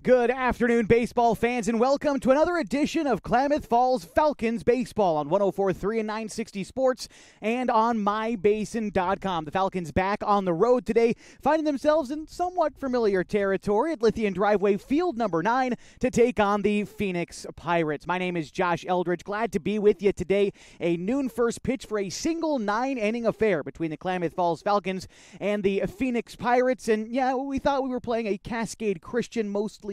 Good afternoon, baseball fans, and welcome to another edition of Klamath Falls Falcons Baseball on 104.3 and 960 Sports and on mybasin.com. The Falcons back on the road today, finding themselves in somewhat familiar territory at Lithian Driveway Field number 9 to take on the Phoenix Pirates. My name is Josh Eldridge. Glad to be with you today. A noon first pitch for a single 9-inning affair between the Klamath Falls Falcons and the Phoenix Pirates. And yeah, we thought we were playing a Cascade Christian mostly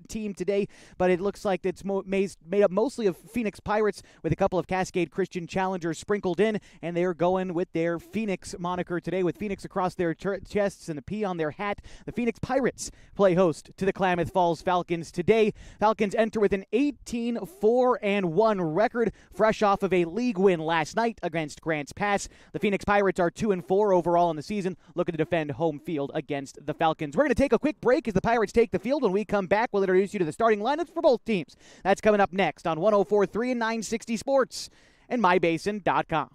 team today, but it looks like it's made up mostly of Phoenix Pirates with a couple of Cascade Christian challengers sprinkled in, and they're going with their Phoenix moniker today with Phoenix across their chests and the P on their hat. The Phoenix Pirates play host to the Klamath Falls Falcons today. Falcons enter with an 18-4-1 record, fresh off of a league win last night against Grants Pass. The Phoenix Pirates are 2-4 overall in the season, looking to defend home field against the Falcons. We're going to take a quick break as the Pirates take the field. When we come back, we'll introduce you to the starting lineups for both teams. That's coming up next on 104.3 and 960 Sports and mybasin.com.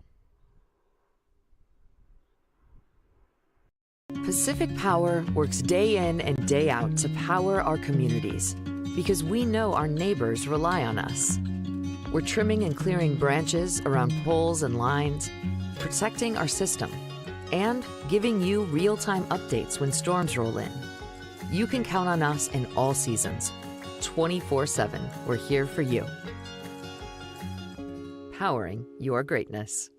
Pacific Power works day in and day out to power our communities because we know our neighbors rely on us. We're trimming and clearing branches around poles and lines, protecting our system, and giving you real-time updates when storms roll in. You can count on us in all seasons. 24/7, we're here for you. Powering your greatness.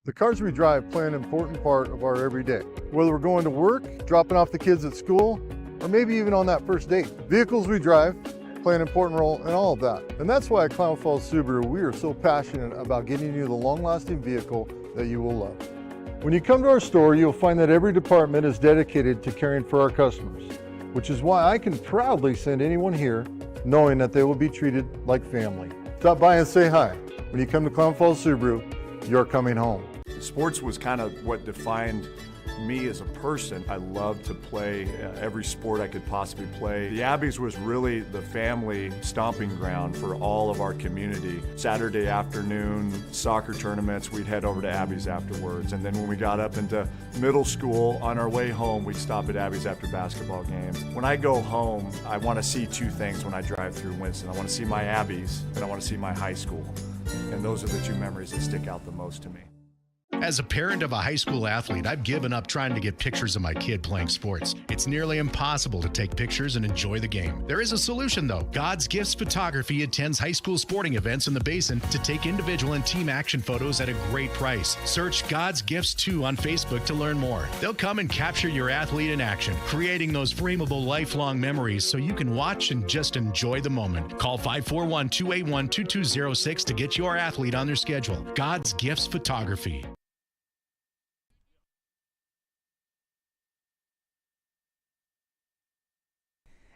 The cars we drive play an important part of our everyday. Whether we're going to work, dropping off the kids at school, or maybe even on that first date. Vehicles we drive play an important role in all of that. And that's why at Klamath Falls Subaru, we are so passionate about getting you the long-lasting vehicle that you will love. When you come to our store, you'll find that every department is dedicated to caring for our customers, which is why I can proudly send anyone here knowing that they will be treated like family. Stop by and say hi. When you come to Klamath Falls Subaru, you're coming home. Sports was kind of what defined me as a person. I loved to play every sport I could possibly play. The Abbeys was really the family stomping ground for all of our community. Saturday afternoon soccer tournaments, we'd head over to Abbeys afterwards. And then when we got up into middle school, on our way home, we'd stop at Abbeys after basketball games. When I go home, I want to see two things when I drive through Winston. I want to see my Abbeys and I want to see my high school. And those are the two memories that stick out the most to me. As a parent of a high school athlete, I've given up trying to get pictures of my kid playing sports. It's nearly impossible to take pictures and enjoy the game. There is a solution, though. God's Gifts Photography attends high school sporting events in the Basin to take individual and team action photos at a great price. Search God's Gifts 2 on Facebook to learn more. They'll come and capture your athlete in action, creating those frameable lifelong memories so you can watch and just enjoy the moment. Call 541-281-2206 to get your athlete on their schedule. God's Gifts Photography.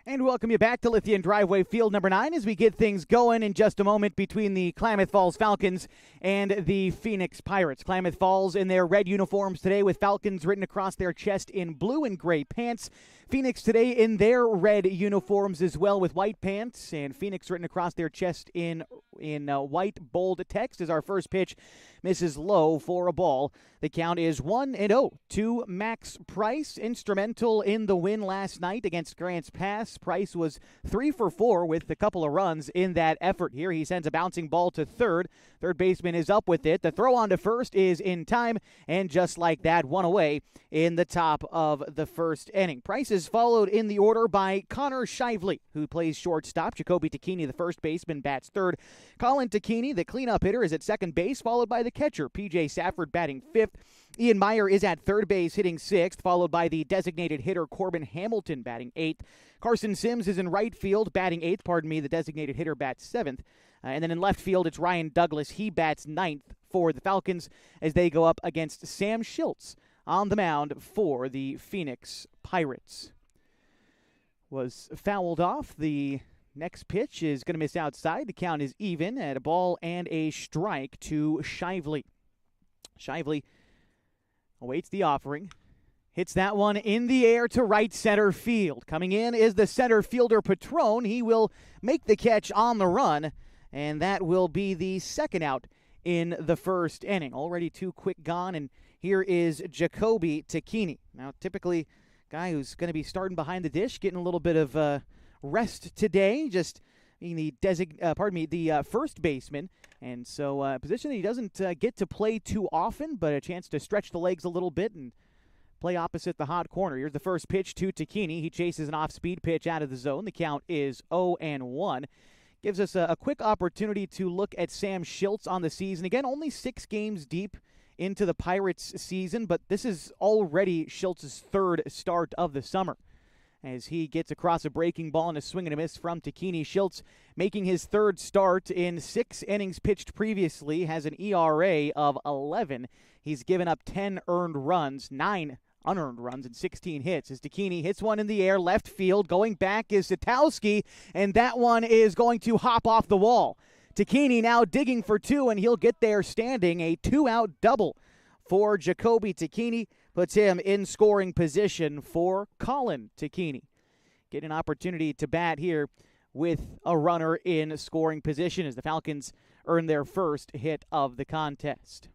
And welcome you back to Lithian Driveway Field number 9 as we get things going in just a moment between the Klamath Falls Falcons and the Phoenix Pirates. Klamath Falls in their red uniforms today with Falcons written across their chest in blue and gray pants. Phoenix today in their red uniforms as well with white pants, and Phoenix written across their chest in white bold text as our first pitch misses low for a ball. The count is 1-0 to Max Price, instrumental in the win last night against Grants Pass. Price was 3 for 4 with a couple of runs in that effort here. He sends a bouncing ball to third. Third baseman is up with it. The throw on to first is in time, and just like that, one away in the top of the first inning. Price is followed in the order by Connor Shively, who plays shortstop. Jacoby Takini, the first baseman, bats third. Colin Takini, the cleanup hitter, is at second base, followed by the catcher, P.J. Safford, batting fifth. Ian Meyer is at third base, hitting sixth, followed by the designated hitter, Corbin Hamilton, batting eighth. Carson Sims is in right field, batting eighth, the designated hitter bats seventh. And then in left field, it's Ryan Douglas. He bats ninth for the Falcons as they go up against Sam Schultz on the mound for the Phoenix Pirates. Was fouled off. The next pitch is going to miss outside. The count is even at a ball and a strike to Shively. Shively awaits the offering. Hits that one in the air to right center field. Coming in is the center fielder, Patron. He will make the catch on the run, and that will be the second out in the first inning. Already 2 quick gone, and here is Jacoby Takini. Now, typically, guy who's going to be starting behind the dish, getting a little bit of rest today, just being the first baseman. And so a position that he doesn't get to play too often, but a chance to stretch the legs a little bit and play opposite the hot corner. Here's the first pitch to Takini. He chases an off-speed pitch out of the zone. The count is 0-1. Gives us a quick opportunity to look at Sam Schiltz on the season. Again, only 6 games deep into the Pirates season, but this is already Schiltz's 3rd start of the summer. As he gets across a breaking ball and a swing and a miss from Takini. Schiltz making his 3rd start in 6 innings pitched previously, has an ERA of 11. He's given up 10 earned runs, 9 unearned runs, and 16 hits. As Takini hits one in the air, left field. Going back is Satowski, and that one is going to hop off the wall. Takini now digging for 2, and he'll get there standing. A 2-out double for Jacoby Takini puts him in scoring position for Colin Takini. Get an opportunity to bat here with a runner in scoring position as the Falcons earn their first hit of the contest.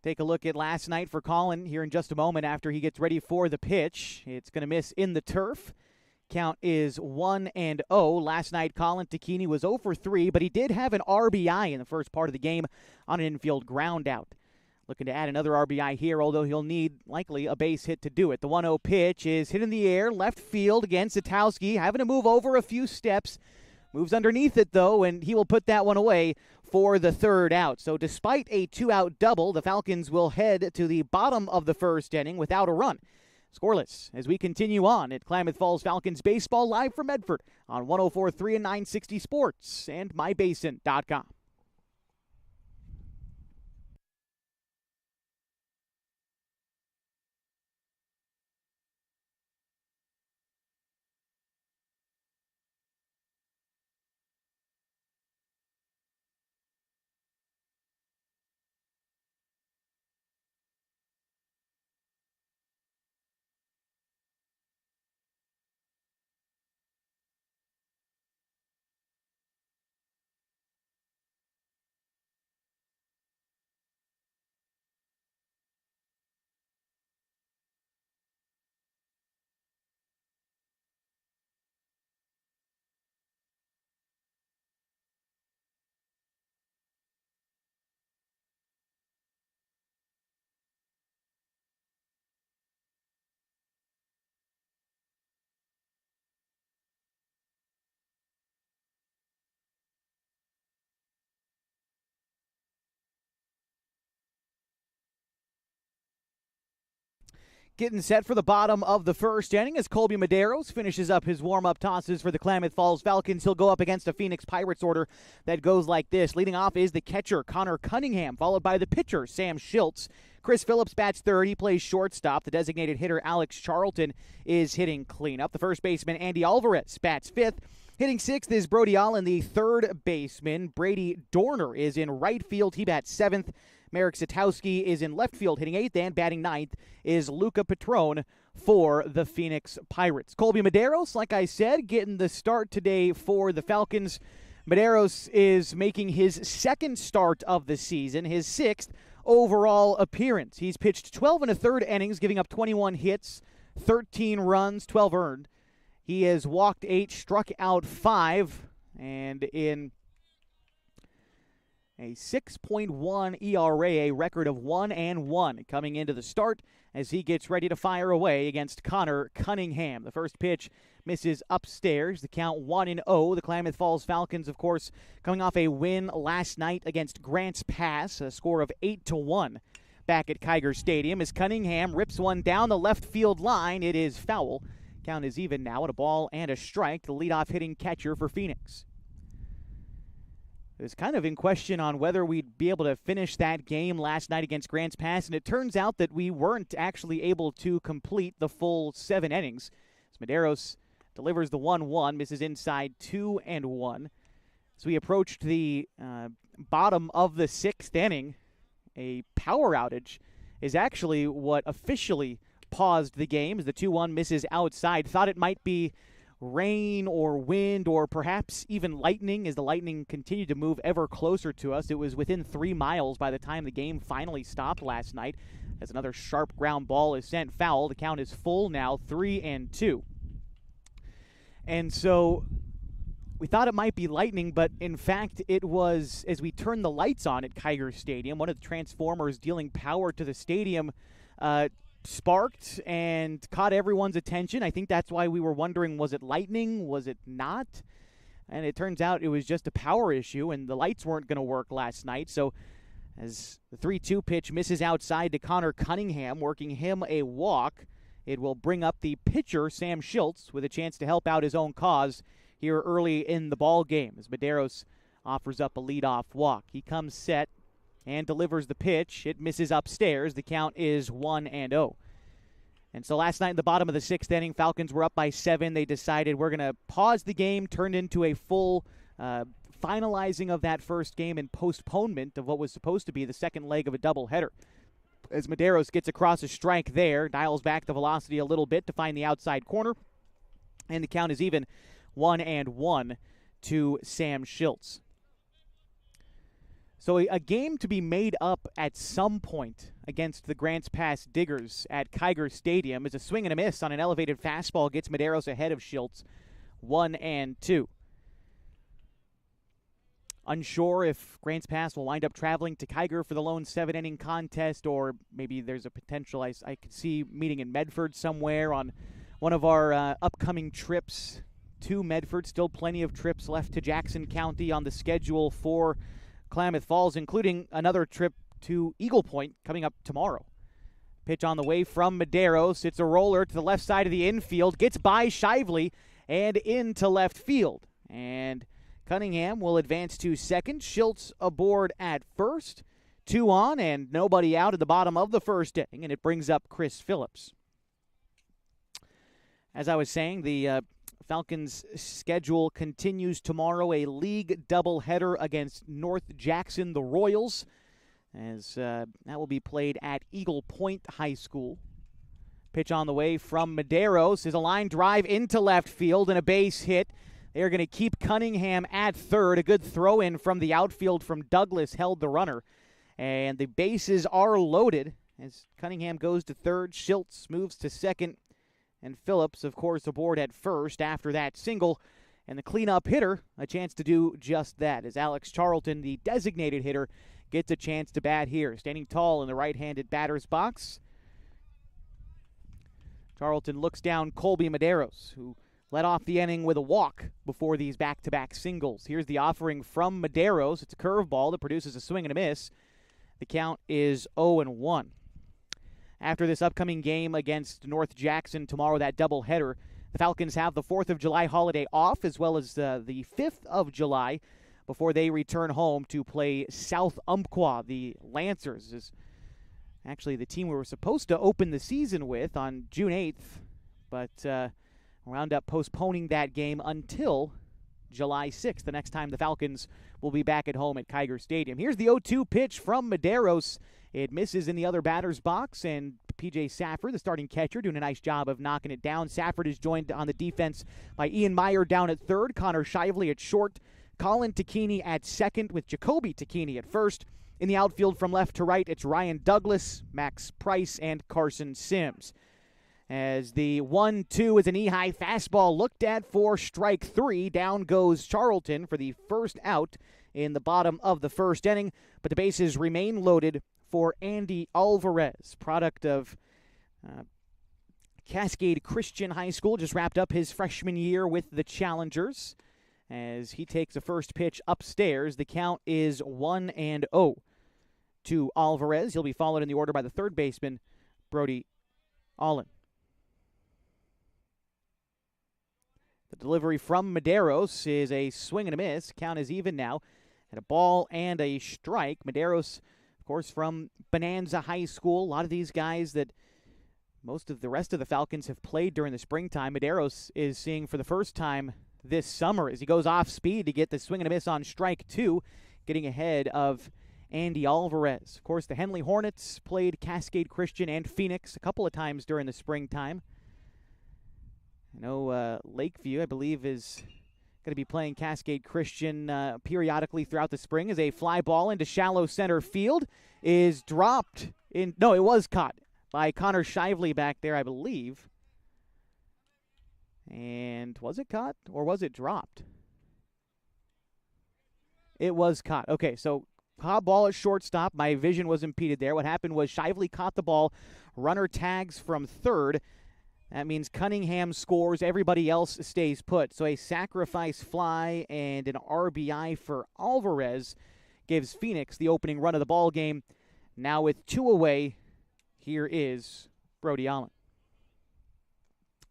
Take a look at last night for Colin here in just a moment after he gets ready for the pitch. It's going to miss in the turf. Count is 1-0. Last night, Colin Takini was 0 for 3, but he did have an RBI in the first part of the game on an infield ground out. Looking to add another RBI here, although he'll need likely a base hit to do it. The 1-0 pitch is hit in the air, left field against Satowski, having to move over a few steps. Moves underneath it, though, and he will put that one away for the 3rd out. So despite a 2-out double, the Falcons will head to the bottom of the 1st inning without a run. Scoreless as we continue on at Klamath Falls Falcons Baseball, live from Medford on 104.3 and 960 Sports and mybasin.com. Getting set for the bottom of the 1st inning as Colby Medeiros finishes up his warm-up tosses for the Klamath Falls Falcons. He'll go up against a Phoenix Pirates order that goes like this. Leading off is the catcher, Connor Cunningham, followed by the pitcher, Sam Schiltz. Chris Phillips bats 3rd. He plays shortstop. The designated hitter, Alex Charlton, is hitting cleanup. The first baseman, Andy Alvarez, bats 5th. Hitting 6th is Brody Allen, the 3rd baseman. Brady Dorner is in right field. He bats 7th. Marek Satowski is in left field, hitting 8th, and batting 9th is Luca Petrone for the Phoenix Pirates. Colby Medeiros, like I said, getting the start today for the Falcons. Medeiros is making his 2nd start of the season, his 6th overall appearance. He's pitched 12 1/3 innings, giving up 21 hits, 13 runs, 12 earned. He has walked 8, struck out 5, and in a 6.1 ERA, a record of 1-1 coming into the start as he gets ready to fire away against Connor Cunningham. The first pitch misses upstairs. The count 1-0. The Klamath Falls Falcons, of course, coming off a win last night against Grants Pass, a score of 8-1 back at Kiger Stadium as Cunningham rips one down the left field line. It is foul. Count is even now at a ball and a strike. The leadoff hitting catcher for Phoenix. It was kind of in question on whether we'd be able to finish that game last night against Grants Pass, and it turns out that we weren't actually able to complete the full 7 innings. As Medeiros delivers the 1-1, misses inside 2-1. As we approached the bottom of the 6th inning, a power outage is actually what officially paused the game as the 2-1 misses outside. Thought it might be rain or wind or perhaps even lightning as the lightning continued to move ever closer to us. It was within 3 miles by the time the game finally stopped last night as another sharp ground ball is sent foul. The count is full now, 3-2. And so we thought it might be lightning, but in fact it was, as we turned the lights on at Kiger Stadium, one of the transformers dealing power to the stadium sparked and caught everyone's attention. I think that's why we were wondering, was it lightning? Was it not? And it turns out it was just a power issue, and the lights weren't going to work last night. So as the 3-2 pitch misses outside to Connor Cunningham, working him a walk, it will bring up the pitcher, Sam Schultz, with a chance to help out his own cause here early in the ball game as Medeiros offers up a leadoff walk. He comes set and delivers the pitch. It misses upstairs. The count is 1-0. And so last night in the bottom of the 6th inning, Falcons were up by 7. They decided we're going to pause the game, turned into a full finalizing of that first game and postponement of what was supposed to be the second leg of a doubleheader. As Medeiros gets across a strike there, dials back the velocity a little bit to find the outside corner, and the count is even 1-1 to Sam Schultz. So a game to be made up at some point against the Grants Pass Diggers at Kiger Stadium as a swing and a miss on an elevated fastball gets Medeiros ahead of Schultz, 1-2. Unsure if Grants Pass will wind up traveling to Kiger for the lone 7-inning contest, or maybe there's a potential I could see meeting in Medford somewhere on one of our upcoming trips to Medford. Still plenty of trips left to Jackson County on the schedule for Klamath Falls, including another trip to Eagle Point coming up tomorrow. Pitch on the way from Medeiros. It's a roller to the left side of the infield. Gets by Shively and into left field. And Cunningham will advance to second. Schultz aboard at first. 2 on and nobody out at the bottom of the first inning, and it brings up Chris Phillips. As I was saying, the Falcons' schedule continues tomorrow, a league doubleheader against North Jackson, the Royals, as that will be played at Eagle Point High School. Pitch on the way from Medeiros is a line drive into left field and a base hit. They're going to keep Cunningham at third. A good throw-in from the outfield from Douglas held the runner. And the bases are loaded as Cunningham goes to third. Schultz moves to second. And Phillips, of course, aboard at first after that single. And the cleanup hitter, a chance to do just that, as Alex Charlton, the designated hitter, gets a chance to bat here. Standing tall in the right-handed batter's box, Charlton looks down Colby Medeiros, who led off the inning with a walk before these back-to-back singles. Here's the offering from Medeiros. It's a curveball that produces a swing and a miss. The count is 0-1. After this upcoming game against North Jackson tomorrow, that doubleheader, the Falcons have the 4th of July holiday off, as well as the 5th of July before they return home to play South Umpqua. The Lancers is actually the team we were supposed to open the season with on June 8th, but wound up postponing that game until July 6th, the next time the Falcons will be back at home at Kiger Stadium. Here's the 0-2 pitch from Medeiros. It misses in the other batter's box, and P.J. Safford, the starting catcher, doing a nice job of knocking it down. Safford is joined on the defense by Ian Meyer down at third, Connor Shively at short, Colin Tacchini at second with Jacoby Tacchini at first. In the outfield from left to right, it's Ryan Douglas, Max Price, and Carson Sims. As the 1-2 is a knee-high fastball looked at for strike 3. Down goes Charlton for the first out in the bottom of the first inning, but the bases remain loaded for Andy Alvarez, product of Cascade Christian High School. Just wrapped up his freshman year with the Challengers. As he takes a first pitch upstairs, the count is 1-0 to Alvarez. He'll be followed in the order by the third baseman, Brody Allen. The delivery from Medeiros is a swing and a miss. Count is even now at a ball and a strike. Medeiros, of course, from Bonanza High School. A lot of these guys that most of the rest of the Falcons have played during the springtime. Medeiros is seeing for the first time this summer as he goes off speed to get the swing and a miss on strike 2, getting ahead of Andy Alvarez. Of course, the Henley Hornets played Cascade Christian and Phoenix a couple of times during the springtime. I know Lakeview, I believe, is going to be playing Cascade Christian periodically throughout the spring, as a fly ball into shallow center field is dropped. It was caught by Connor Shively back there, I believe. And was it caught or was it dropped? It was caught. Okay, so hot ball at shortstop. My vision was impeded there. What happened was Shively caught the ball. Runner tags from third. That means Cunningham scores. Everybody else stays put. So a sacrifice fly and an RBI for Alvarez gives Phoenix the opening run of the ball game. Now with 2 away, here is Brody Allen.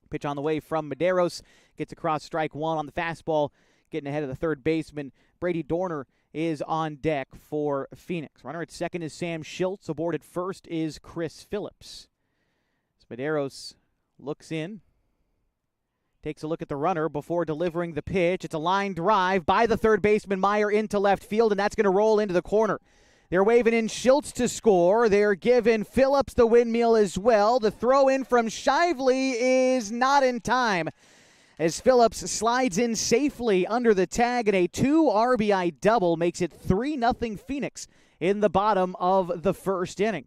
Pitch on the way from Medeiros. Gets across strike one on the fastball. Getting ahead of the third baseman. Brady Dorner is on deck for Phoenix. Runner at second is Sam Schultz. Aboard at first is Chris Phillips. Medeiros looks in, takes a look at the runner before delivering the pitch. It's a line drive by the third baseman Meyer into left field, and that's going to roll into the corner. They're waving in Schultz to score. They're giving Phillips the windmill as well. The throw in from Shively is not in time, as Phillips slides in safely under the tag, and a 2 RBI double makes it 3-0 Phoenix in the bottom of the first inning.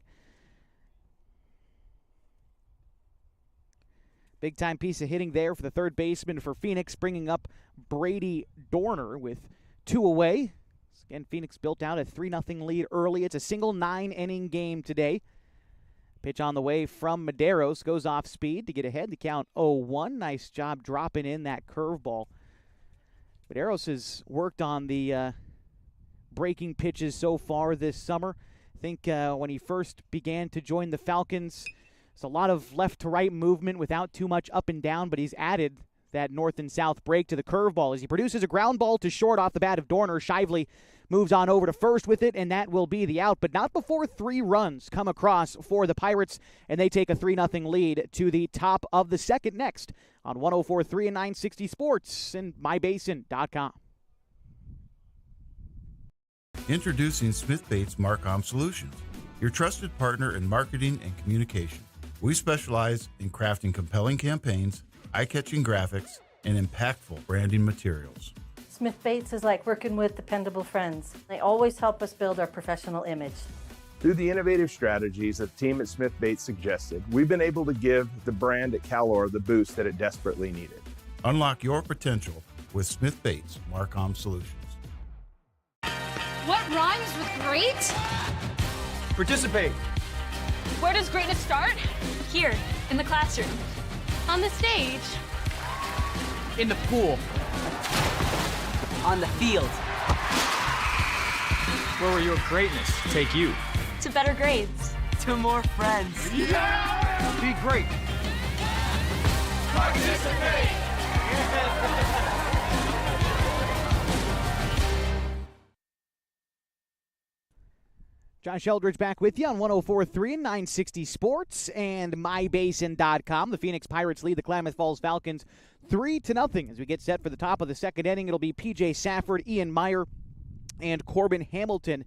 Big-time piece of hitting there for the third baseman for Phoenix, bringing up Brady Dorner with 2 away. Again, Phoenix built out a 3-0 lead early. It's a single 9-inning game today. Pitch on the way from Medeiros, goes off speed to get ahead. The count 0-1. Nice job dropping in that curveball. Medeiros has worked on the breaking pitches so far this summer. I think when he first began to join the Falcons, it's a lot of left-to-right movement without too much up and down, but he's added that north and south break to the curveball as he produces a ground ball to short off the bat of Dorner. Shively moves on over to first with it, and that will be the out, but not before 3 runs come across for the Pirates, and they take a 3-0 lead to the top of the second next on 104.3 and 960 Sports and mybasin.com. Introducing Smith Bates Marcom Solutions, your trusted partner in marketing and communication. We specialize in crafting compelling campaigns, eye-catching graphics, and impactful branding materials. Smith Bates is like working with dependable friends. They always help us build our professional image. Through the innovative strategies that the team at Smith Bates suggested, we've been able to give the brand at Calor the boost that it desperately needed. Unlock your potential with Smith Bates Marcom Solutions. What rhymes with great? Participate. Where does greatness start? Here, in the classroom. On the stage. In the pool. On the field. Where will your greatness take you? To better grades. To more friends. Yeah! Be great. Participate. Josh Eldridge back with you on 104.3 and 960 Sports and mybasin.com. The Phoenix Pirates lead the Klamath Falls Falcons 3-0 as we get set for the top of the second inning. It'll be P.J. Safford, Ian Meyer, and Corbin Hamilton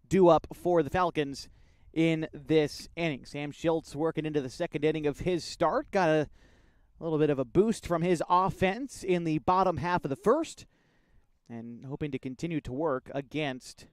due up for the Falcons in this inning. Sam Schultz working into the second inning of his start. Got a little bit of a boost from his offense in the bottom half of the first and hoping to continue to work against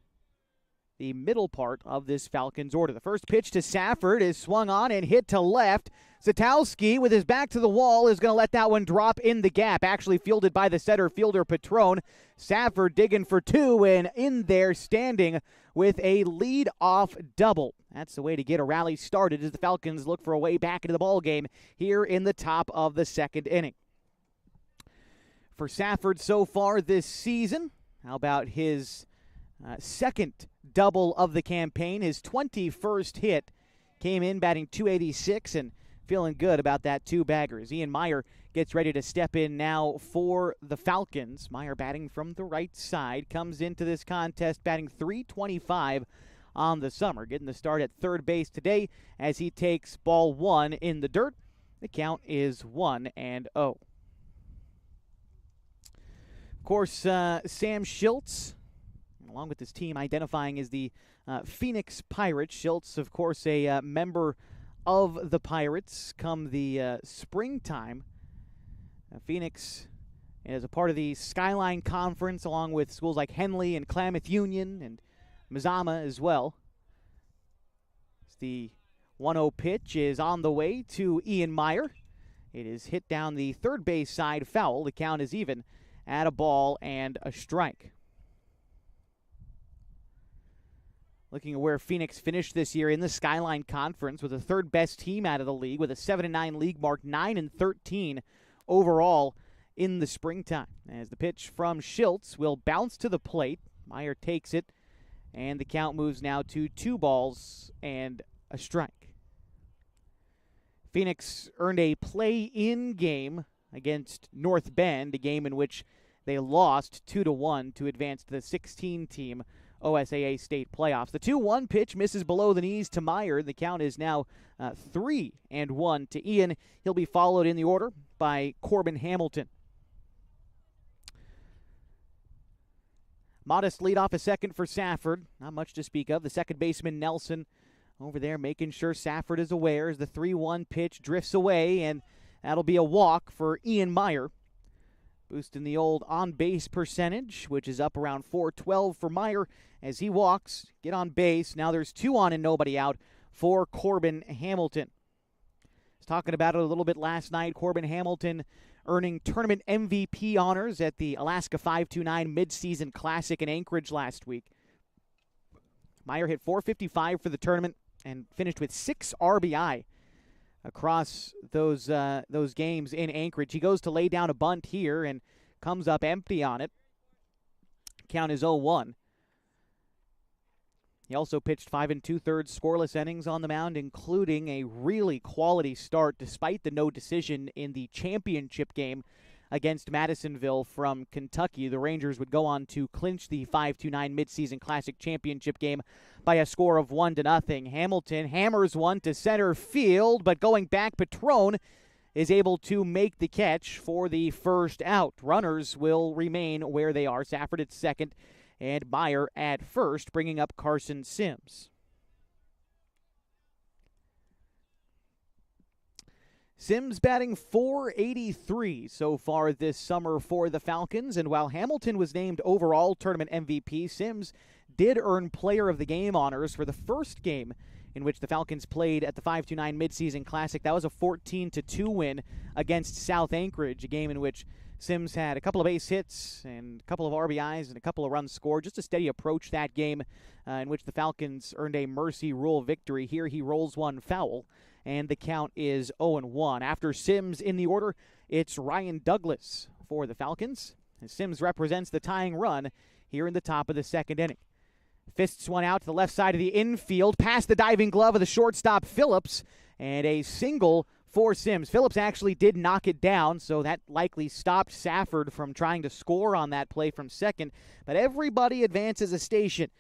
the middle part of this Falcons order. The first pitch to Safford is swung on and hit to left. Zatowski, with his back to the wall, is going to let that one drop in the gap. Actually fielded by the center fielder, Patron. Safford digging for 2 and in there standing with a lead-off double. That's the way to get a rally started as the Falcons look for a way back into the ballgame here in the top of the second inning. For Safford so far this season, how about his second double of the campaign? His 21st hit came in batting .286 and feeling good about that 2-bagger. Ian Meyer gets ready to step in now for the Falcons. Meyer batting from the right side, comes into this contest batting .325 on the summer, getting the start at third base today as he takes ball 1 in the dirt. The count is 1-0. Of course, Sam Schultz, along with his team, identifying as the Phoenix Pirates. Schultz, of course, a member of the Pirates come the springtime. Phoenix is a part of the Skyline Conference along with schools like Henley and Klamath Union and Mazama as well. The 1-0 pitch is on the way to Ian Meyer. It is hit down the third base side foul. The count is even at a ball and a strike. Looking at where Phoenix finished this year in the Skyline Conference with the third best team out of the league with a 7-9 league mark, 9-13 overall in the springtime. As the pitch from Schiltz will bounce to the plate. Meyer takes it, and the count moves now to 2 balls and a strike. Phoenix earned a play-in game against North Bend, a game in which they lost 2-1 to advance to the 16-team OSAA state playoffs. The 2-1 pitch misses below the knees to Meyer. The count is now 3-1 to Ian. He'll be followed in the order by Corbin Hamilton. Modest lead off a second for Safford. Not much to speak of. The second baseman, Nelson, over there making sure Safford is aware as the 3-1 pitch drifts away, and that'll be a walk for Ian Meyer. Boosting the old on-base percentage, which is up around .412 for Meyer as he walks, get on base. Now there's 2 on and nobody out for Corbin Hamilton. I was talking about it a little bit last night. Corbin Hamilton earning tournament MVP honors at the Alaska 529 Midseason Classic in Anchorage last week. Meyer hit .455 for the tournament and finished with 6 RBI across those games in Anchorage. He goes to lay down a bunt here and comes up empty on it. Count is 0-1. He also pitched 5 2/3 scoreless innings on the mound, including a really quality start despite the no decision in the championship game against Madisonville from Kentucky. The Rangers would go on to clinch the 529 Midseason Classic championship game by a score of 1-0. Hamilton hammers one to center field, but going back, Patrone is able to make the catch for the first out. Runners will remain where they are. Safford at second and Meyer at first, bringing up Carson Sims. Sims batting .483 so far this summer for the Falcons, and while Hamilton was named overall tournament MVP, Sims did earn Player of the Game honors for the first game in which the Falcons played at the 529 Midseason Classic. That was a 14-2 win against South Anchorage, a game in which Sims had a couple of base hits and a couple of RBIs and a couple of runs scored. Just a steady approach that game in which the Falcons earned a mercy rule victory. Here he rolls one foul, and the count is 0-1. After Sims in the order, it's Ryan Douglas for the Falcons. And Sims represents the tying run here in the top of the second inning. Fists one out to the left side of the infield, past the diving glove of the shortstop Phillips, and a single for Sims. Phillips actually did knock it down, so that likely stopped Safford from trying to score on that play from second. But everybody advances a station,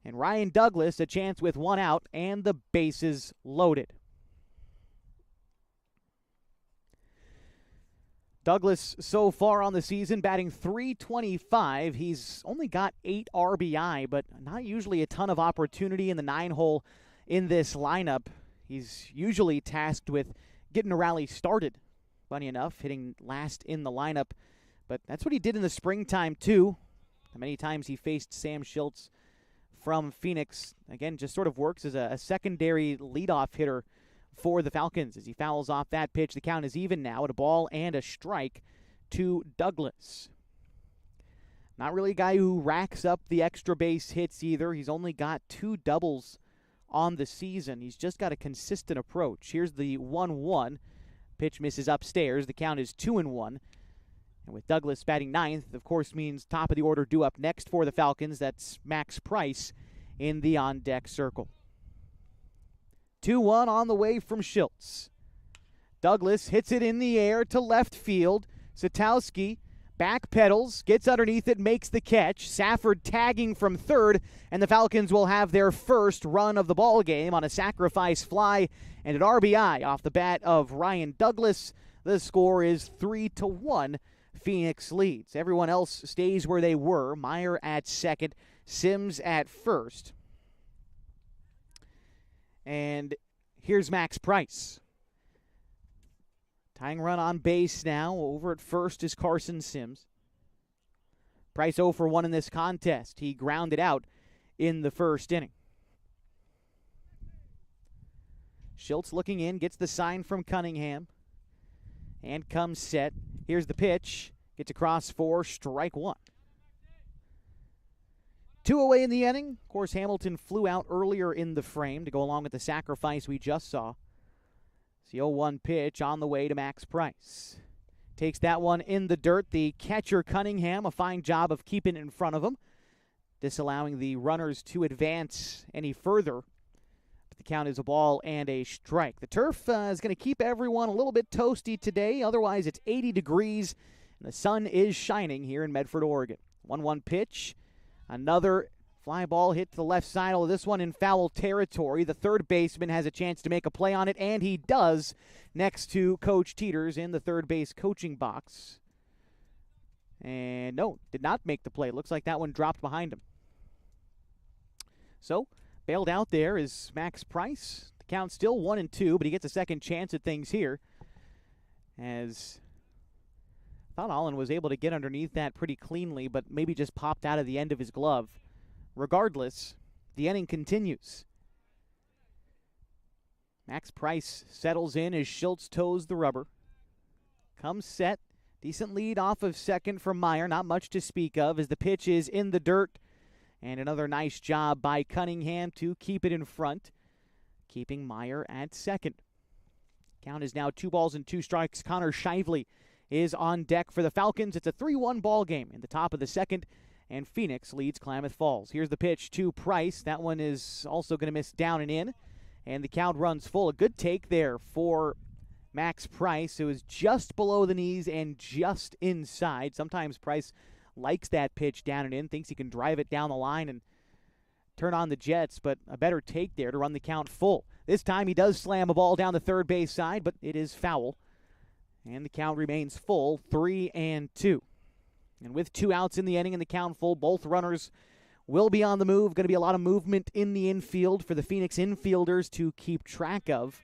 and Ryan Douglas a chance with one out and the bases loaded. Douglas so far on the season batting .325. He's only got 8 RBI, but not usually a ton of opportunity in the 9-hole in this lineup. He's usually tasked with getting a rally started, funny enough, hitting last in the lineup. But that's what he did in the springtime, too. Many times he faced Sam Schiltz from Phoenix. Again, just sort of works as a secondary leadoff hitter for the Falcons. As he fouls off that pitch, the count is even now at a ball and a strike to Douglas. Not really a guy who racks up the extra base hits either. He's only got 2 doubles on the season. He's just got a consistent approach. Here's the 1-1. Pitch misses upstairs. The count is 2-1. And with Douglas batting ninth, of course, means top of the order due up next for the Falcons. That's Max Price in the on-deck circle. 2-1 on the way from Schiltz. Douglas hits it in the air to left field. Satowski backpedals, gets underneath it, makes the catch. Safford tagging from third, and the Falcons will have their first run of the ball game on a sacrifice fly and an RBI off the bat of Ryan Douglas. The score is 3-1. Phoenix leads. Everyone else stays where they were. Meyer at second, Sims at first. And here's Max Price. Tying run on base now. Over at first is Carson Sims. Price 0 for 1 in this contest. He grounded out in the first inning. Schultz looking in, gets the sign from Cunningham. And comes set. Here's the pitch. Gets across for strike 1. 2 away in the inning. Of course, Hamilton flew out earlier in the frame to go along with the sacrifice we just saw. It's the 0-1 pitch on the way to Max Price. Takes that one in the dirt. The catcher, Cunningham, a fine job of keeping it in front of him, disallowing the runners to advance any further. But the count is a ball and a strike. The turf is going to keep everyone a little bit toasty today. Otherwise, it's 80 degrees, and the sun is shining here in Medford, Oregon. 1-1 pitch. Another fly ball hit to the left side. Oh, this one in foul territory. The third baseman has a chance to make a play on it, and he does, next to Coach Teeters in the third base coaching box. And no, did not make the play. Looks like that one dropped behind him. So, bailed out there is Max Price. The count's still 1-2, but he gets a second chance at things here. As I thought Allen was able to get underneath that pretty cleanly, but maybe just popped out of the end of his glove. Regardless, the inning continues. Max Price settles in as Schultz toes the rubber. Comes set. Decent lead off of second from Meyer. Not much to speak of as the pitch is in the dirt. And another nice job by Cunningham to keep it in front, keeping Meyer at second. Count is now 2-2. Connor Shively is on deck for the Falcons. It's a 3-1 ball game in the top of the second, and Phoenix leads Klamath Falls. Here's the pitch to Price. That one is also going to miss down and in, and the count runs full. A good take there for Max Price, who is just below the knees and just inside. Sometimes Price likes that pitch down and in, thinks he can drive it down the line and turn on the Jets, but a better take there to run the count full. This time he does slam a ball down the third base side, but it is foul. And the count remains full, 3-2. And with 2 outs in the inning and the count full, both runners will be on the move. Going to be a lot of movement in the infield for the Phoenix infielders to keep track of.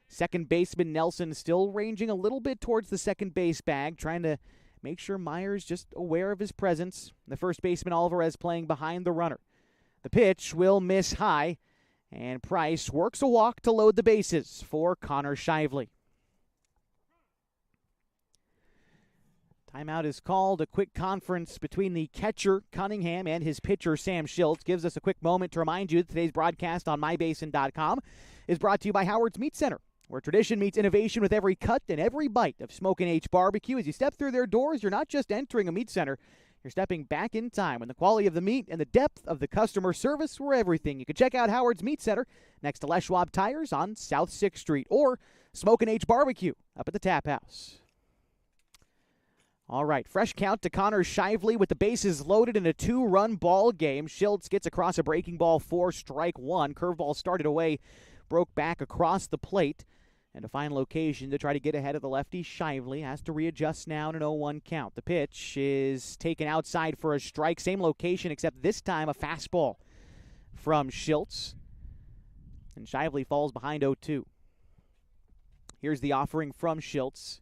Second baseman Nelson still ranging a little bit towards the second base bag, trying to make sure Meyer's just aware of his presence. The first baseman Alvarez playing behind the runner. The pitch will miss high, and Price works a walk to load the bases for Connor Shively. Timeout is called. A quick conference between the catcher, Cunningham, and his pitcher, Sam Schultz, gives us a quick moment to remind you that today's broadcast on mybasin.com is brought to you by Howard's Meat Center, where tradition meets innovation with every cut and every bite of Smokin' H barbecue. As you step through their doors, you're not just entering a meat center, you're stepping back in time when the quality of the meat and the depth of the customer service were everything. You can check out Howard's Meat Center next to Les Schwab Tires on South 6th Street, or Smokin' H Barbecue up at the Tap House. All right, fresh count to Connor Shively with the bases loaded in a 2-run ball game. Schultz gets across a breaking ball for strike 1. Curveball started away, broke back across the plate. And a fine location to try to get ahead of the lefty. Shively has to readjust now in an 0-1 count. The pitch is taken outside for a strike. Same location, except this time a fastball from Schultz. And Shively falls behind 0-2. Here's the offering from Schultz.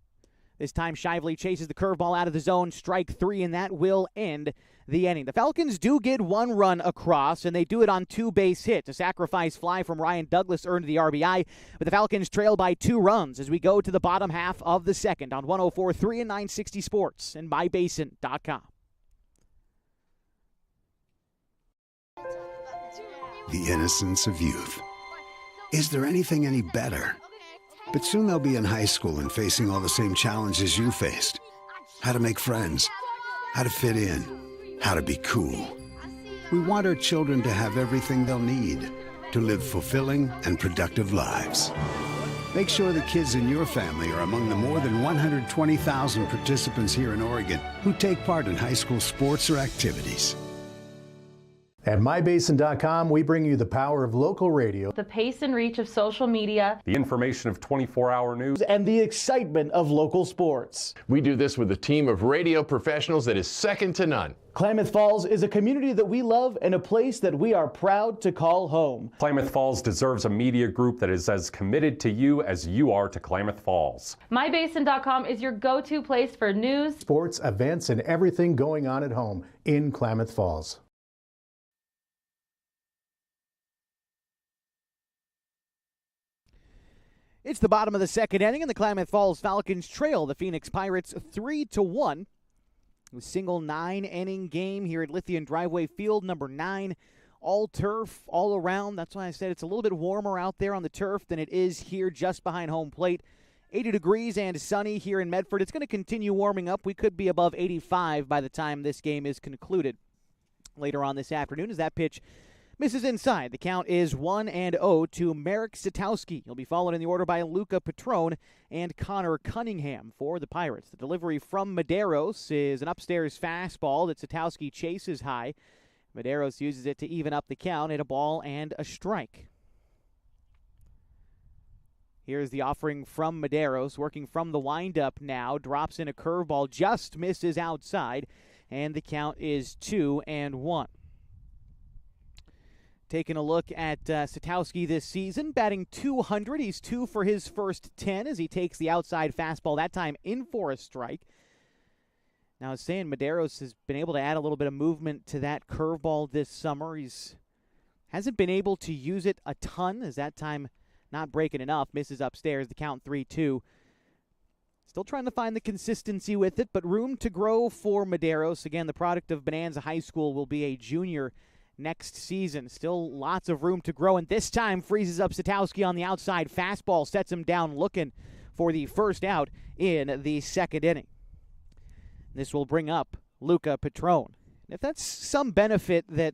This time Shively chases the curveball out of the zone. Strike 3, and that will end the inning. The Falcons do get 1 run across, and they do it on 2 base hits. A sacrifice fly from Ryan Douglas earned the RBI, but the Falcons trail by 2 runs as we go to the bottom half of the second on 104.3 and 960 Sports and mybasin.com. The innocence of youth. Is there anything any better? But soon they'll be in high school and facing all the same challenges you faced. How to make friends, how to fit in, how to be cool. We want our children to have everything they'll need to live fulfilling and productive lives. Make sure the kids in your family are among the more than 120,000 participants here in Oregon who take part in high school sports or activities. At mybasin.com, we bring you the power of local radio, the pace and reach of social media, the information of 24-hour news, and the excitement of local sports. We do this with a team of radio professionals that is second to none. Klamath Falls is a community that we love and a place that we are proud to call home. Klamath Falls deserves a media group that is as committed to you as you are to Klamath Falls. MyBasin.com is your go-to place for news, sports, events, and everything going on at home in Klamath Falls. It's the bottom of the second inning, and the Klamath Falls Falcons trail the Phoenix Pirates 3-1. A single 9-inning game here at Lithium Driveway Field, number 9. All turf, all around. That's why I said it's a little bit warmer out there on the turf than it is here just behind home plate. 80 degrees and sunny here in Medford. It's going to continue warming up. We could be above 85 by the time this game is concluded later on this afternoon as that pitch misses inside. The count is 1-0 to Marek Satowski. He'll be followed in the order by Luca Petrone and Connor Cunningham for the Pirates. The delivery from Medeiros is an upstairs fastball that Satowski chases high. Medeiros uses it to even up the count at a ball and a strike. Here's the offering from Medeiros, working from the windup now. Drops in a curveball, just misses outside, and the count is 2-1. Taking a look at Satowski this season, batting .200. He's 2 for his first 10 as he takes the outside fastball, that time in for a strike. Now, I was saying Medeiros has been able to add a little bit of movement to that curveball this summer. Hasn't been able to use it a ton, as that time not breaking enough. Misses upstairs, the count 3-2. Still trying to find the consistency with it, but room to grow for Medeiros. Again, the product of Bonanza High School, will be a junior next season. Still lots of room to grow, and this time freezes up Satowski on the outside fastball, sets him down looking for the first out in the second inning. This will bring up Luca Petrone. If that's some benefit that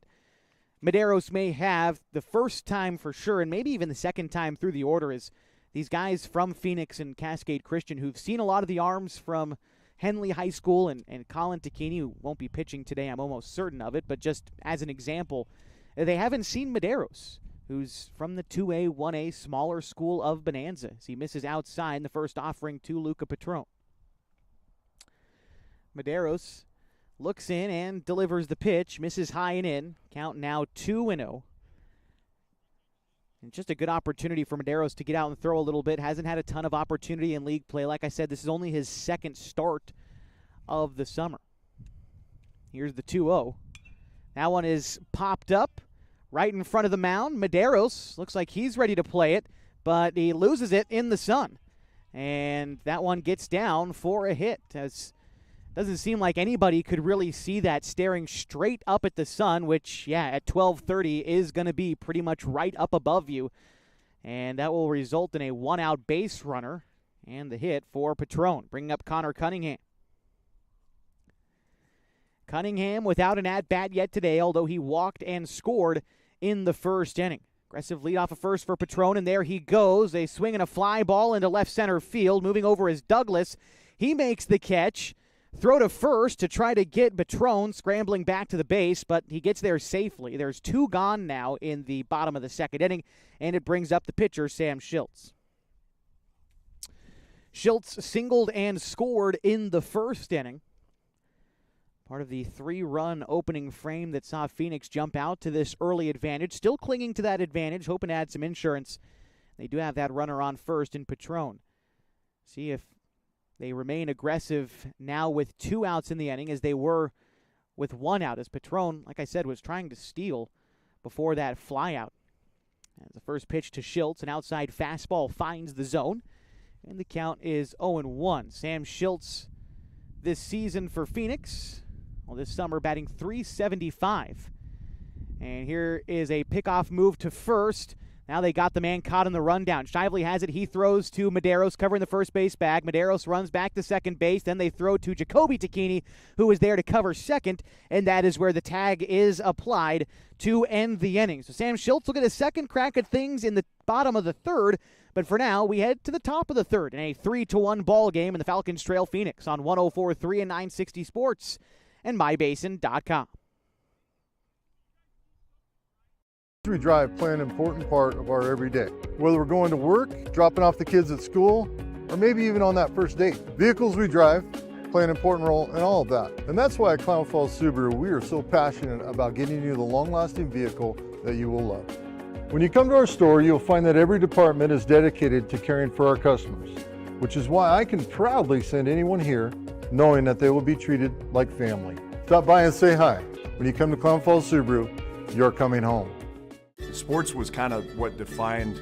Medeiros may have the first time for sure, and maybe even the second time through the order, is these guys from Phoenix and Cascade Christian who've seen a lot of the arms from Henley High School and Colin Tacchini, who won't be pitching today, I'm almost certain of it, but just as an example, they haven't seen Medeiros, who's from the 2A, 1A smaller school of Bonanza, as he misses outside in the first offering to Luca Petrone. Medeiros looks in and delivers the pitch, misses high and in, count now 2-0. And just a good opportunity for Medeiros to get out and throw a little bit. Hasn't had a ton of opportunity in league play. Like I said, this is only his second start of the summer. Here's the 2-0. That one is popped up right in front of the mound. Medeiros looks like he's ready to play it, but he loses it in the sun. And that one gets down for a hit. Doesn't seem like anybody could really see that staring straight up at the sun, which, yeah, at 12:30 is going to be pretty much right up above you. And that will result in a one-out base runner and the hit for Petrone, bringing up Connor Cunningham. Cunningham without an at-bat yet today, although he walked and scored in the first inning. Aggressive leadoff of first for Petrone, and there he goes. A swing and a fly ball into left center field. Moving over is Douglas. He makes the catch. Throw to first to try to get Petrone scrambling back to the base, but he gets there safely. There's 2 gone now in the bottom of the second inning, and it brings up the pitcher, Sam Schiltz. Schiltz singled and scored in the first inning. Part of the 3-run opening frame that saw Phoenix jump out to this early advantage. Still clinging to that advantage, hoping to add some insurance. They do have that runner on first in Petrone. See if they remain aggressive now with 2 outs in the inning as they were with 1 out, as Petrone, like I said, was trying to steal before that flyout. As the first pitch to Schiltz, an outside fastball finds the zone, and the count is 0-1. Sam Schiltz this season for Phoenix, well, this summer batting .375. And here is a pickoff move to first. Now they got the man caught in the rundown. Shively has it. He throws to Medeiros, covering the first base bag. Medeiros runs back to second base. Then they throw to Jacoby Tacchini, who is there to cover second, and that is where the tag is applied to end the inning. So Sam Schiltz will get a second crack at things in the bottom of the third, but for now, we head to the top of the third in a 3-1 ball game, and the Falcons trail Phoenix on 104.3 and 960 Sports and MyBasin.com. we drive play an important part of our everyday. Whether we're going to work, dropping off the kids at school, or maybe even on that first date. Vehicles we drive play an important role in all of that. And that's why at Klamath Falls Subaru, we are so passionate about getting you the long-lasting vehicle that you will love. When you come to our store, you'll find that every department is dedicated to caring for our customers, which is why I can proudly send anyone here knowing that they will be treated like family. Stop by and say hi. When you come to Klamath Falls Subaru, you're coming home. Sports was kind of what defined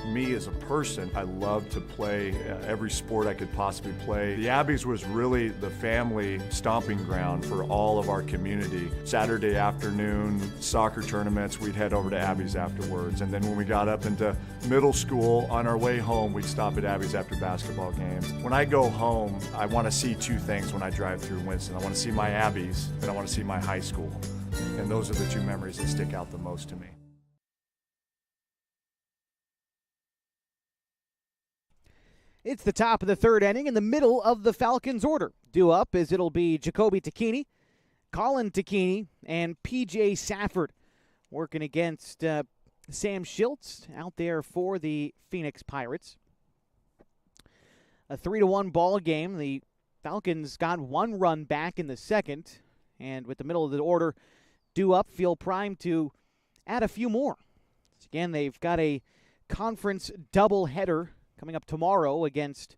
me as a person. I loved to play every sport I could possibly play. The Abbeys was really the family stomping ground for all of our community. Saturday afternoon soccer tournaments, we'd head over to Abbeys afterwards. And then when we got up into middle school, on our way home, we'd stop at Abbeys after basketball games. When I go home, I want to see two things when I drive through Winston. I want to see my Abbeys and I want to see my high school. And those are the two memories that stick out the most to me. It's the top of the third inning in the middle of the Falcons' order. Due up is it'll be Jacoby Takini, Colin Takini, and P.J. Safford working against Sam Schiltz out there for the Phoenix Pirates. A 3-1 ball game. The Falcons got one run back in the second, and with the middle of the order due up, feel primed to add a few more. Again, they've got a conference doubleheader coming up tomorrow against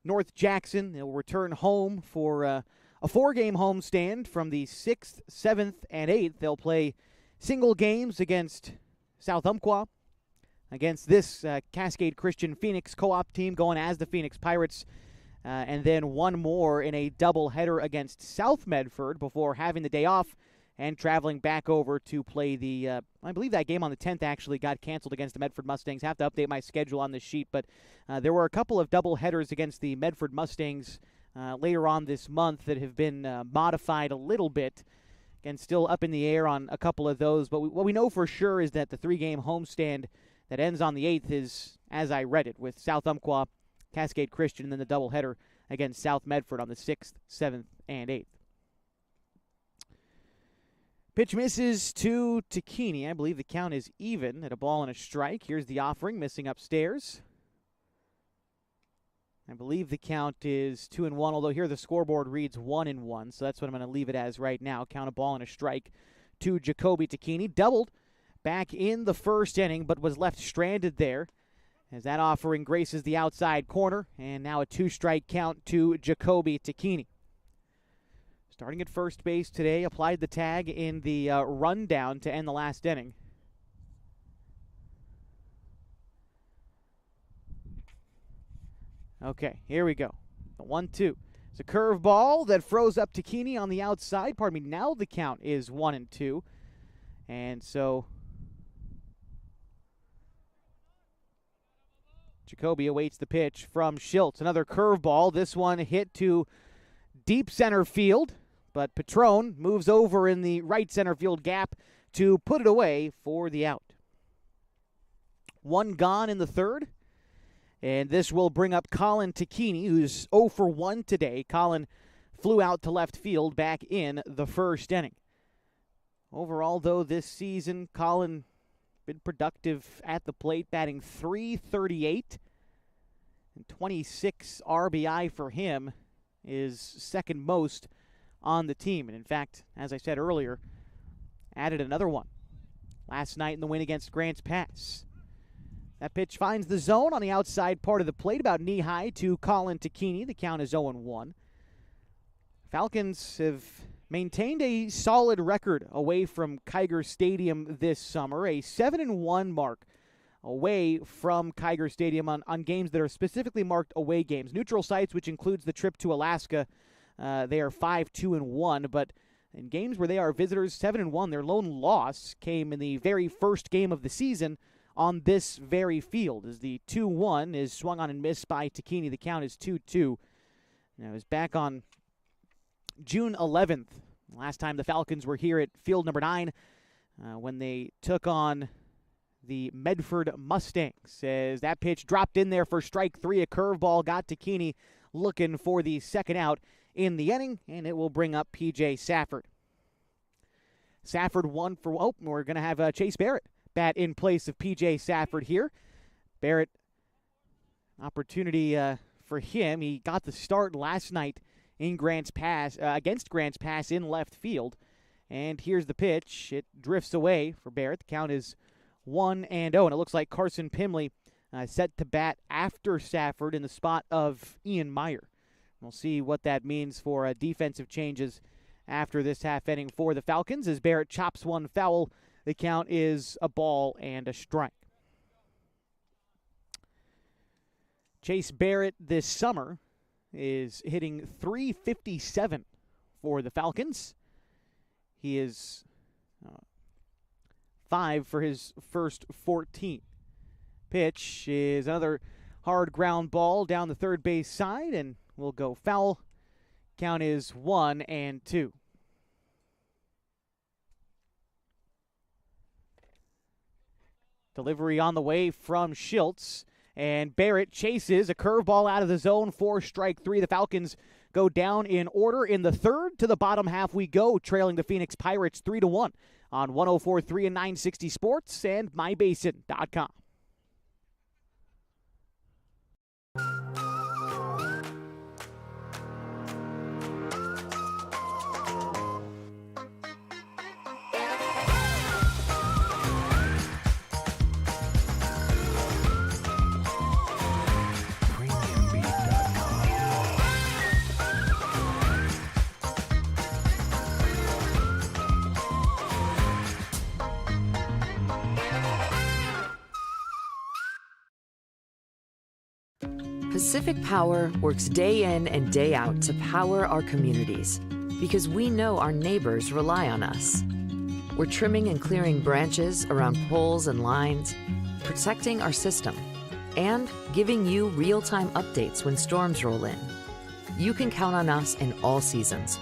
North Jackson. They'll return home for a 4-game homestand from the 6th, 7th, and 8th. They'll play single games against South Umpqua, against this Cascade Christian Phoenix co-op team going as the Phoenix Pirates, and then one more in a doubleheader against South Medford before having the day off and traveling back over to play the, I believe that game on the 10th actually got canceled against the Medford Mustangs. Have to update my schedule on this sheet, but there were a couple of double headers against the Medford Mustangs later on this month that have been modified a little bit. Again, still up in the air on a couple of those, but what we know for sure is that the 3-game homestand that ends on the 8th is, as I read it, with South Umpqua, Cascade Christian, and then the doubleheader against South Medford on the 6th, 7th, and 8th. Pitch misses to Takini. I believe the count is even at a ball and a strike. Here's the offering, missing upstairs. I believe the count is 2-1, although here the scoreboard reads 1-1, so that's what I'm going to leave it as right now. Count a ball and a strike to Jacoby Takini. Doubled back in the first inning, but was left stranded there as that offering graces the outside corner, and now a 2-strike count to Jacoby Takini. Starting at first base today, applied the tag in the rundown to end the last inning. Okay, here we go. The 1-2. It's a curveball that froze up Takini on the outside. Pardon me, now the count is 1-2. And so Jacoby awaits the pitch from Schiltz. Another curveball. This one hit to deep center field. But Patron moves over in the right center field gap to put it away for the out. One gone in the third. And this will bring up Colin Takini, who's 0 for 1 today. Colin flew out to left field back in the first inning. Overall, though, this season, Colin been productive at the plate, batting .338. And 26 RBI for him is second most on the team. And in fact, as I said earlier, added another one last night in the win against Grants Pass. That pitch finds the zone on the outside part of the plate, about knee-high to Colin Takini. The count is 0-1. Falcons have maintained a solid record away from Kiger Stadium this summer, a 7-1 mark away from Kiger Stadium on games that are specifically marked away games. Neutral sites, which includes the trip to Alaska, they are 5-2-1, but in games where they are visitors, 7-1. Their lone loss came in the very first game of the season on this very field, as the 2-1 is swung on and missed by Takini. The count is 2-2. Now, it was back on June 11th, last time the Falcons were here at field number 9, when they took on the Medford Mustangs. As that pitch dropped in there for strike 3, a curveball got Takini looking for the second out in the inning, and it will bring up P.J. Safford. Safford 1 for, we're going to have Chase Barrett bat in place of P.J. Safford here. Barrett, opportunity for him. He got the start last night in Grants Pass against Grants Pass in left field. And here's the pitch. It drifts away for Barrett. The count is 1-0, and it looks like Carson Pimley set to bat after Safford in the spot of Ian Meyer. We'll see what that means for defensive changes after this half inning for the Falcons as Barrett chops one foul. The count is a ball and a strike. Chase Barrett this summer is hitting .357 for the Falcons. He is 5 for his first 14. Pitch is another hard ground ball down the third base side, and will go foul. Count is 1-2. Delivery on the way from Schiltz, and Barrett chases a curveball out of the zone for strike 3. The Falcons go down in order in the third. To the bottom half we go, trailing the Phoenix Pirates 3-1 on 104.3 and 960 Sports and mybasin.com. Pacific Power works day in and day out to power our communities because we know our neighbors rely on us. We're trimming and clearing branches around poles and lines, protecting our system, and giving you real-time updates when storms roll in. You can count on us in all seasons.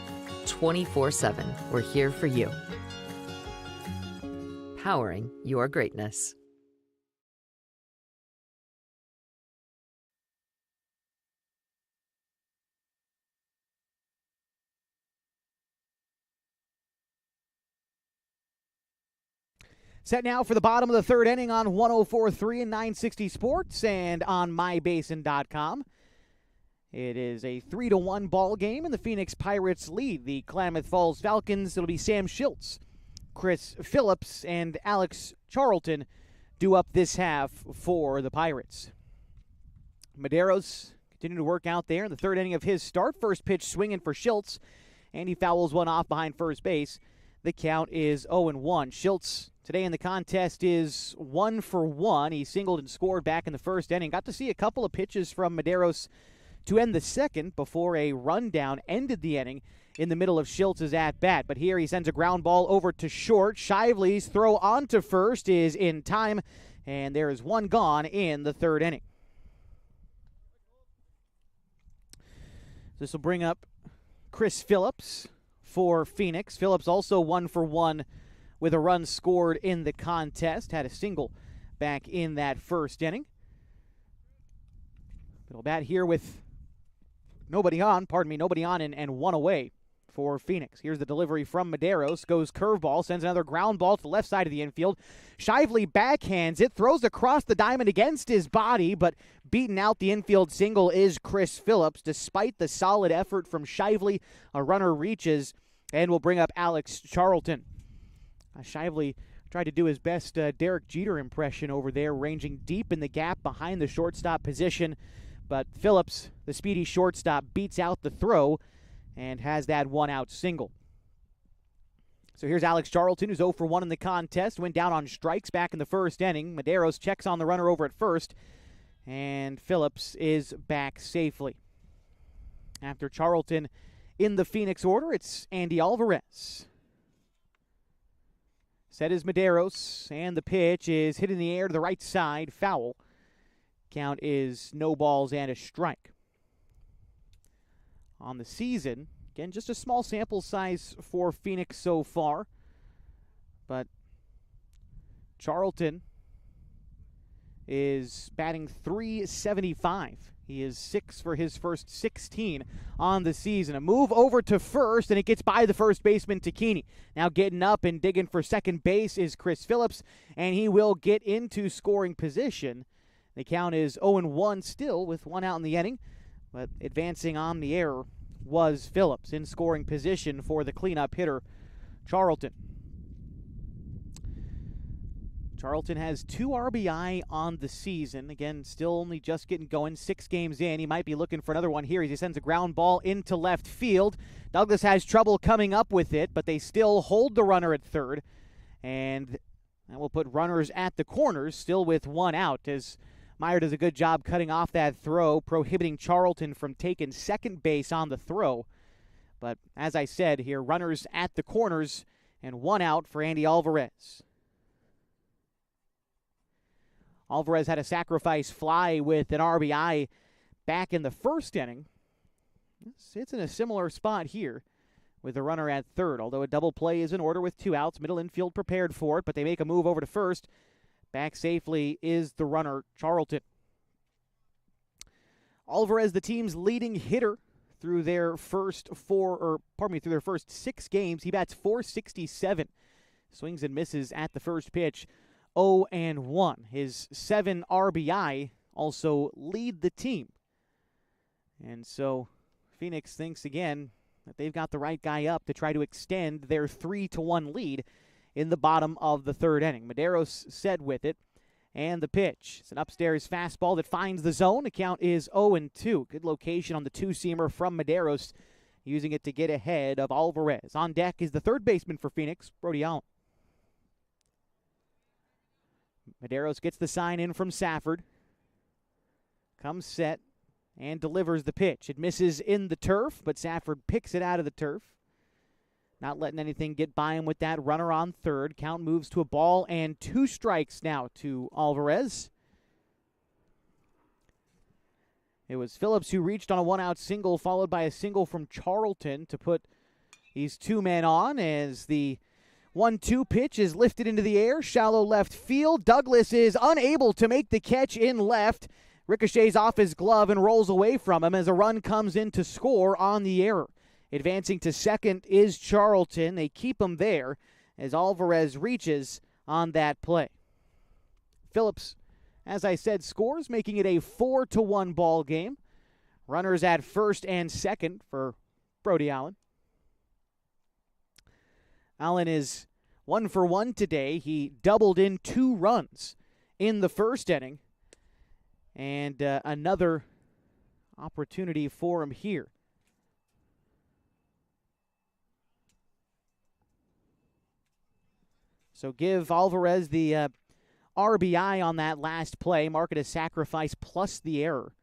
24/7, we're here for you. Powering your greatness. Set now for the bottom of the third inning on 104.3 and 960 Sports and on mybasin.com. It is a 3-1 ball game, and the Phoenix Pirates lead the Klamath Falls Falcons. It'll be Sam Schiltz, Chris Phillips, and Alex Charlton due up this half for the Pirates. Medeiros continuing to work out there in the third inning of his start. First pitch swinging for Schiltz, and he fouls one off behind first base. The count is 0-1. Schiltz today in the contest is 1 for 1. He singled and scored back in the first inning. Got to see a couple of pitches from Medeiros to end the second before a rundown ended the inning in the middle of Schiltz's at-bat. But here he sends a ground ball over to short. Shively's throw onto first is in time, and there is one gone in the third inning. This will bring up Chris Phillips for Phoenix. Phillips also 1 for 1 with a run scored in the contest. Had a single back in that first inning. Little bat here with nobody on and one away for Phoenix. Here's the delivery from Medeiros. Goes curveball, sends another ground ball to the left side of the infield. Shively backhands it, throws across the diamond against his body, but beaten out the infield single is Chris Phillips. Despite the solid effort from Shively, a runner reaches and will bring up Alex Charlton. Shively tried to do his best Derek Jeter impression over there, ranging deep in the gap behind the shortstop position. But Phillips, the speedy shortstop, beats out the throw and has that one-out single. So here's Alex Charlton, who's 0 for 1 in the contest. Went down on strikes back in the first inning. Medeiros checks on the runner over at first, and Phillips is back safely. After Charlton in the Phoenix order, it's Andy Alvarez. Set is Medeiros, and the pitch is hit in the air to the right side, foul. Count is no balls and a strike. On the season, again, just a small sample size for Phoenix so far, but Charlton is batting .375 He is 6 for his first 16 on the season. A move over to first, and it gets by the first baseman, Takini. Now getting up and digging for second base is Chris Phillips, and he will get into scoring position. The count is 0-1 still with one out in the inning, but advancing on the error was Phillips in scoring position for the cleanup hitter, Charlton. Charlton has 2 RBI on the season. Again, still only just getting going, 6 games in. He might be looking for another one here as he sends a ground ball into left field. Douglas has trouble coming up with it, but they still hold the runner at third. And that will put runners at the corners, still with one out, as Meyer does a good job cutting off that throw, prohibiting Charlton from taking second base on the throw. But as I said here, runners at the corners and one out for Andy Alvarez. Alvarez had a sacrifice fly with an RBI back in the first inning. It's in a similar spot here with a runner at third, although a double play is in order with 2 outs. Middle infield prepared for it, but they make a move over to first. Back safely is the runner, Charlton. Alvarez, the team's leading hitter through their first 6 games. He bats .467. Swings and misses at the first pitch. 0-1. His 7 RBI also lead the team. And so Phoenix thinks again that they've got the right guy up to try to extend their 3-1 lead in the bottom of the third inning. Medeiros set with it, and the pitch. It's an upstairs fastball that finds the zone. The count is 0-2. Good location on the two-seamer from Medeiros, using it to get ahead of Alvarez. On deck is the third baseman for Phoenix, Brody Allen. Medeiros gets the sign in from Safford. Comes set and delivers the pitch. It misses in the turf, but Safford picks it out of the turf. Not letting anything get by him with that runner on third. Count moves to a ball and 2 strikes now to Alvarez. It was Phillips who reached on a 1-out single, followed by a single from Charlton to put these 2 men on as the 1-2 pitch is lifted into the air. Shallow left field. Douglas is unable to make the catch in left. Ricochets off his glove and rolls away from him as a run comes in to score on the error. Advancing to second is Charlton. They keep him there as Alvarez reaches on that play. Phillips, as I said, scores, making it a 4-1 ball game. Runners at first and second for Brody Allen. Allen is 1 for 1 today. He doubled in 2 runs in the first inning. And another opportunity for him here. So give Alvarez the RBI on that last play. Mark it as sacrifice plus the error,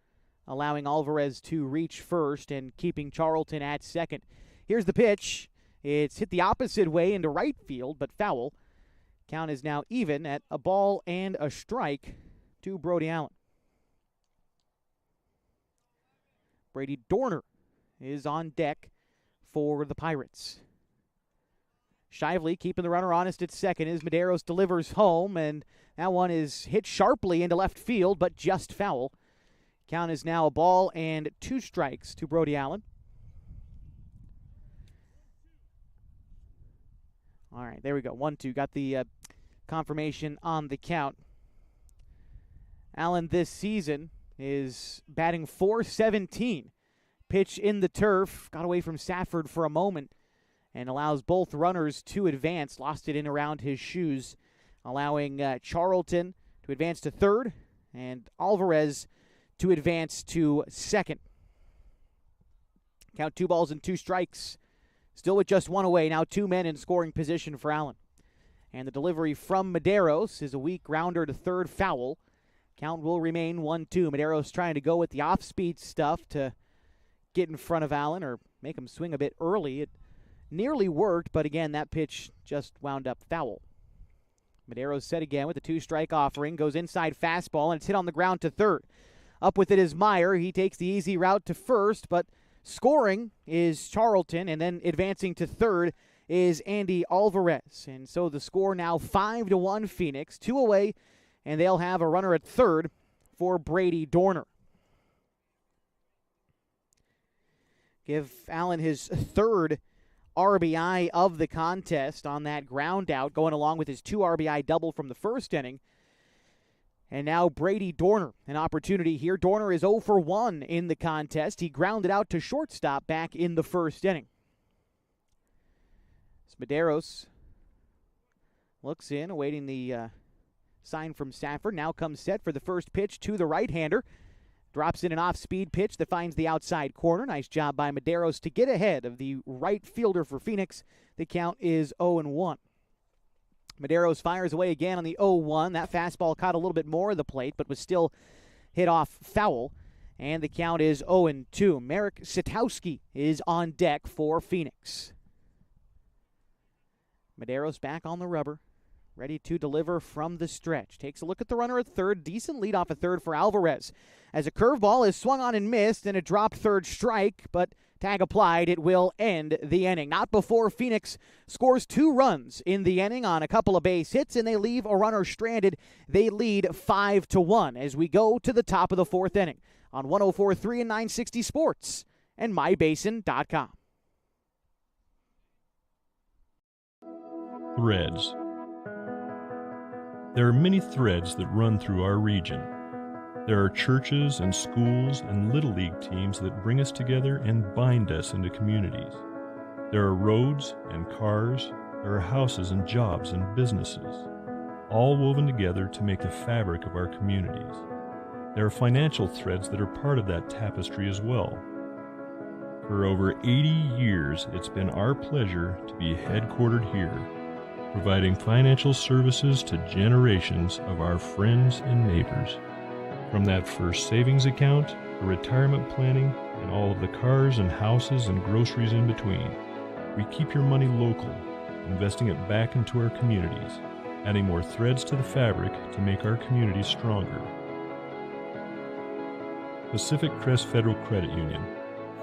allowing Alvarez to reach first and keeping Charlton at second. Here's the pitch. It's hit the opposite way into right field, but foul. Count is now even at a ball and a strike to Brody Allen. Brady Dorner is on deck for the Pirates. Shively keeping the runner honest at second as Medeiros delivers home, and that one is hit sharply into left field, but just foul. Count is now a ball and 2 strikes to Brody Allen. All right, there we go. 1-2. Got the confirmation on the count. Allen this season is batting .417. Pitch in the turf. Got away from Safford for a moment and allows both runners to advance. Lost it in around his shoes, allowing Charlton to advance to third and Alvarez to advance to second. Count 2 balls and 2 strikes. Still with just 1 away. Now 2 men in scoring position for Allen. And the delivery from Medeiros is a weak grounder to third, foul. Count will remain 1-2. Medeiros trying to go with the off-speed stuff to get in front of Allen or make him swing a bit early. It nearly worked, but again, that pitch just wound up foul. Medeiros set again with a 2-strike offering. Goes inside fastball, and it's hit on the ground to third. Up with it is Meyer. He takes the easy route to first, but scoring is Charlton, and then advancing to third is Andy Alvarez. And so the score now 5-1 Phoenix, 2 away, and they'll have a runner at third for Brady Dorner. give Allen his third RBI of the contest on that ground out, going along with his 2 RBI double from the first inning. And now Brady Dorner, an opportunity here. Dorner is 0 for 1 in the contest. He grounded out to shortstop back in the first inning. Medeiros looks in, awaiting the sign from Safford. Now comes set for the first pitch to the right-hander. Drops in an off-speed pitch that finds the outside corner. Nice job by Medeiros to get ahead of the right fielder for Phoenix. The count is 0-1. Medeiros fires away again on the 0-1. That fastball caught a little bit more of the plate, but was still hit off foul. And the count is 0-2. Marek Sitowski is on deck for Phoenix. Medeiros back on the rubber, ready to deliver from the stretch. Takes a look at the runner at third. Decent lead off at third for Alvarez. As a curveball is swung on and missed, and a dropped third strike, but tag applied, it will end the inning. Not before Phoenix scores 2 runs in the inning on a couple of base hits, and they leave a runner stranded. They lead 5-1 as we go to the top of the 4th inning on 104.3 and 960 Sports and MyBasin.com. Threads. There are many threads that run through our region. There are churches and schools and Little League teams that bring us together and bind us into communities. There are roads and cars. There are houses and jobs and businesses, all woven together to make the fabric of our communities. There are financial threads that are part of that tapestry as well. For over 80 years, it's been our pleasure to be headquartered here, providing financial services to generations of our friends and neighbors. From that first savings account to retirement planning and all of the cars and houses and groceries in between, we keep your money local, investing it back into our communities, adding more threads to the fabric to make our communities stronger. Pacific Crest Federal Credit Union.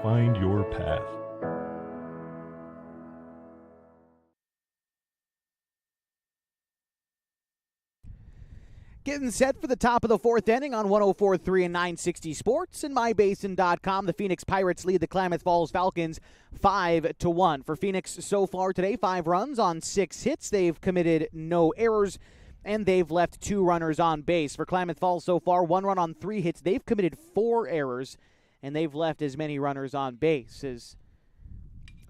Find your path. Getting set for the top of the 4th inning on 104.3 and 960 Sports and MyBasin.com. The Phoenix Pirates lead the Klamath Falls Falcons 5-1. For Phoenix so far today, 5 runs on 6 hits. They've committed no errors, and they've left 2 runners on base. For Klamath Falls so far, 1 run on 3 hits. They've committed 4 errors, and they've left as many runners on base. As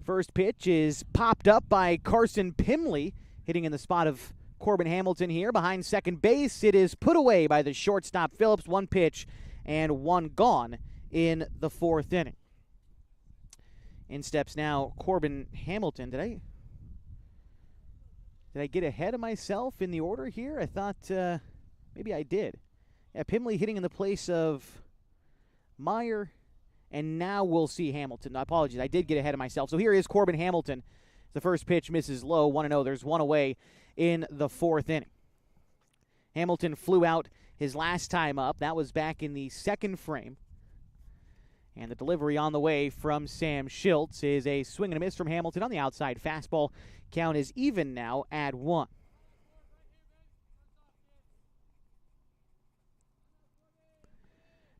first pitch is popped up by Carson Pimley, hitting in the spot of Corbin Hamilton here behind second base. It is put away by the shortstop Phillips. 1 pitch and 1 gone in the 4th inning. In steps now Corbin Hamilton. Did I get ahead of myself in the order here? I thought maybe I did. Yeah, Pimley hitting in the place of Meyer, and now we'll see Hamilton. No, apologies, I did get ahead of myself. So here is Corbin Hamilton. The first pitch misses low, 1-0. There's 1 away in the 4th inning. Hamilton flew out his last time up. That was back in the 2nd frame. And the delivery on the way from Sam Schiltz is a swing and a miss from Hamilton on the outside fastball. Count is even now at 1.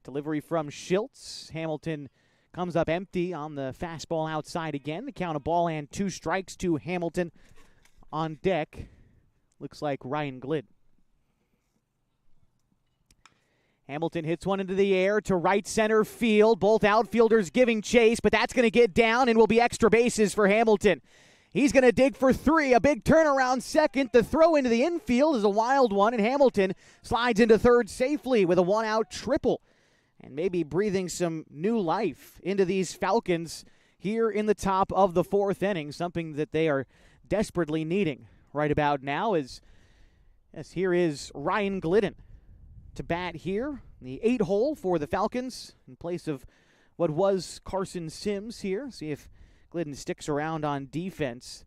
Delivery from Schiltz. Hamilton comes up empty on the fastball outside again. The count, a ball and 2 strikes to Hamilton. On deck, looks like Ryan Glidden. Hamilton hits one into the air to right center field. Both outfielders giving chase, but that's going to get down and will be extra bases for Hamilton. He's going to dig for 3. A big turnaround second. The throw into the infield is a wild one, and Hamilton slides into third safely with a 1-out triple. And maybe breathing some new life into these Falcons here in the top of the 4th inning, something that they are desperately needing right about now. As here is Ryan Glidden to bat here, the 8 hole for the Falcons in place of what was Carson Sims here. See if Glidden sticks around on defense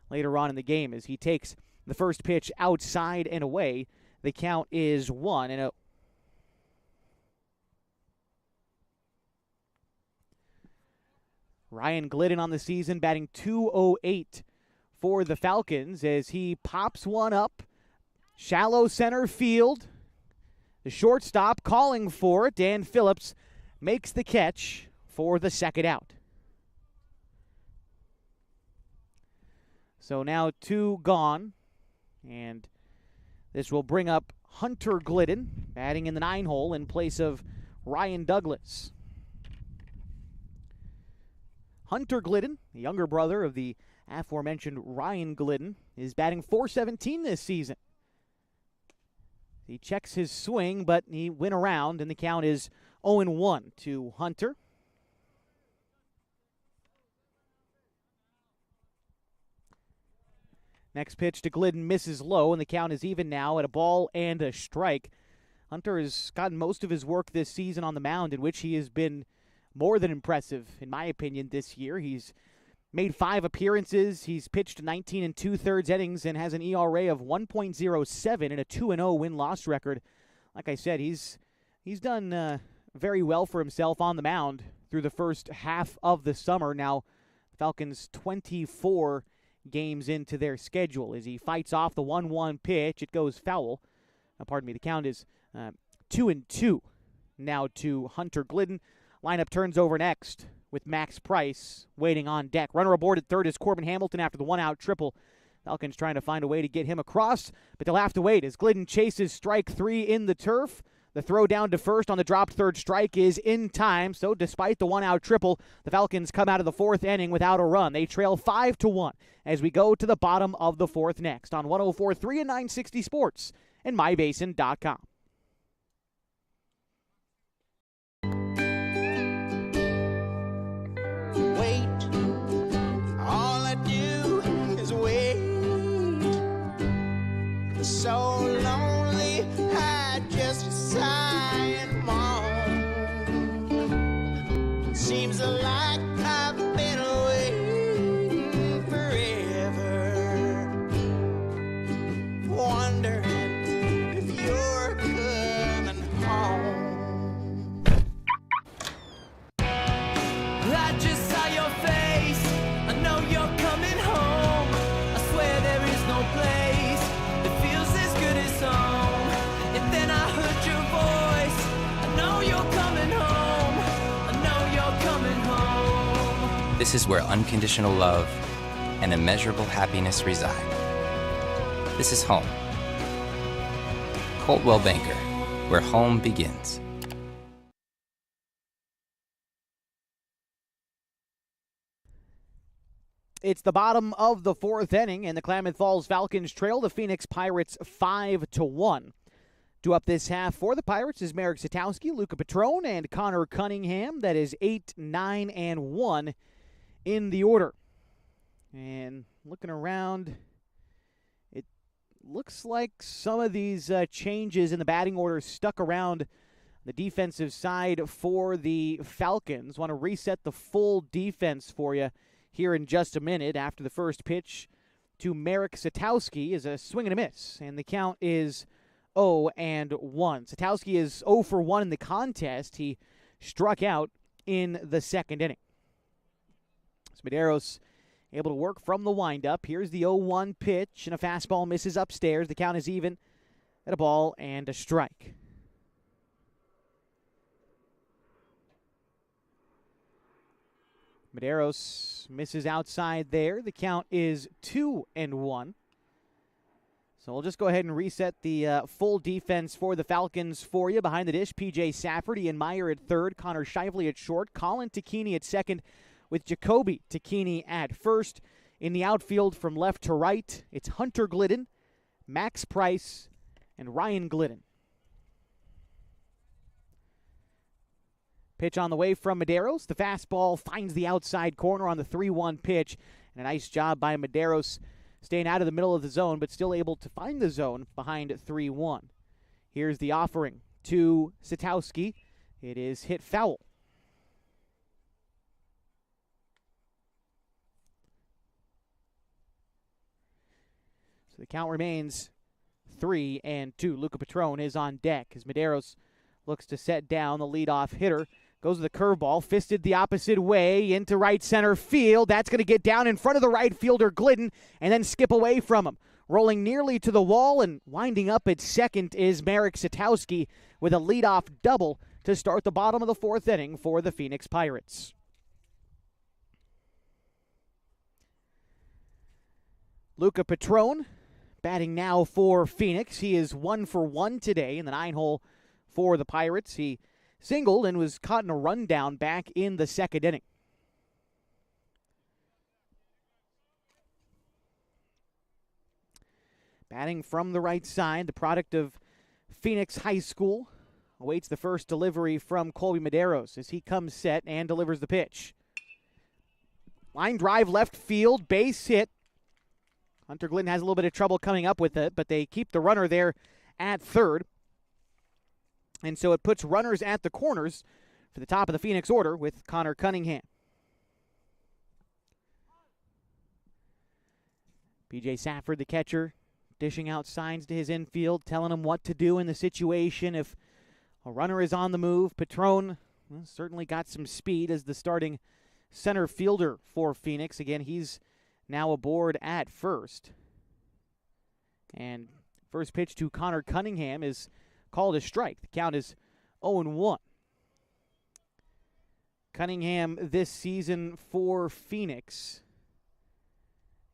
later on in the game as he takes the first pitch outside and away. The count is 1-0. Ryan Glidden on the season batting .208 for the Falcons as he pops one up. Shallow center field. The shortstop calling for it. Dan Phillips makes the catch for the 2nd out. So now 2 gone, and this will bring up Hunter Glidden, batting in the 9 hole in place of Ryan Douglas. Hunter Glidden, the younger brother of the aforementioned Ryan Glidden, is batting .417 this season. He checks his swing, but he went around, and the count is 0-1 to Hunter. Next pitch to Glidden misses low, and the count is even now at a ball and a strike. Hunter has gotten most of his work this season on the mound, in which he has been more than impressive, in my opinion, this year. He's made 5 appearances. He's pitched 19 2/3 innings and has an ERA of 1.07 and a 2-0 win-loss record. Like I said, he's done very well for himself on the mound through the first half of the summer. Now, the Falcons 24 games into their schedule as he fights off the 1-1 pitch. It goes foul. The count is 2-2 now to Hunter Glidden. Lineup turns over next with Max Price waiting on deck. Runner aboard at third is Corbin Hamilton after the 1-out triple. Falcons trying to find a way to get him across, but they'll have to wait as Glidden chases strike 3 in the turf. The throw down to first on the dropped third strike is in time, so despite the 1-out triple, the Falcons come out of the 4th inning without a run. They trail 5-1 as we go to the bottom of the 4th next on 104.3 and 960 Sports and MyBasin.com. So lonely, I just sigh and moan. Seems like I've been waiting forever, wondering if you're coming home. I just saw your face, I know you're coming home. I swear there is no place home. And then I heard your voice. I know you're coming home. I know you're coming home. This is where unconditional love and immeasurable happiness reside. This is home. Coltwell Banker, where home begins. It's the bottom of the 4th inning, and the Klamath Falls Falcons trail the Phoenix Pirates 5-1. Due up this half for the Pirates is Marek Satowski, Luca Petrone, and Connor Cunningham. That is 8, 9, and 1 in the order. And looking around, it looks like some of these changes in the batting order stuck around the defensive side for the Falcons. Want to reset the full defense for you here in just a minute. After the first pitch to Marek Satowski is a swing and a miss, and the count is 0-1. Satowski is 0 for 1 in the contest. He struck out in the 2nd inning. Medeiros able to work from the windup. Here's the 0-1 pitch, and a fastball misses upstairs. The count is even at a ball and a strike. Medeiros misses outside there. The count is 2-1. So we'll just go ahead and reset the full defense for the Falcons for you. Behind the dish, P.J. Safford, Ian Meyer at third, Connor Shively at short, Colin Tacchini at second, with Jacoby Tacchini at first. In the outfield from left to right, it's Hunter Glidden, Max Price, and Ryan Glidden. Pitch on the way from Medeiros. The fastball finds the outside corner on the 3-1 pitch. And a nice job by Medeiros staying out of the middle of the zone, but still able to find the zone behind 3-1. Here's the offering to Satowski. It is hit foul. So the count remains 3-2. Luca Petrone is on deck as Medeiros looks to set down the leadoff hitter. Goes to the curveball, fisted the opposite way into right center field. That's going to get down in front of the right fielder, Glidden, and then skip away from him. Rolling nearly to the wall and winding up at second is Marek Satowski with a leadoff double to start the bottom of the 4th inning for the Phoenix Pirates. Luca Patron batting now for Phoenix. He is 1 for 1 today in the 9-hole for the Pirates. He singled and was caught in a rundown back in the second inning. Batting from the right side, the product of Phoenix High School, awaits the first delivery from Colby Medeiros as he comes set and delivers the pitch. Line drive left field, base hit. Hunter Glidden has a little bit of trouble coming up with it, but they keep the runner there at third. And so it puts runners at the corners for the top of the Phoenix order with Connor Cunningham. P.J. Safford, the catcher, dishing out signs to his infield, telling him what to do in the situation. If a runner is on the move, Patron certainly got some speed as the starting center fielder for Phoenix. Again, he's now aboard at first. And first pitch to Connor Cunningham is called a strike. The count is 0-1. Cunningham this season for Phoenix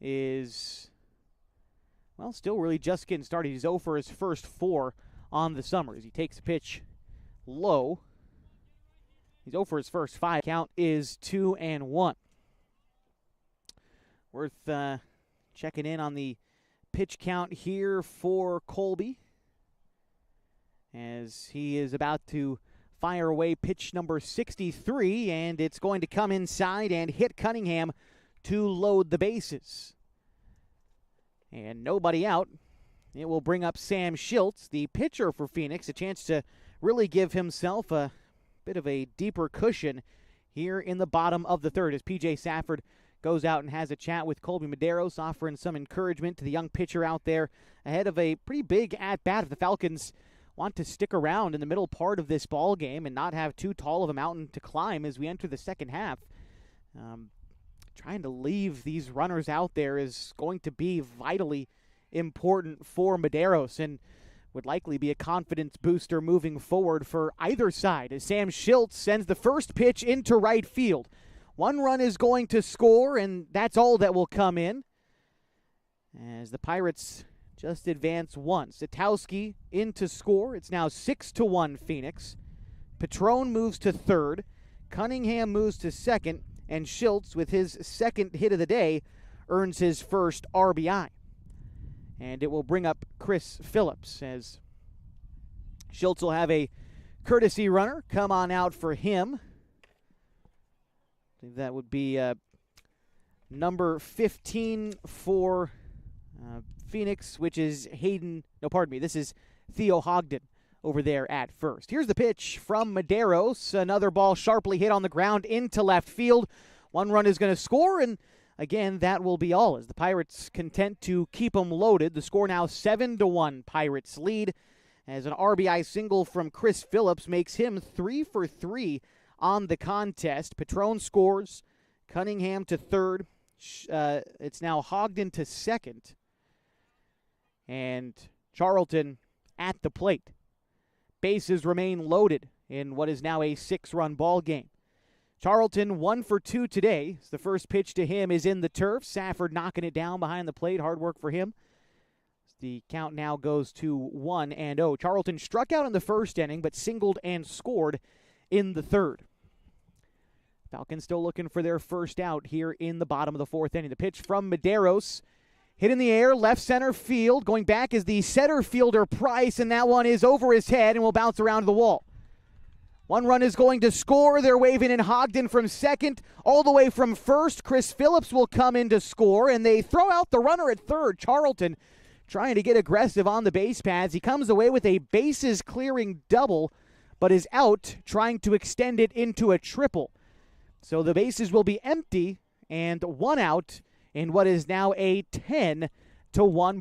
is, well, still really just getting started. He's 0 for his first 4 on the summer as he takes a pitch low. He's 0 for his first 5. Count is 2-1. Worth checking in on the pitch count here for Colby as he is about to fire away pitch number 63, and it's going to come inside and hit Cunningham to load the bases. And nobody out. It will bring up Sam Schiltz, the pitcher for Phoenix, a chance to really give himself a bit of a deeper cushion here in the bottom of the third as P.J. Safford goes out and has a chat with Colby Medeiros, offering some encouragement to the young pitcher out there ahead of a pretty big at-bat if the Falcons want to stick around in the middle part of this ball game and not have too tall of a mountain to climb as we enter the second half. Trying to leave these runners out there is going to be vitally important for Medeiros and would likely be a confidence booster moving forward for either side as Sam Schiltz sends the first pitch into right field. 1 run is going to score, and that's all that will come in as the Pirates just advance 1. Satowski in to score. It's now 6-1 Phoenix. Patron moves to third. Cunningham moves to second. And Schiltz, with his second hit of the day, earns his first RBI. And it will bring up Chris Phillips as Schiltz will have a courtesy runner come on out for him. I think that would be number 15 for Phoenix, which is this is Theo Hogden over there at first. Here's the pitch from Medeiros. Another ball sharply hit on the ground into left field. 1 run is going to score, and again, that will be all as the Pirates content to keep them loaded. The score now 7-1 Pirates lead as an RBI single from Chris Phillips makes him 3 for 3 on the contest. Patron scores. Cunningham to third. It's now Hogden to second. And Charlton at the plate. Bases remain loaded in what is now a 6-run ball game. Charlton 1 for 2 today. The first pitch to him is in the turf. Safford knocking it down behind the plate. Hard work for him. The count now goes to 1-0. Charlton struck out in the first inning, but singled and scored in the third. Falcons still looking for their first out here in the bottom of the fourth inning. The pitch from Medeiros. Hit in the air, left center field. Going back is the center fielder, Price, and that one is over his head and will bounce around the wall. 1 run is going to score. They're waving in Hogden from second. All the way from first, Chris Phillips will come in to score, and they throw out the runner at third. Charlton trying to get aggressive on the base paths. He comes away with a bases-clearing double, but is out trying to extend it into a triple. So the bases will be empty and 1 out in what is now a 10-1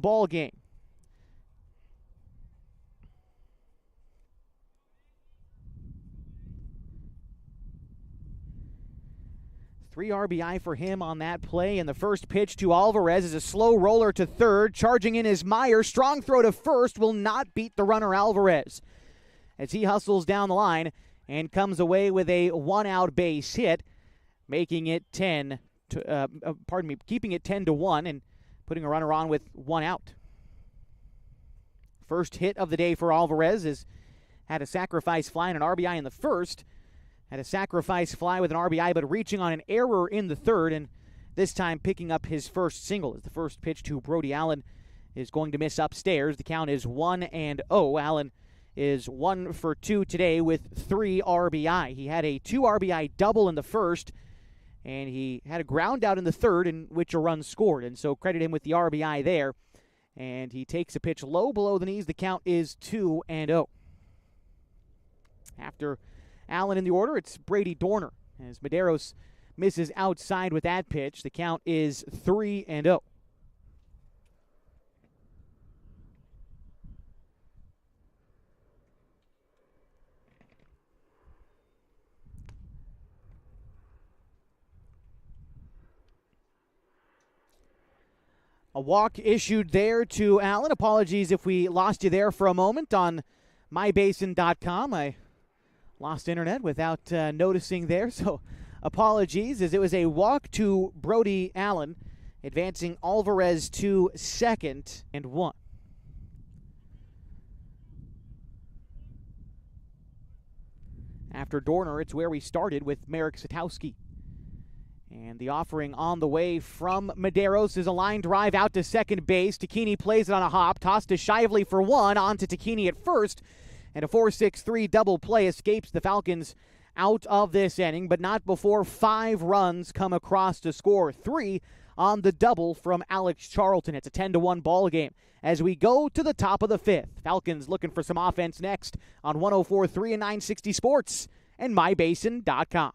ball game. Three RBI for him on that play, and the first pitch to Alvarez is a slow roller to third. Charging in is Meyer. Strong throw to first will not beat the runner Alvarez as he hustles down the line and comes away with a 1-out base hit, making it keeping it 10-1 and putting a runner on with one out. First hit of the day for Alvarez is had a sacrifice fly and an RBI in the first. Had a sacrifice fly with an RBI, but reaching on an error in the third, and this time picking up his first single as the first pitch to Brody Allen is going to miss upstairs. The count is 1-0. Allen is 1 for 2 today with 3 RBI. He had a 2 RBI double in the first, and he had a ground out in the third in which a run scored, and so credit him with the RBI there. And he takes a pitch low below the knees. The count is 2-0. After Allen in the order, it's Brady Dorner as Medeiros misses outside with that pitch. The count is 3-0. A walk issued there to Allen. Apologies if we lost you there for a moment on mybasin.com. I lost internet without noticing there, so apologies, as it was a walk to Brody Allen, advancing Alvarez to second and 1. After Dorner, it's where we started with Marek Satowski. And the offering on the way from Medeiros is a line drive out to second base. Takini plays it on a hop, tossed to Shively for 1, on to Takini at first, and a 4-6-3 double play escapes the Falcons out of this inning, but not before 5 runs come across to score. 3 on the double from Alex Charlton. It's a 10-1 ball game as we go to the top of the 5th. Falcons looking for some offense next on 104.3 and 960 Sports and mybasin.com.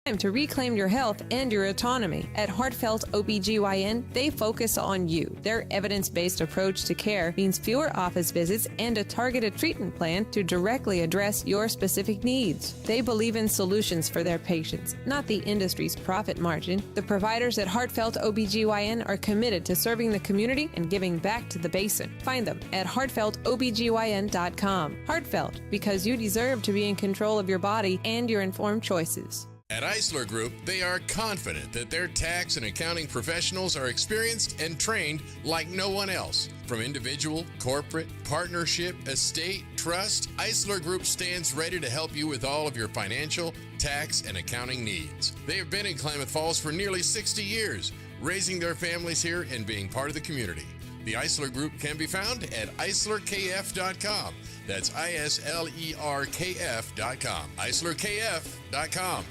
Time to reclaim your health and your autonomy. At Heartfelt OBGYN, they focus on you. Their evidence-based approach to care means fewer office visits and a targeted treatment plan to directly address your specific needs. They believe in solutions for their patients, not the industry's profit margin. The providers at Heartfelt OBGYN are committed to serving the community and giving back to the basin. Find them at heartfeltobgyn.com. Heartfelt, because you deserve to be in control of your body and your informed choices. At Eisler Group, they are confident that their tax and accounting professionals are experienced and trained like no one else. From individual, corporate, partnership, estate, trust, Eisler Group stands ready to help you with all of your financial, tax, and accounting needs. They have been in Klamath Falls for nearly 60 years, raising their families here and being part of the community. The Eisler Group can be found at eislerkf.com. That's ISLERKF.com. eislerkf.com.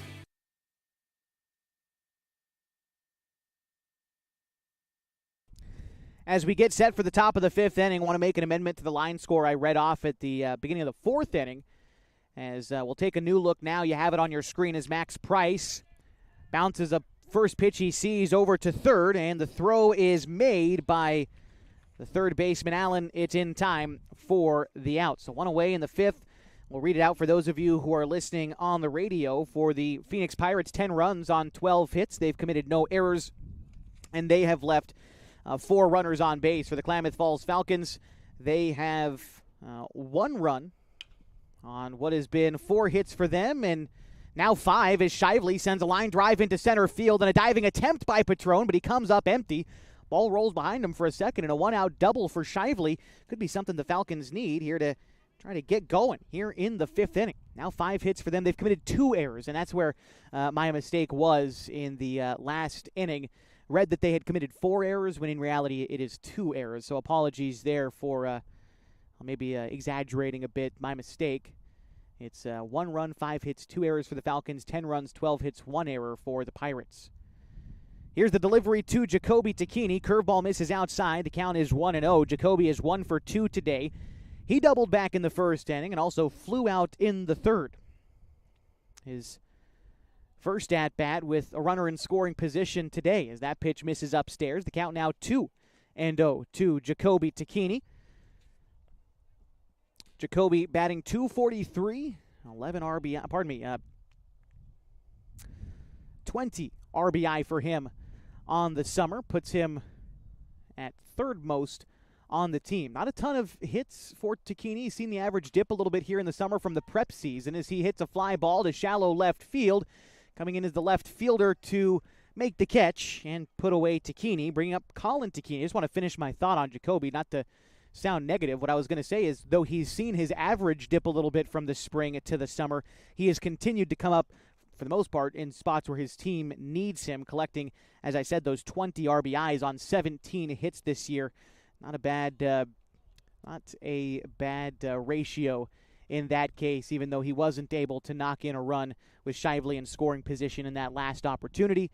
As we get set for the top of the 5th inning, I want to make an amendment to the line score I read off at the beginning of the 4th inning. As we'll take a new look now. You have it on your screen as Max Price bounces a first pitch he sees over to third, and the throw is made by the third baseman Allen. It's in time for the out. So 1 away in the 5th. We'll read it out for those of you who are listening on the radio. For the Phoenix Pirates, 10 runs on 12 hits. They've committed no errors, and they have left 4 runners on base. For the Klamath Falls Falcons, they have 1 run on what has been 4 hits for them, and now 5 as Shively sends a line drive into center field and a diving attempt by Patron, but he comes up empty. Ball rolls behind him for a second, and a 1-out double for Shively. Could be something the Falcons need here to try to get going here in the 5th inning. Now 5 hits for them. They've committed 2 errors, and that's where my mistake was in the last inning. Read that they had committed 4 errors, when in reality it is 2 errors. So apologies there for maybe exaggerating a bit. My mistake. It's 1 run, 5 hits, 2 errors for the Falcons, 10 runs, 12 hits, 1 error for the Pirates. Here's the delivery to Jacoby Takini. Curveball misses outside. The count is 1-0. Jacoby is 1 for 2 today. He doubled back in the first inning and also flew out in the third. His first at-bat with a runner in scoring position today as that pitch misses upstairs. The count now 2-0 to Jacoby Takini. Jacoby batting .243, 11 RBI, 20 RBI for him on the summer. Puts him at 3rd most on the team. Not a ton of hits for Takini. He's seen the average dip a little bit here in the summer from the prep season as he hits a fly ball to shallow left field. Coming in as the left fielder to make the catch and put away Takini, bringing up Colin Takini. I just want to finish my thought on Jacoby, not to sound negative. What I was going to say is, though he's seen his average dip a little bit from the spring to the summer, he has continued to come up, for the most part, in spots where his team needs him, collecting, as I said, those 20 RBIs on 17 hits this year. Not a bad ratio in that case, even though he wasn't able to knock in a run with Shively in scoring position in that last opportunity.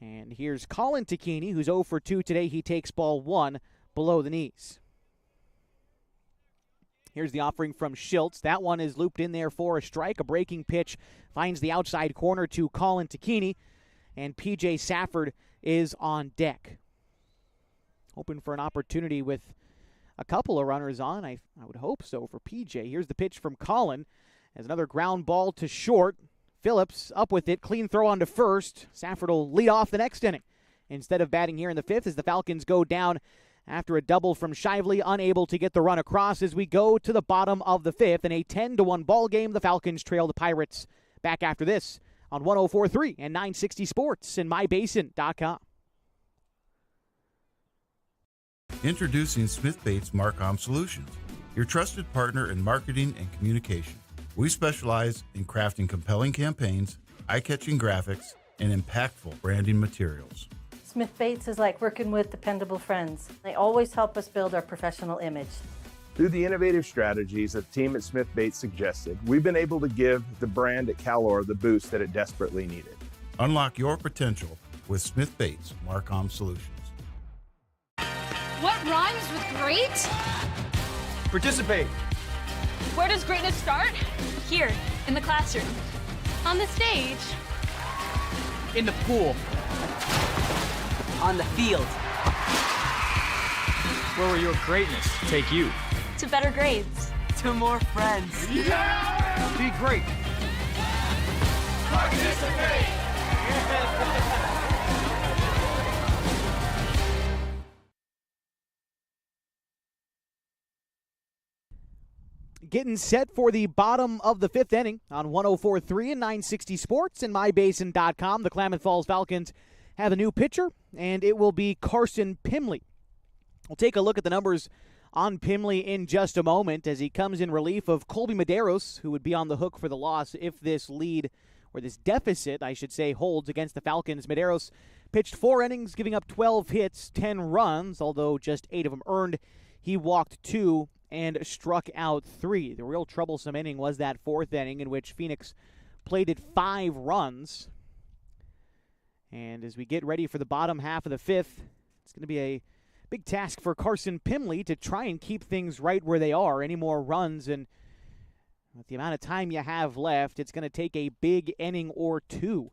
And here's Colin Takini, who's 0 for 2 today. He takes ball 1 below the knees. Here's the offering from Schiltz. That one is looped in there for a strike. A breaking pitch finds the outside corner to Colin Takini, and P.J. Safford is on deck. Hoping for an opportunity with a couple of runners on. I would hope so for P.J. Here's the pitch from Colin as another ground ball to short. Phillips up with it. Clean throw on to first. Safford will lead off the next inning instead of batting here in the fifth as the Falcons go down after a double from Shively, unable to get the run across as we go to the bottom of the fifth. In a 10-1 ball game, the Falcons trail the Pirates. Back after this on 104.3 and 960 Sports and mybasin.com. Introducing Smith Bates Marcom Solutions, your trusted partner in marketing and communication. We specialize in crafting compelling campaigns, eye-catching graphics, and impactful branding materials. Smith Bates is like working with dependable friends. They always help us build our professional image. Through the innovative strategies that the team at Smith Bates suggested, we've been able to give the brand at Calor the boost that it desperately needed. Unlock your potential with Smith Bates Marcom Solutions. What rhymes with great? Participate. Where does greatness start? Here, in the classroom. On the stage. In the pool. On the field. Where will your greatness take you? To better grades. To more friends. Yeah! Be great. Participate! Getting set for the bottom of the fifth inning on 104.3 and 960 Sports and mybasin.com. The Klamath Falls Falcons have a new pitcher, and it will be Carson Pimley. We'll take a look at the numbers on Pimley in just a moment as he comes in relief of Colby Medeiros, who would be on the hook for the loss if this lead, or this deficit, I should say, holds against the Falcons. Medeiros pitched 4 innings, giving up 12 hits, 10 runs, although just 8 of them earned. He walked 2 and struck out 3. The real troublesome inning was that 4th inning in which Phoenix plated 5 runs. And as we get ready for the bottom half of the 5th, it's going to be a big task for Carson Pimley to try and keep things right where they are. Any more runs, and with the amount of time you have left, it's going to take a big inning or 2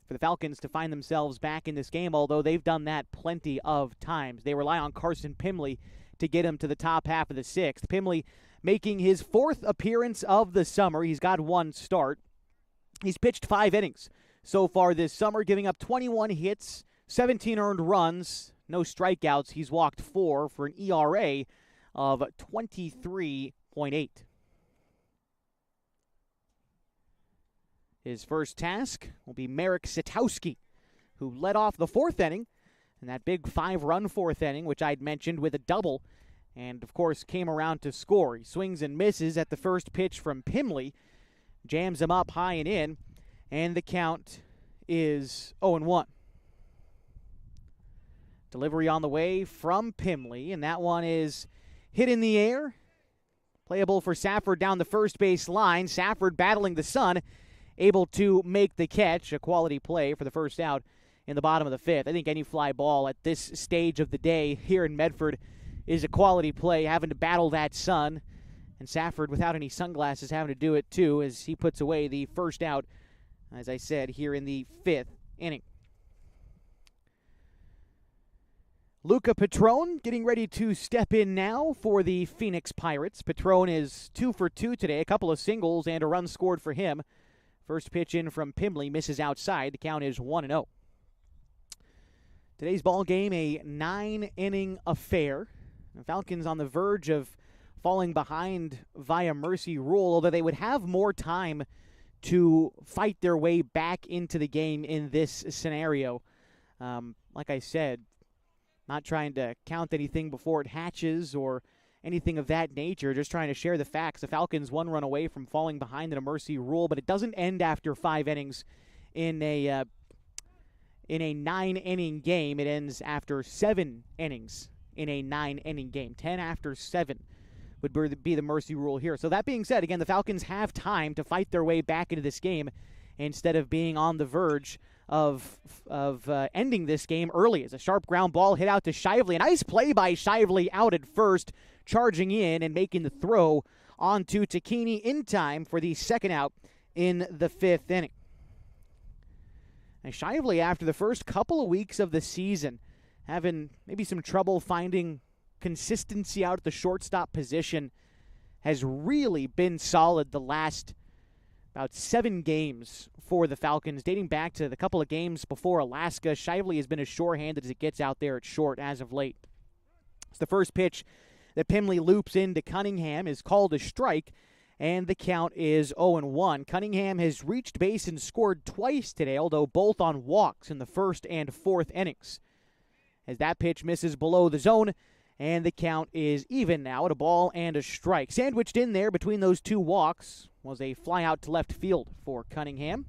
for the Falcons to find themselves back in this game, although they've done that plenty of times. They rely on Carson Pimley to get him to the top half of the 6th. Pimley making his 4th appearance of the summer. He's got 1 start. He's pitched 5 innings so far this summer, giving up 21 hits, 17 earned runs, no strikeouts. He's walked 4 for an ERA of 23.8. His first task will be Marek Satowski, who led off the 4th inning in that big 5-run 4th inning, which I'd mentioned, with a double, and of course came around to score. He swings and misses at the first pitch from Pimley, jams him up high and in, and the count is 0-1. Delivery on the way from Pimley, and that one is hit in the air. Playable for Safford down the first base line. Safford battling the sun, able to make the catch. A quality play for the first out in the bottom of the 5th. I think any fly ball at this stage of the day here in Medford is a quality play, having to battle that sun. And Safford, without any sunglasses, having to do it too, as he puts away the first out, as I said, here in the 5th inning. Luca Petrone getting ready to step in now for the Phoenix Pirates. Petrone is 2 for 2 today, a couple of singles and a run scored for him. First pitch in from Pimley misses outside. The count is 1-0. Today's ball game, a 9-inning affair. The Falcons on the verge of falling behind via mercy rule, although they would have more time to fight their way back into the game in this scenario. Like I said, not trying to count anything before it hatches or anything of that nature, just trying to share the facts. The Falcons 1 run away from falling behind in a mercy rule, but it doesn't end after 5 innings in a 9-inning game. It ends after 7 innings in a 9-inning game. 10 after 7 would be the mercy rule here. So that being said, again, the Falcons have time to fight their way back into this game instead of being on the verge of ending this game early. As a sharp ground ball hit out to Shively. A nice play by Shively out at first, charging in and making the throw onto Takini in time for the second out in the 5th inning. And Shively, after the first couple of weeks of the season, having maybe some trouble finding consistency out at the shortstop position, has really been solid the last about 7 games for the Falcons, dating back to the couple of games before Alaska. Shively has been as sure-handed as it gets out there at short as of late. It's the first pitch that Pimley loops into Cunningham is called a strike, and the count is 0-1. Cunningham has reached base and scored twice today, although both on walks in the 1st and 4th innings. As that pitch misses below the zone, and the count is even now at a ball and a strike. Sandwiched in there between those 2 walks was a fly out to left field for Cunningham.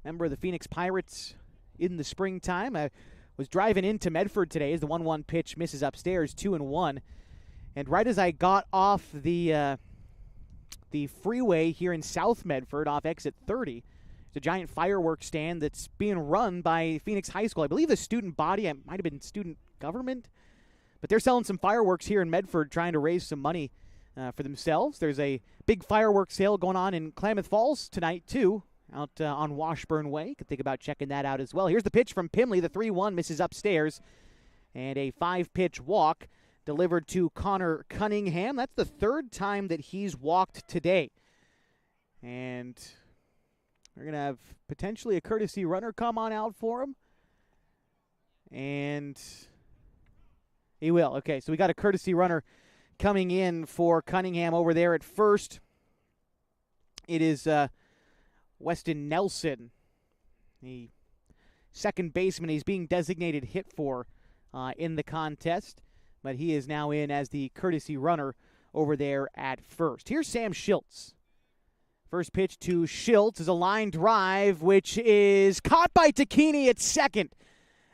Member of the Phoenix Pirates in the springtime. I was driving into Medford today as the 1-1 pitch misses upstairs, 2-1. And right as I got off the freeway here in South Medford off exit 30, there's a giant fireworks stand that's being run by Phoenix High School. I believe the student body, it might have been student government, but they're selling some fireworks here in Medford, trying to raise some money for themselves. There's a big fireworks sale going on in Klamath Falls tonight, too, out on Washburn Way. You could think about checking that out as well. Here's the pitch from Pimley. The 3-1 misses upstairs, and a 5-pitch walk delivered to Connor Cunningham. That's the 3rd time that he's walked today. And we're going to have potentially a courtesy runner come on out for him. And he will. Okay, so we got a courtesy runner coming in for Cunningham over there at first. It is Weston Nelson, the second baseman. He's being designated hit for in the contest, but he is now in as the courtesy runner over there at first. Here's Sam Schiltz. First pitch to Schiltz is a line drive, which is caught by Takini at second.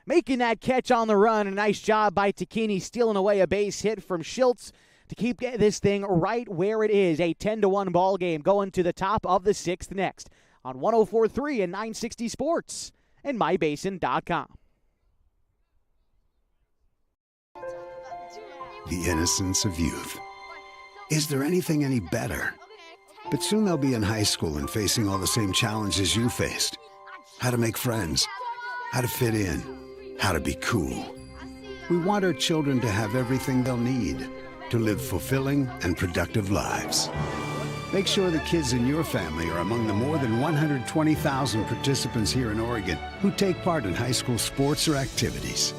Making that catch on the run. A nice job by Takini, stealing away a base hit from Schiltz to keep this thing right where it is. A 10-1 ball game going to the top of the 6th next on 104.3 and 960 Sports and MyBasin.com. The innocence of youth. Is there anything any better? But soon they'll be in high school and facing all the same challenges you faced. How to make friends, how to fit in, how to be cool. We want our children to have everything they'll need to live fulfilling and productive lives. Make sure the kids in your family are among the more than 120,000 participants here in Oregon who take part in high school sports or activities.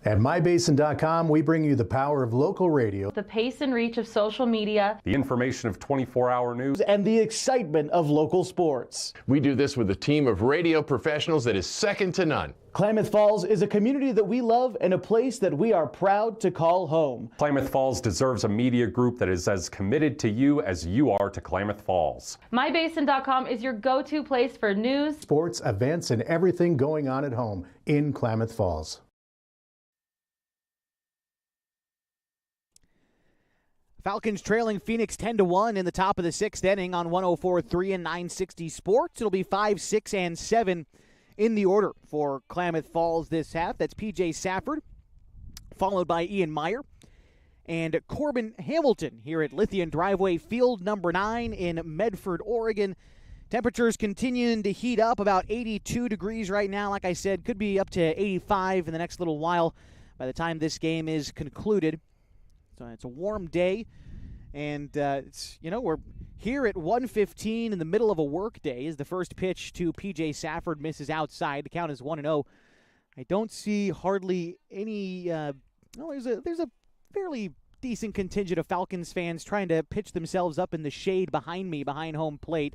At MyBasin.com, we bring you the power of local radio, the pace and reach of social media, the information of 24-hour news, and the excitement of local sports. We do this with a team of radio professionals that is second to none. Klamath Falls is a community that we love and a place that we are proud to call home. Klamath Falls deserves a media group that is as committed to you as you are to Klamath Falls. MyBasin.com is your go-to place for news, sports, events, and everything going on at home in Klamath Falls. Falcons trailing Phoenix 10-1 in the top of the 6th inning on 104.3 and 960 Sports. It'll be 5, 6, and 7 in the order for Klamath Falls this half. That's P.J. Safford, followed by Ian Meyer and Corbin Hamilton here at Lithium Driveway Field number 9 in Medford, Oregon. Temperatures continuing to heat up, about 82 degrees right now. Like I said, could be up to 85 in the next little while by the time this game is concluded. So it's a warm day, and we're here at 1:15 in the middle of a work day. Is the first pitch to P.J. Safford misses outside. The count is 1-0. I don't see hardly any. There's a fairly decent contingent of Falcons fans trying to pitch themselves up in the shade behind me, behind home plate.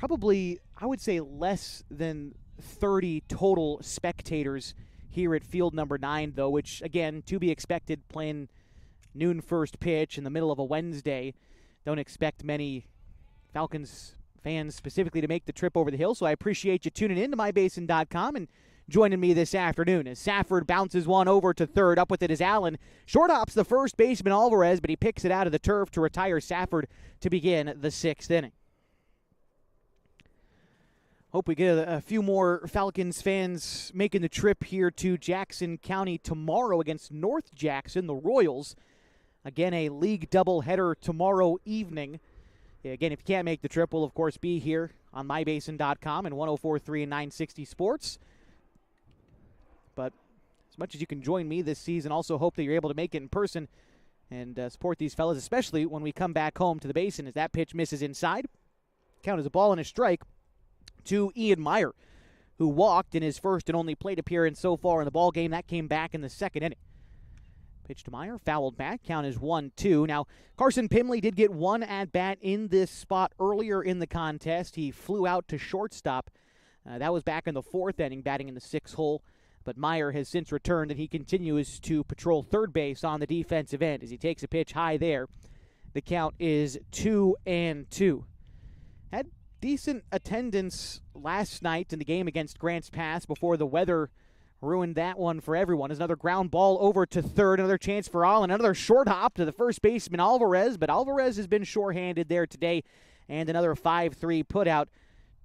probably, I would say, less than 30 total spectators here at field number 9, though, which, again, to be expected, playing noon first pitch in the middle of a Wednesday. Don't expect many Falcons fans specifically to make the trip over the hill, so I appreciate you tuning in to mybasin.com and joining me this afternoon as Safford bounces one over to third. Up with it is Allen. Short hops the first baseman Alvarez, but he picks it out of the turf to retire Safford to begin the 6th inning. Hope we get a few more Falcons fans making the trip here to Jackson County tomorrow against North Jackson, the Royals. Again, a league doubleheader tomorrow evening. Again, if you can't make the trip, we'll, of course, be here on mybasin.com and 104.3 and 960 Sports. But as much as you can join me this season, also hope that you're able to make it in person and support these fellas, especially when we come back home to the Basin as that pitch misses inside. Count as a ball and a strike to Ian Meyer, who walked in his first and only plate appearance so far in the ballgame. That came back in the 2nd inning. Pitch to Meyer, fouled back. Count is 1-2. Now, Carson Pimley did get one at-bat in this spot earlier in the contest. He flew out to shortstop. That was back in the 4th inning, batting in the 6th hole. But Meyer has since returned, and he continues to patrol third base on the defensive end as he takes a pitch high there. The count is 2-2. Had decent attendance last night in the game against Grants Pass before the weather ruined that one for everyone. As another ground ball over to third, another chance for Allen, another short hop to the first baseman Alvarez, but Alvarez has been shorthanded there today, and another 5-3 putout.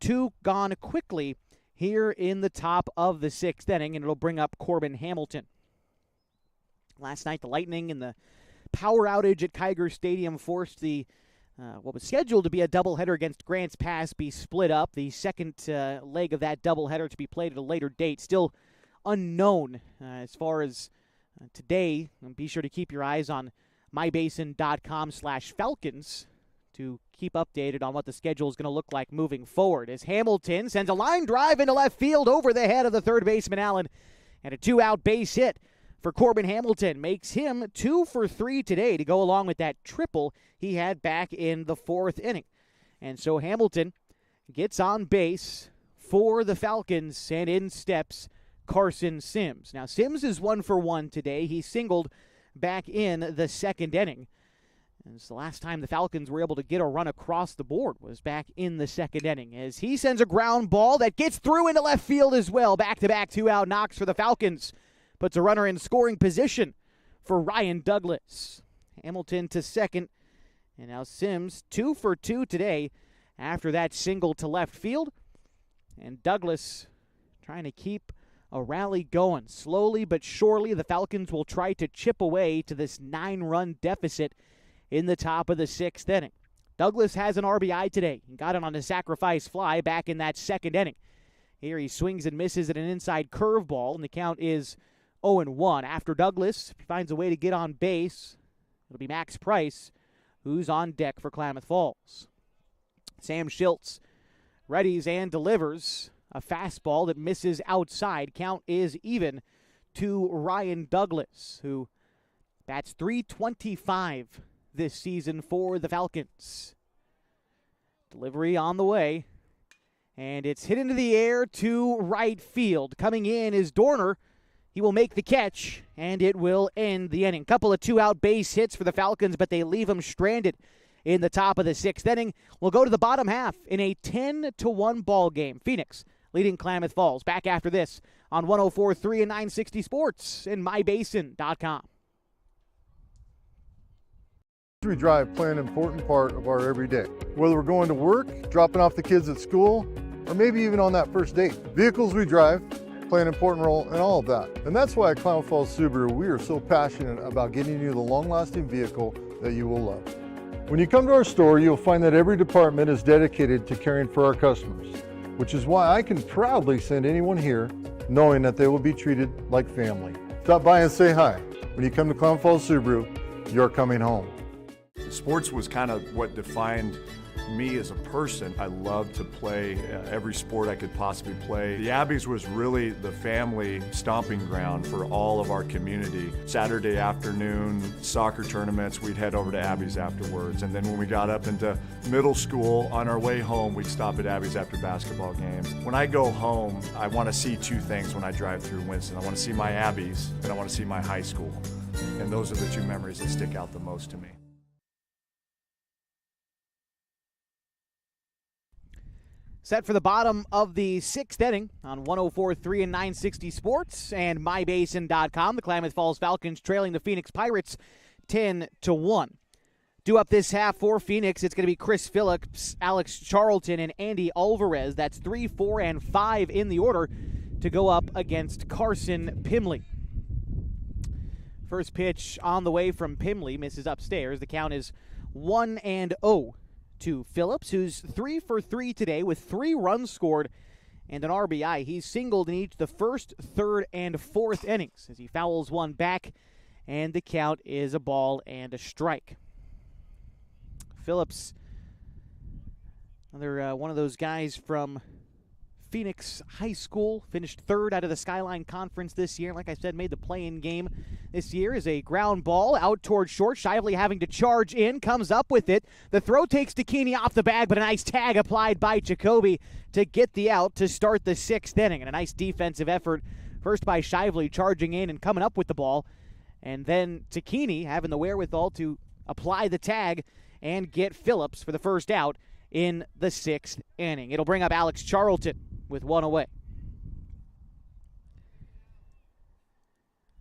2 gone quickly here in the top of the 6th inning, and it'll bring up Corbin Hamilton. Last night, the Lightning and the power outage at Kiger Stadium forced the what was scheduled to be a doubleheader against Grants Pass be split up. The second leg of that doubleheader to be played at a later date. Still unknown as far as today. And be sure to keep your eyes on mybasin.com/Falcons to keep updated on what the schedule is going to look like moving forward. As Hamilton sends a line drive into left field over the head of the third baseman Allen, and a 2-out base hit for Corbin Hamilton makes him 2 for 3 today to go along with that triple he had back in the 4th inning. And so Hamilton gets on base for the Falcons, and in steps Carson Sims. Now, Sims is 1 for 1 today. He singled back in the 2nd inning. And it's the last time the Falcons were able to get a run across the board was back in the 2nd inning as he sends a ground ball that gets through into left field as well. Back-to-back 2-out knocks for the Falcons. Puts a runner in scoring position for Ryan Douglas. Hamilton to second. And now Sims 2 for 2 today after that single to left field. And Douglas trying to keep a rally going. Slowly but surely, the Falcons will try to chip away to this 9-run deficit in the top of the 6th inning. Douglas has an RBI today. He got it on a sacrifice fly back in that 2nd inning. Here he swings and misses at an inside curveball, and the count is 0-1. After Douglas finds a way to get on base, it'll be Max Price, who's on deck for Klamath Falls. Sam Schiltz readies and delivers a fastball that misses outside. Count is even to Ryan Douglas, who bats .325 this season for the Falcons. Delivery on the way, and it's hit into the air to right field. Coming in is Dorner. He will make the catch, and it will end the inning. Couple of 2-out base hits for the Falcons, but they leave him stranded in the top of the 6th inning. We'll go to the bottom half in a 10-1 ball game. Phoenix leading Klamath Falls. Back after this on 104.3 and 960 Sports and mybasin.com. We drive play an important part of our everyday. Whether we're going to work, dropping off the kids at school, or maybe even on that first date. Vehicles we drive play an important role in all of that. And that's why at Klamath Falls Subaru, we are so passionate about getting you the long-lasting vehicle that you will love. When you come to our store, you'll find that every department is dedicated to caring for our customers, which is why I can proudly send anyone here knowing that they will be treated like family. Stop by and say hi. When you come to Klamath Falls Subaru, you're coming home. Sports was kind of what defined me as a person, I love to play every sport I could possibly play. The Abbeys was really the family stomping ground for all of our community. Saturday afternoon soccer tournaments, we'd head over to Abbeys afterwards. And then when we got up into middle school, on our way home, we'd stop at Abbeys after basketball games. When I go home, I want to see two things when I drive through Winston. I want to see my Abbeys and I want to see my high school. And those are the two memories that stick out the most to me. Set for the bottom of the sixth inning on 104.3 and 960 Sports and MyBasin.com. The Klamath Falls Falcons trailing the Phoenix Pirates 10-1. Due up this half for Phoenix, it's going to be Chris Phillips, Alex Charlton, and Andy Alvarez. That's 3, 4, and 5 in the order to go up against Carson Pimley. First pitch on the way from Pimley, misses upstairs. The count is 1-0 to Phillips, who's 3 for 3 today with 3 runs scored and an RBI. He's singled in each the first, third, and fourth innings as he fouls one back, and the count is a ball and a strike. Phillips, another one of those guys from Phoenix High School, finished third out of the Skyline Conference this year. Like I said, made the play-in game this year. Is a ground ball out toward short. Shively having to charge in, comes up with it. The throw takes Dakini off the bag, but a nice tag applied by Jacoby to get the out to start the sixth inning. And a nice defensive effort, first by Shively charging in and coming up with the ball, and then Dakini having the wherewithal to apply the tag and get Phillips for the first out in the sixth inning. It'll bring up Alex Charlton with one away.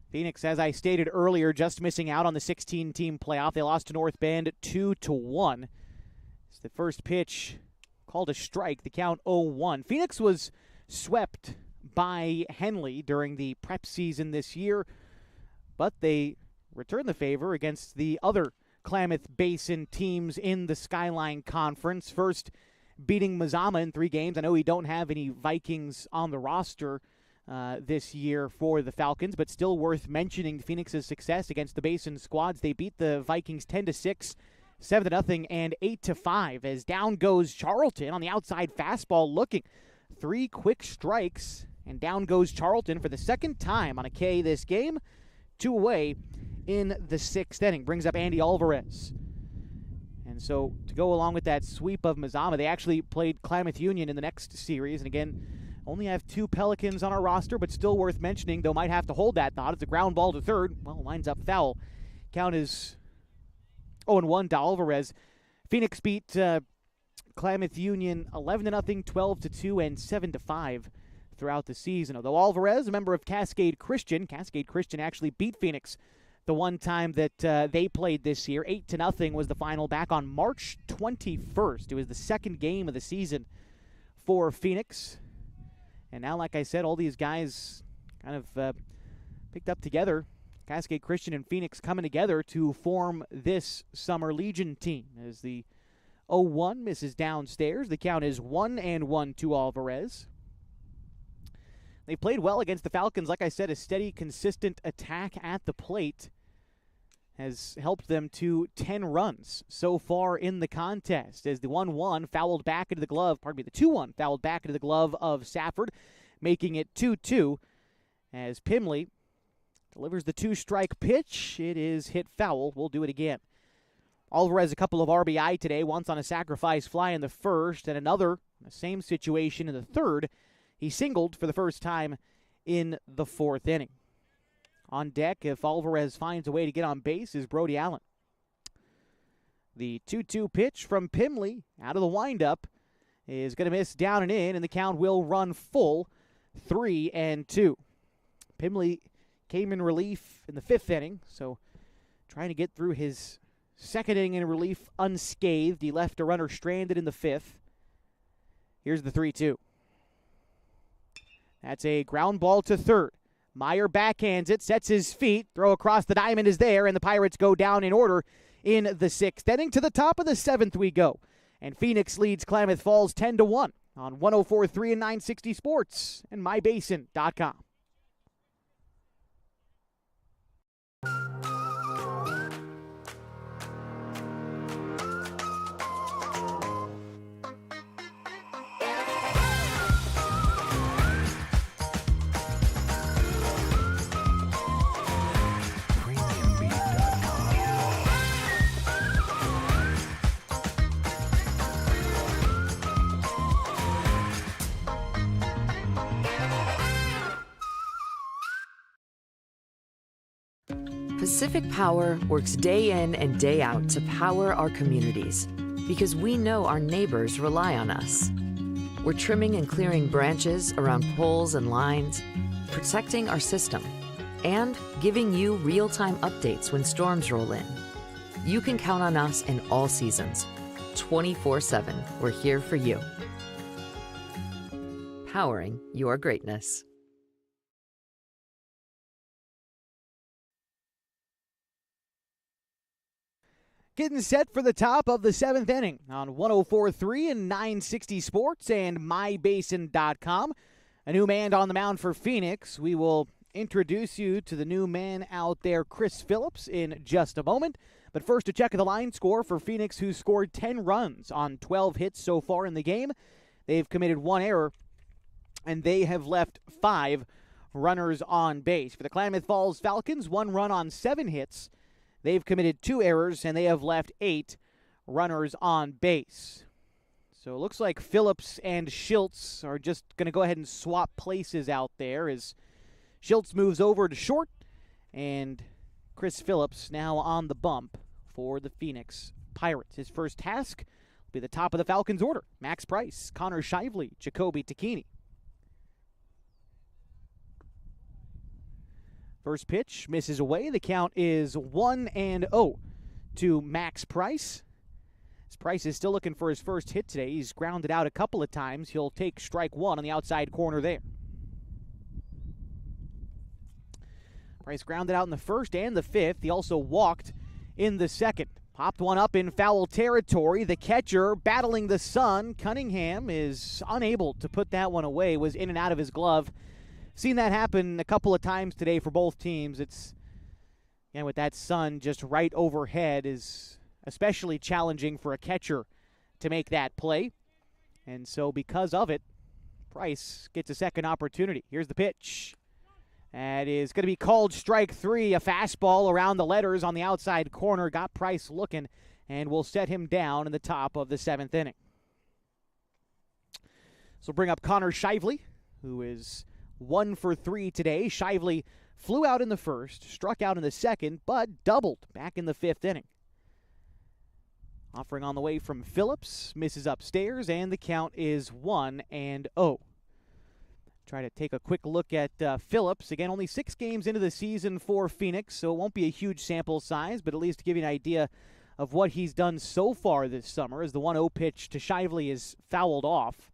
Phoenix, as I stated earlier, just missing out on the 16-team playoff. They lost to North Bend 2-1. It's the first pitch called a strike, the count 0-1. Phoenix was swept by Henley during the prep season this year, but they returned the favor against the other Klamath Basin teams in the Skyline Conference. First, beating Mazama in 3 games. I know we don't have any Vikings on the roster this year for the Falcons, but still worth mentioning Phoenix's success against the Basin squads. They beat the Vikings 10-6, 7-0, and 8-5. As down goes Charlton on the outside fastball looking. 3 quick strikes, and down goes Charlton for the second time on a K this game. 2 away in the sixth inning. Brings up Andy Alvarez. And so to go along with that sweep of Mazama, they actually played Klamath Union in the next series. And again, only have 2 Pelicans on our roster, but still worth mentioning, though might have to hold that thought. It's a ground ball to third. Well, lines up foul. Count is 0-1 to Alvarez. Phoenix beat Klamath Union 11-0, 12-2, and 7-5 throughout the season. Although Alvarez, a member of Cascade Christian actually beat Phoenix the one time that they played this year. 8-0 was the final back on March 21st. It was the second game of the season for Phoenix. And now, like I said, all these guys kind of picked up together. Cascade Christian and Phoenix coming together to form this Summer Legion team. As the 0-1 misses downstairs, the count is 1-1 to Alvarez. They played well against the Falcons. Like I said, a steady, consistent attack at the plate has helped them to 10 runs so far in the contest. As the 1-1 fouled back into the glove, the 2-1 fouled back into the glove of Safford, making it 2-2. As Pimley delivers the 2-strike pitch, it is hit foul. We'll do it again. Alvarez a couple of RBI today, once on a sacrifice fly in the first, and another in the same situation in the third. He singled for the first time in the fourth inning. On deck, if Alvarez finds a way to get on base, is Brody Allen. The 2-2 pitch from Pimley out of the windup is going to miss down and in, and the count will run full, 3-2. Pimley came in relief in the fifth inning, so trying to get through his second inning in relief unscathed. He left a runner stranded in the fifth. Here's the 3-2. That's a ground ball to third. Meyer backhands it, sets his feet, throw across the diamond is there, and the Pirates go down in order in the sixth inning. To the top of the seventh we go. And Phoenix leads Klamath Falls 10-1 on 104.3 and 960 Sports and MyBasin.com. Pacific Power works day in and day out to power our communities because we know our neighbors rely on us. We're trimming and clearing branches around poles and lines, protecting our system, and giving you real-time updates when storms roll in. You can count on us in all seasons. 24/7, we're here for you. Powering your greatness. Getting set for the top of the 7th inning on 104.3 and 960 Sports and MyBasin.com. A new man on the mound for Phoenix. We will introduce you to the new man out there, Chris Phillips, in just a moment. But first, a check of the line score for Phoenix, who scored 10 runs on 12 hits so far in the game. They've committed 1 error, and they have left 5 runners on base. For the Klamath Falls Falcons, 1 run on 7 hits. They've committed 2 errors, and they have left 8 runners on base. So it looks like Phillips and Schultz are just going to go ahead and swap places out there as Schultz moves over to short, and Chris Phillips now on the bump for the Phoenix Pirates. His first task will be the top of the Falcons order. Max Price, Connor Shively, Jacoby Tacchini. First pitch misses away. The count is 1-0 to Max Price. As Price is still looking for his first hit today. He's grounded out a couple of times. He'll take strike 1 on the outside corner there. Price grounded out in the first and the 5th. He also walked in the 2nd. Popped one up in foul territory. The catcher battling the sun. Cunningham is unable to put that one away. Was in and out of his glove. Seen that happen a couple of times today for both teams. It's, again, with that sun just right overhead is especially challenging for a catcher to make that play. And so because of it, Price gets a second opportunity. Here's the pitch. That is going to be called strike 3. A fastball around the letters on the outside corner. Got Price looking and will set him down in the top of the 7th inning. So bring up Connor Shively, who is 1 for 3 today. Shively flew out in the first, struck out in the 2nd, but doubled back in the 5th inning. Offering on the way from Phillips, misses upstairs, and the count is 1-0. Try to take a quick look at Phillips. Again, only 6 games into the season for Phoenix, so it won't be a huge sample size, but at least to give you an idea of what he's done so far this summer as the 1-0 pitch to Shively is fouled off.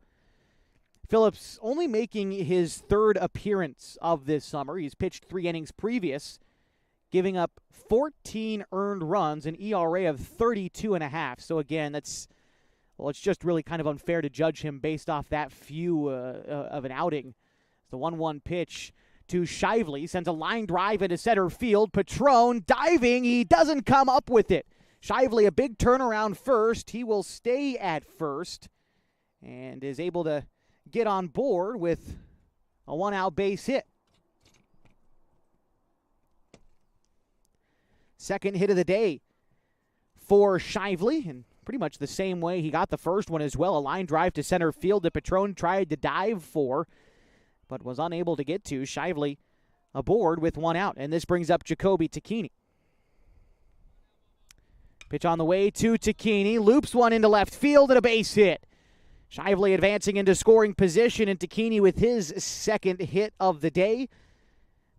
Phillips only making his 3rd appearance of this summer. He's pitched 3 innings previous, giving up 14 earned runs, an ERA of 32.5. So again, it's just really kind of unfair to judge him based off that few of an outing. The 1-1 pitch to Shively sends a line drive into center field. Patron diving. He doesn't come up with it. Shively, a big turnaround first. He will stay at first and is able to get on board with a 1-out base hit. Second hit of the day for Shively, and pretty much the same way he got the first one as well. A line drive to center field that Patron tried to dive for, but was unable to get to. Shively aboard with 1 out, and this brings up Jacoby Tacchini. Pitch on the way to Tacchini, loops one into left field and a base hit. Shively advancing into scoring position, and Tacchini with his 2nd hit of the day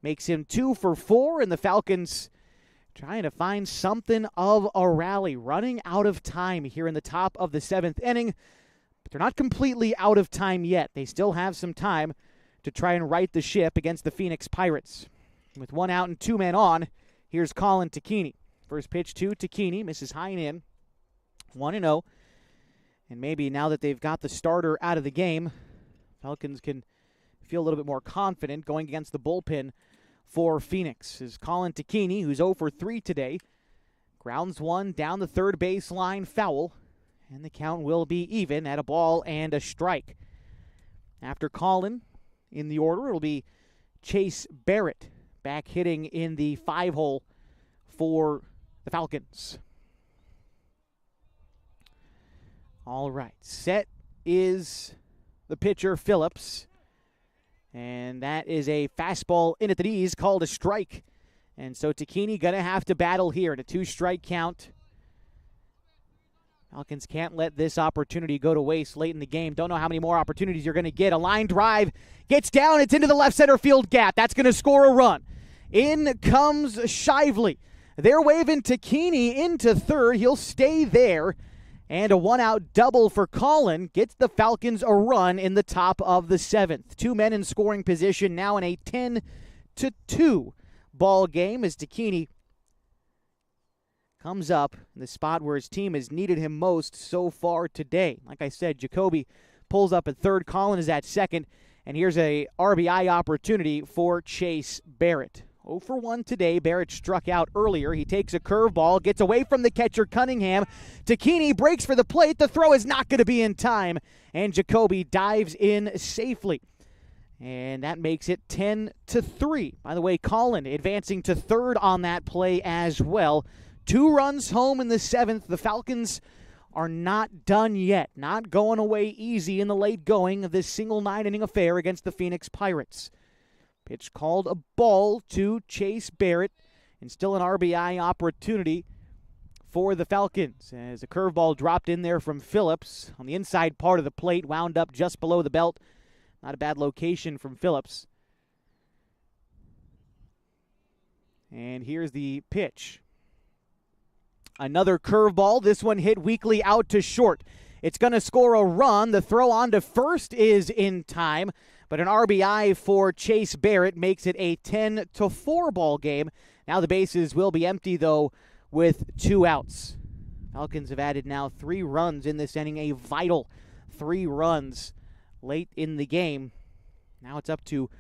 makes him 2 for 4, and the Falcons trying to find something of a rally, running out of time here in the top of the 7th inning, but they're not completely out of time yet. They still have some time to try and right the ship against the Phoenix Pirates. With 1 out and 2 men on, here's Colin Tacchini. First pitch to Tacchini, misses high and in, 1-0. And maybe now that they've got the starter out of the game, Falcons can feel a little bit more confident going against the bullpen for Phoenix. Is Colin Tacchini, who's 0 for 3 today, grounds one down the third baseline foul, and the count will be even at a ball and a strike. After Colin in the order, it'll be Chase Barrett back hitting in the 5-hole for the Falcons. All right, set is the pitcher, Phillips. And that is a fastball in at the knees called a strike. And so Takini going to have to battle here in a 2-strike count. Falcons can't let this opportunity go to waste late in the game. Don't know how many more opportunities you're going to get. A line drive gets down. It's into the left center field gap. That's going to score a run. In comes Shively. They're waving Takini into third. He'll stay there. And a 1-out double for Colin gets the Falcons a run in the top of the 7th. 2 men in scoring position now in a 10-2 ball game as Takini comes up in the spot where his team has needed him most so far today. Like I said, Jacoby pulls up at third. Colin is at second. And here's a RBI opportunity for Chase Barrett. 0 for 1 today. Barrett struck out earlier. He takes a curveball, gets away from the catcher Cunningham. Takini breaks for the plate. The throw is not going to be in time. And Jacoby dives in safely. And that makes it 10-3. By the way, Colin advancing to third on that play as well. 2 runs home in the 7th. The Falcons are not done yet. Not going away easy in the late going of this single 9-inning affair against the Phoenix Pirates. Pitch called a ball to Chase Barrett, and still an RBI opportunity for the Falcons. As a curveball dropped in there from Phillips on the inside part of the plate, wound up just below the belt. Not a bad location from Phillips. And here's the pitch. Another curveball. This one hit weakly out to short. It's going to score a run. The throw on to first is in time, but an RBI for Chase Barrett makes it a 10-4 ball game. Now the bases will be empty, though, with 2 outs. Falcons have added now 3 runs in this inning, a vital 3 runs late in the game. Now it's up to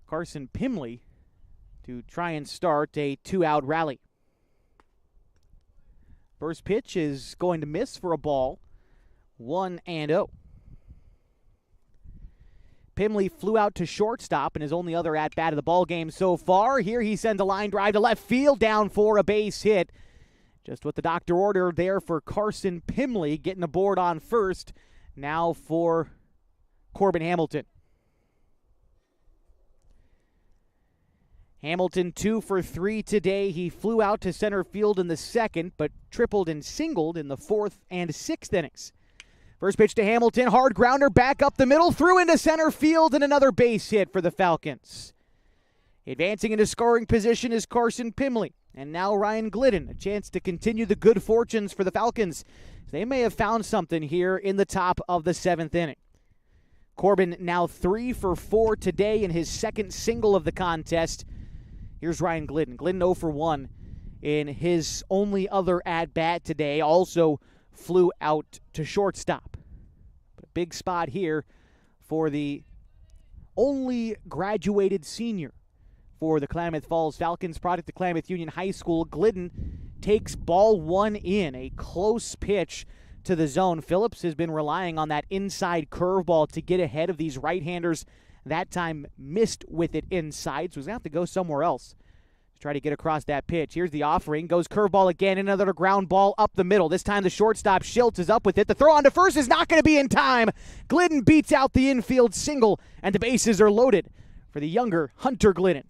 Carson Pimley to try and start a 2-out rally. First pitch is going to miss for a ball. 1-0. Pimley flew out to shortstop in his only other at-bat of the ball game so far. Here he sends a line drive to left field down for a base hit. Just what the doctor ordered there for Carson Pimley, getting aboard on first. Now for Corbin Hamilton. Hamilton 2 for 3 today. He flew out to center field in the 2nd, but tripled and singled in the 4th and 6th innings. First pitch to Hamilton, hard grounder back up the middle, through into center field, and another base hit for the Falcons. Advancing into scoring position is Carson Pimley, and now Ryan Glidden, a chance to continue the good fortunes for the Falcons. They may have found something here in the top of the 7th inning. Corbin now 3 for 4 today in his 2nd single of the contest. Here's Ryan Glidden. Glidden 0 for 1 in his only other at-bat today. Also flew out to shortstop. But a big spot here for the only graduated senior for the Klamath Falls Falcons, product of Klamath Union High School. Glidden takes ball 1 in, a close pitch to the zone. Phillips has been relying on that inside curveball to get ahead of these right-handers. That time missed with it inside, so he's going to have to go somewhere else to try to get across that pitch. Here's the offering. Goes curveball again, another ground ball up the middle. This time the shortstop Schiltz is up with it. The throw on to first is not going to be in time. Glidden beats out the infield single, and the bases are loaded for the younger Hunter Glidden.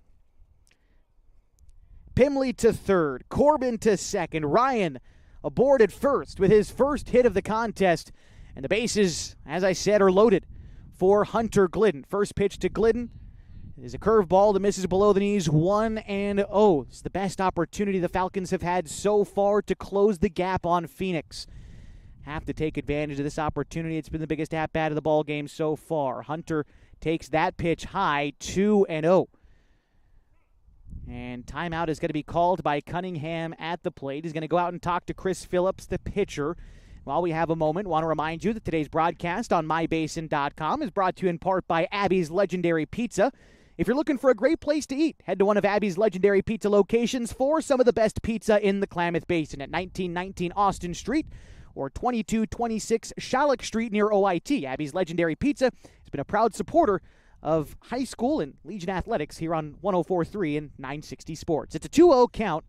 Pimley to third, Corbin to second, Ryan aboard at first with his first hit of the contest, and the bases, as I said, are loaded for Hunter Glidden. First pitch to Glidden is a curveball that misses below the knees. 1-0. It's the best opportunity the Falcons have had so far to close the gap on Phoenix. Have to take advantage of this opportunity. It's been the biggest at-bat of the ball game so far. Hunter takes that pitch high, 2-0. And timeout is going to be called by Cunningham at the plate. He's going to go out and talk to Chris Phillips, the pitcher. While we have a moment, want to remind you that today's broadcast on mybasin.com is brought to you in part by Abby's Legendary Pizza. If you're looking for a great place to eat, head to one of Abby's Legendary Pizza locations for some of the best pizza in the Klamath Basin at 1919 Austin Street or 2226 Shallock Street near OIT. Abby's Legendary Pizza has been a proud supporter of high school and Legion Athletics here on 104.3 and 960 Sports. It's a 2-0 count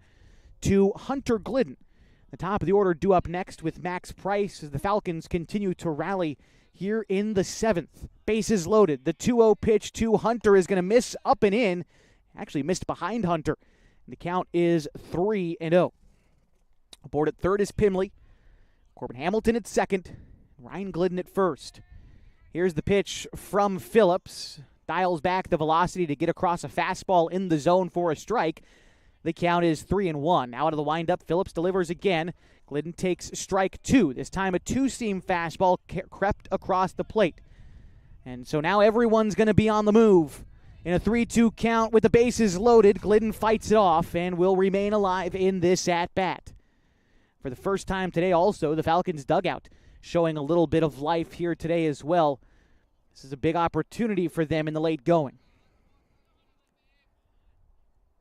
to Hunter Glidden. The top of the order due up next with Max Price as the Falcons continue to rally here in the 7th. Bases loaded. The 2-0 pitch to Hunter is going to miss up and in. Actually missed behind Hunter. The count is 3-0. Aboard at third is Pimley. Corbin Hamilton at second. Ryan Glidden at first. Here's the pitch from Phillips. Dials back the velocity to get across a fastball in the zone for a strike. The count is 3-1. Now out of the windup, Phillips delivers again. Glidden takes strike two. This time a two-seam fastball crept across the plate. And so now everyone's going to be on the move. In a 3-2 count with the bases loaded, Glidden fights it off and will remain alive in this at-bat. For the first time today also, the Falcons dugout showing a little bit of life here today as well. This is a big opportunity for them in the late going.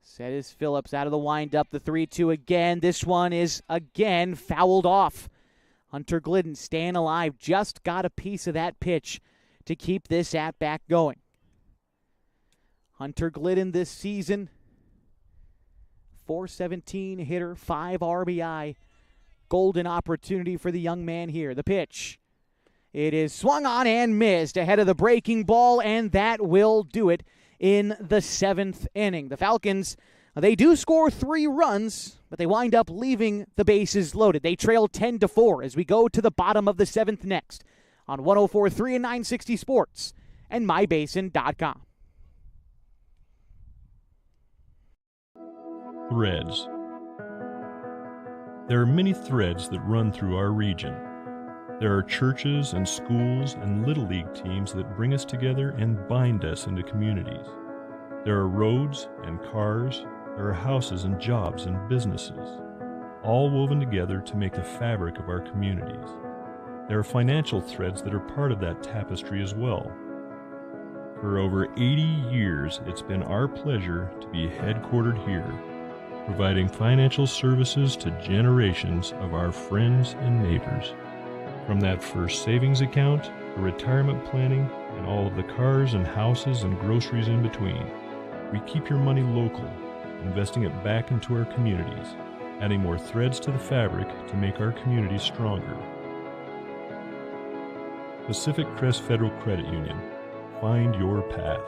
Set is Phillips out of the windup, the 3-2 again. This one is again fouled off. Hunter Glidden staying alive, just got a piece of that pitch to keep this at-bat going. Hunter Glidden this season, .417 hitter, 5 RBI. Golden opportunity for the young man here. The pitch. It is swung on and missed ahead of the breaking ball, and that will do it in the 7th inning. The Falcons, they do score 3 runs, but they wind up leaving the bases loaded. They trail 10-4 as we go to the bottom of the 7th next on 104.3 and 960 Sports and mybasin.com. Threads. There are many threads that run through our region. There are churches and schools and Little League teams that bring us together and bind us into communities. There are roads and cars. There are houses and jobs and businesses, all woven together to make the fabric of our communities. There are financial threads that are part of that tapestry as well. For over 80 years, it's been our pleasure to be headquartered here, providing financial services to generations of our friends and neighbors. From that first savings account, to retirement planning, and all of the cars and houses and groceries in between, we keep your money local, investing it back into our communities, adding more threads to the fabric to make our communities stronger. Pacific Crest Federal Credit Union. Find your path.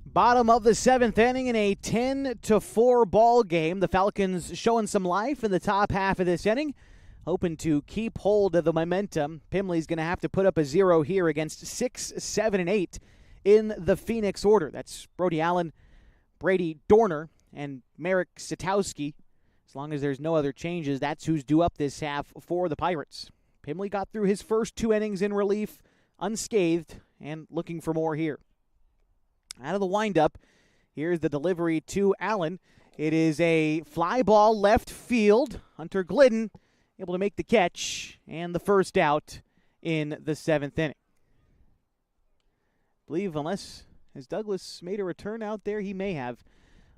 Bottom of the 7th inning in a 10-4 ball game. The Falcons showing some life in the top half of this inning, hoping to keep hold of the momentum. Pimley's going to have to put up a 0 here against 6, 7, and 8 in the Phoenix order. That's Brody Allen, Brady Dorner, and Merrick Satowski. As long as there's no other changes, that's who's due up this half for the Pirates. Pimley got through his first 2 innings in relief unscathed and looking for more here. Out of the windup, here's the delivery to Allen. It is a fly ball left field. Hunter Glidden able to make the catch and the first out in the 7th inning. I believe unless has Douglas made a return out there, he may have.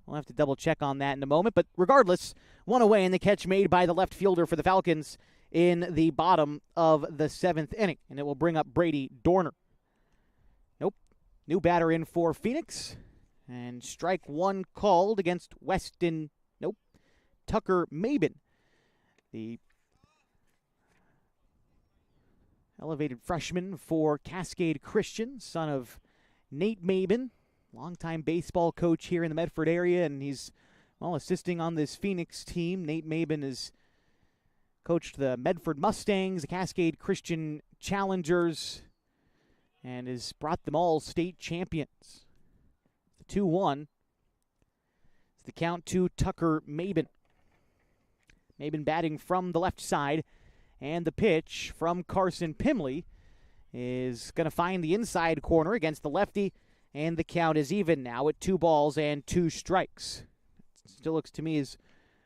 We'll have to double check on that in a moment. But regardless, one away in the catch made by the left fielder for the Falcons in the bottom of the 7th inning. And it will bring up Brady Dorner. New batter in for Phoenix. And strike 1 called against Tucker Mabin. The elevated freshman for Cascade Christian, son of Nate Mabin, longtime baseball coach here in the Medford area, and he's assisting on this Phoenix team. Nate Mabin has coached the Medford Mustangs, the Cascade Christian Challengers, and has brought them all state champions. The 2-1. It's the count to Tucker Mabin. Mabin batting from the left side, and the pitch from Carson Pimley is going to find the inside corner against the lefty, and the count is even now at 2 balls and 2 strikes. Still looks to me as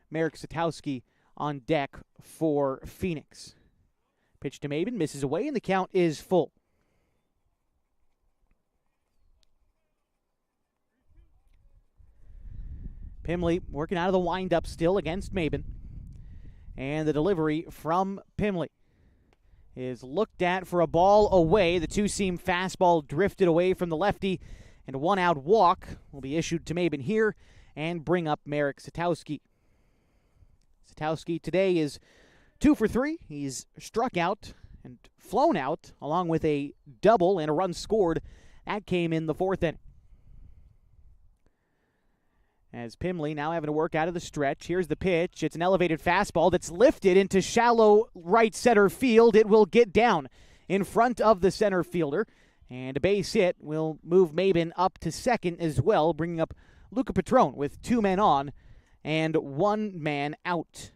Merrick Satowski on deck for Phoenix. Pitch to Mabin, misses away, and the count is full. Pimley working out of the windup still against Mabin. And the delivery from Pimley is looked at for a ball away. The 2-seam fastball drifted away from the lefty, and a 1-out walk will be issued to Mabin here and bring up Merrick Satowski. Satowski today is 2 for 3. He's struck out and flown out, along with a double and a run scored. That came in the 4th inning. As Pimley now having to work out of the stretch. Here's the pitch. It's an elevated fastball that's lifted into shallow right center field. It will get down in front of the center fielder. And a base hit will move Maben up to second as well, bringing up Luca Patron with 2 men on and 1 man out.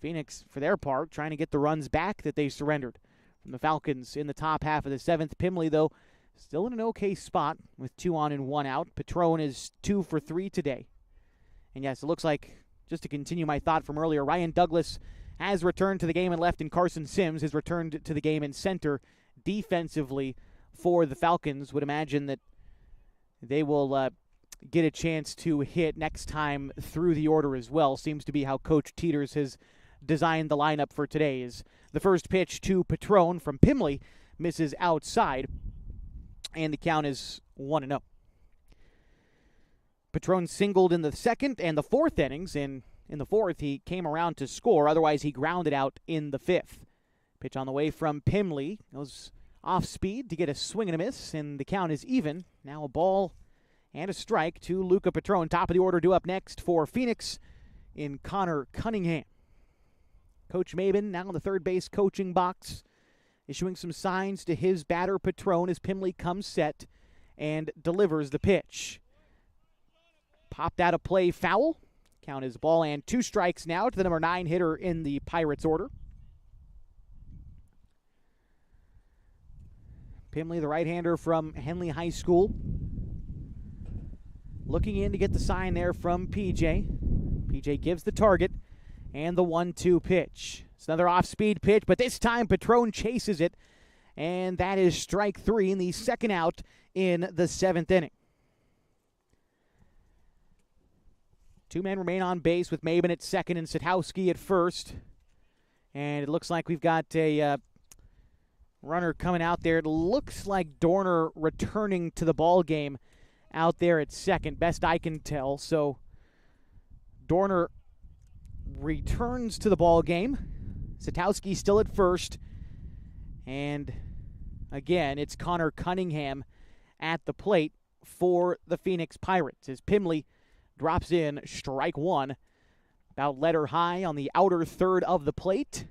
Phoenix, for their part, trying to get the runs back that they surrendered from the Falcons in the top half of the 7th. Pimley, though, still in an okay spot with 2 on and 1 out. Patron is 2 for 3 today. And yes, it looks like, just to continue my thought from earlier, Ryan Douglas has returned to the game in left, and Carson Sims has returned to the game in center defensively for the Falcons. Would imagine that they will get a chance to hit next time through the order as well. Seems to be how Coach Teeters has designed the lineup for today. Is the first pitch to Patron from Pimley misses outside, and the count is 1-0. Patron singled in the 2nd and the 4th innings. In the 4th, he came around to score. Otherwise, he grounded out in the 5th. Pitch on the way from Pimley. Goes off speed to get a swing and a miss, and the count is even. Now a ball and a strike to Luca Patron. Top of the order due up next for Phoenix in Connor Cunningham. Coach Maben now in the third base coaching box, issuing some signs to his batter Patron as Pimley comes set and delivers the pitch. Popped out of play, foul. Count is ball and 2 strikes now to the number 9 hitter in the Pirates order. Pimley, the right-hander from Henley High School, looking in to get the sign there from PJ. PJ gives the target. And the 1-2 pitch. It's another off-speed pitch, but this time Patron chases it. And that is strike 3 in the 2nd out in the 7th inning. 2 men remain on base with Maben at second and Satowski at first. And it looks like we've got a runner coming out there. It looks like Dorner returning to the ball game out there at second, best I can tell. So Dorner returns to the ball game. Satowski still at first. And again, it's Connor Cunningham at the plate for the Phoenix Pirates as Pimley drops in strike 1. About letter high on the outer third of the plate.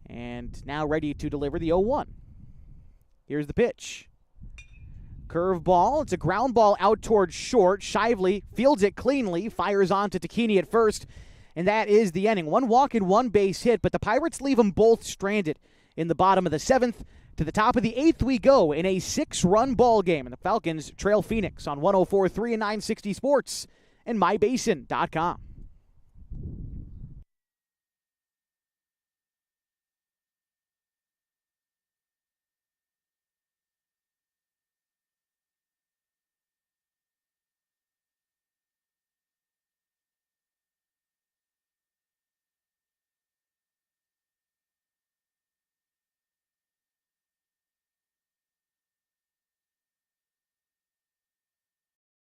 And now ready to deliver the 0-1. Here's the pitch. Curve ball. It's a ground ball out towards short. Shively fields it cleanly, fires on to Takini at first, and that is the inning. 1 walk and 1 base hit, but the Pirates leave them both stranded in the bottom of the 7th. To the top of the 8th we go in a 6-run ball game, and the Falcons trail Phoenix on 104.3 and 960 Sports and mybasin.com.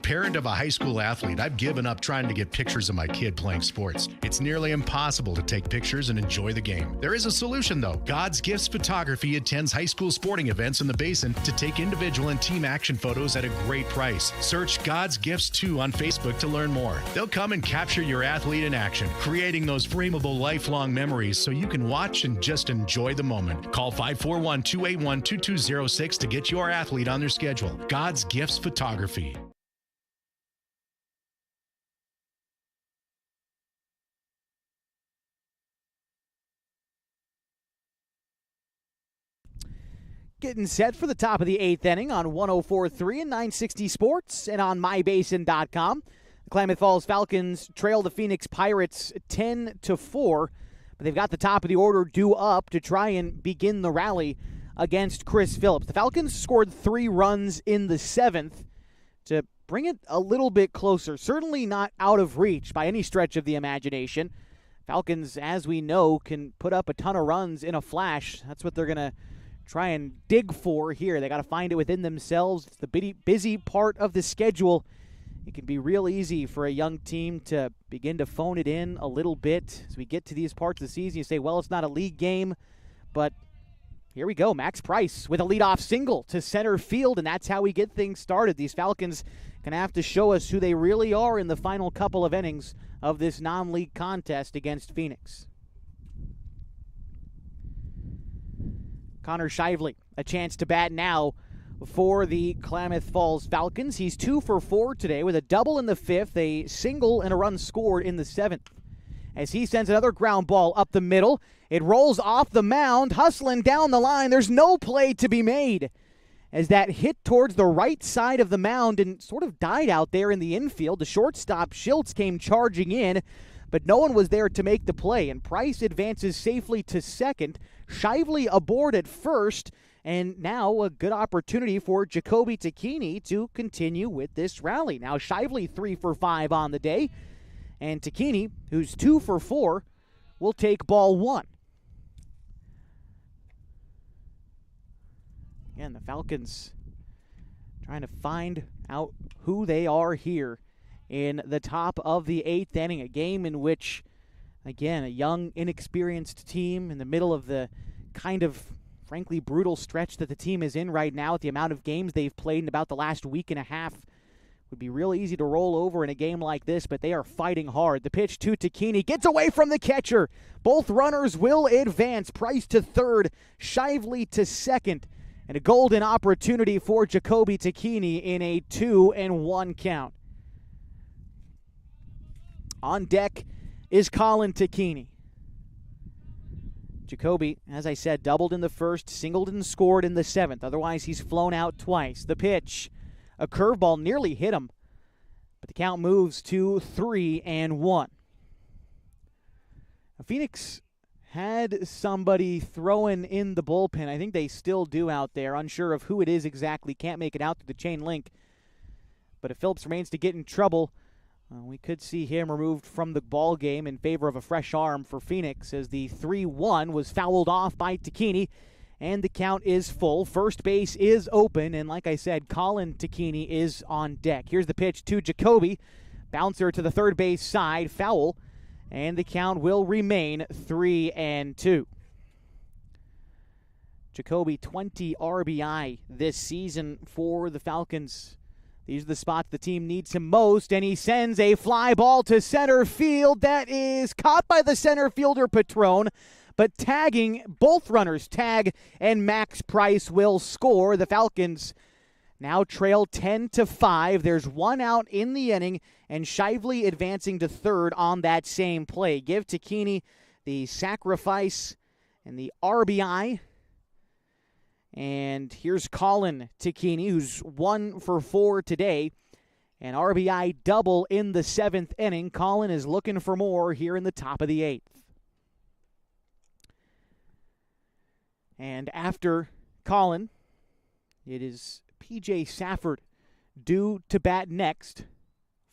Parent of a high school athlete, I've given up trying to get pictures of my kid playing sports. It's nearly impossible to take pictures and enjoy the game. There is a solution, though. God's Gifts Photography attends high school sporting events in the Basin to take individual and team action photos at a great price. Search God's Gifts 2 on Facebook to learn more. They'll come and capture your athlete in action, creating those frameable lifelong memories so you can watch and just enjoy the moment. Call 541-281-2206 to get your athlete on their schedule. God's Gifts Photography. Getting set for the top of the 8th inning on 104.3 and 960 Sports and on mybasin.com. The Klamath Falls Falcons trail the Phoenix Pirates 10-4, but they've got the top of the order due up to try and begin the rally against Chris Phillips. The Falcons scored 3 runs in the 7th to bring it a little bit closer. Certainly not out of reach by any stretch of the imagination. Falcons, as we know, can put up a ton of runs in a flash. That's what they're going to try and dig for here. They got to find it within themselves. It's the busy part of the schedule it can be real easy for a young team to begin to phone it in a little bit. As we get to these parts of the season, you say, well, it's not a league game, but here we go. Max Price with a leadoff single to center field, and that's how we get things started. These Falcons going to have to show us who they really are in the final couple of innings of this non-league contest against Phoenix. Connor Shively, a chance to bat now for the Klamath Falls Falcons. He's 2 for 4 today with a double in the 5th, a single, and a run scored in the 7th. As he sends another ground ball up the middle, it rolls off the mound, hustling down the line. There's no play to be made as that hit towards the right side of the mound and sort of died out there in the infield. The shortstop, Schultz, came charging in, but no one was there to make the play, and Price advances safely to second. Shively aboard at first, and now a good opportunity for Jacoby Takini to continue with this rally. Now Shively 3 for 5 on the day, and Takini, who's 2 for 4, will take ball 1. Again, the Falcons trying to find out who they are here in the top of the 8th inning, a game in which, again, a young, inexperienced team in the middle of the kind of, frankly, brutal stretch that the team is in right now, with the amount of games they've played in about the last week and a half. Would be real easy to roll over in a game like this, but they are fighting hard. The pitch to Takini gets away from the catcher. Both runners will advance. Price to third, Shively to second, and a golden opportunity for Jacoby Takini in a 2-1 count. On deck is Colin Takini. Jacoby, as I said, doubled in the first, singled and scored in the 7th. Otherwise, he's flown out twice. The pitch, a curveball nearly hit him, but the count moves to 3-1. Phoenix had somebody throwing in the bullpen. I think they still do out there. Unsure of who it is exactly. Can't make it out through the chain link. But if Phillips remains to get in trouble, we could see him removed from the ball game in favor of a fresh arm for Phoenix, as the 3-1 was fouled off by Takini, and the count is full. First base is open, and like I said, Colin Takini is on deck. Here's the pitch to Jacoby. Bouncer to the third base side, foul, and the count will remain 3-2. Jacoby, 20 RBI this season for the Falcons. These are the spots the team needs him most, and he sends a fly ball to center field that is caught by the center fielder Patron, but tagging, both runners tag, and Max Price will score. The Falcons now trail 10-5. There's one out in the inning, and Shively advancing to third on that same play. Give Takini the sacrifice and the RBI. And here's Colin Takini, who's 1 for 4 today. An RBI double in the 7th inning. Colin is looking for more here in the top of the 8th. And after Colin, it is P.J. Safford due to bat next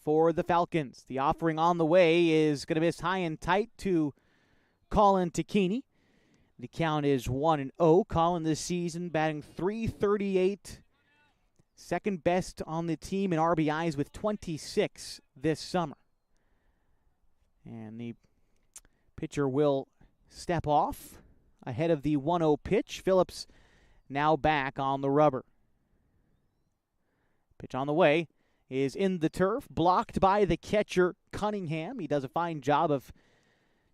for the Falcons. The offering on the way is going to miss high and tight to Colin Takini. The count is 1-0. Colin this season batting .338. Second best on the team in RBIs with 26 this summer. And the pitcher will step off ahead of the 1-0 pitch. Phillips now back on the rubber. Pitch on the way is in the turf, blocked by the catcher Cunningham. He does a fine job of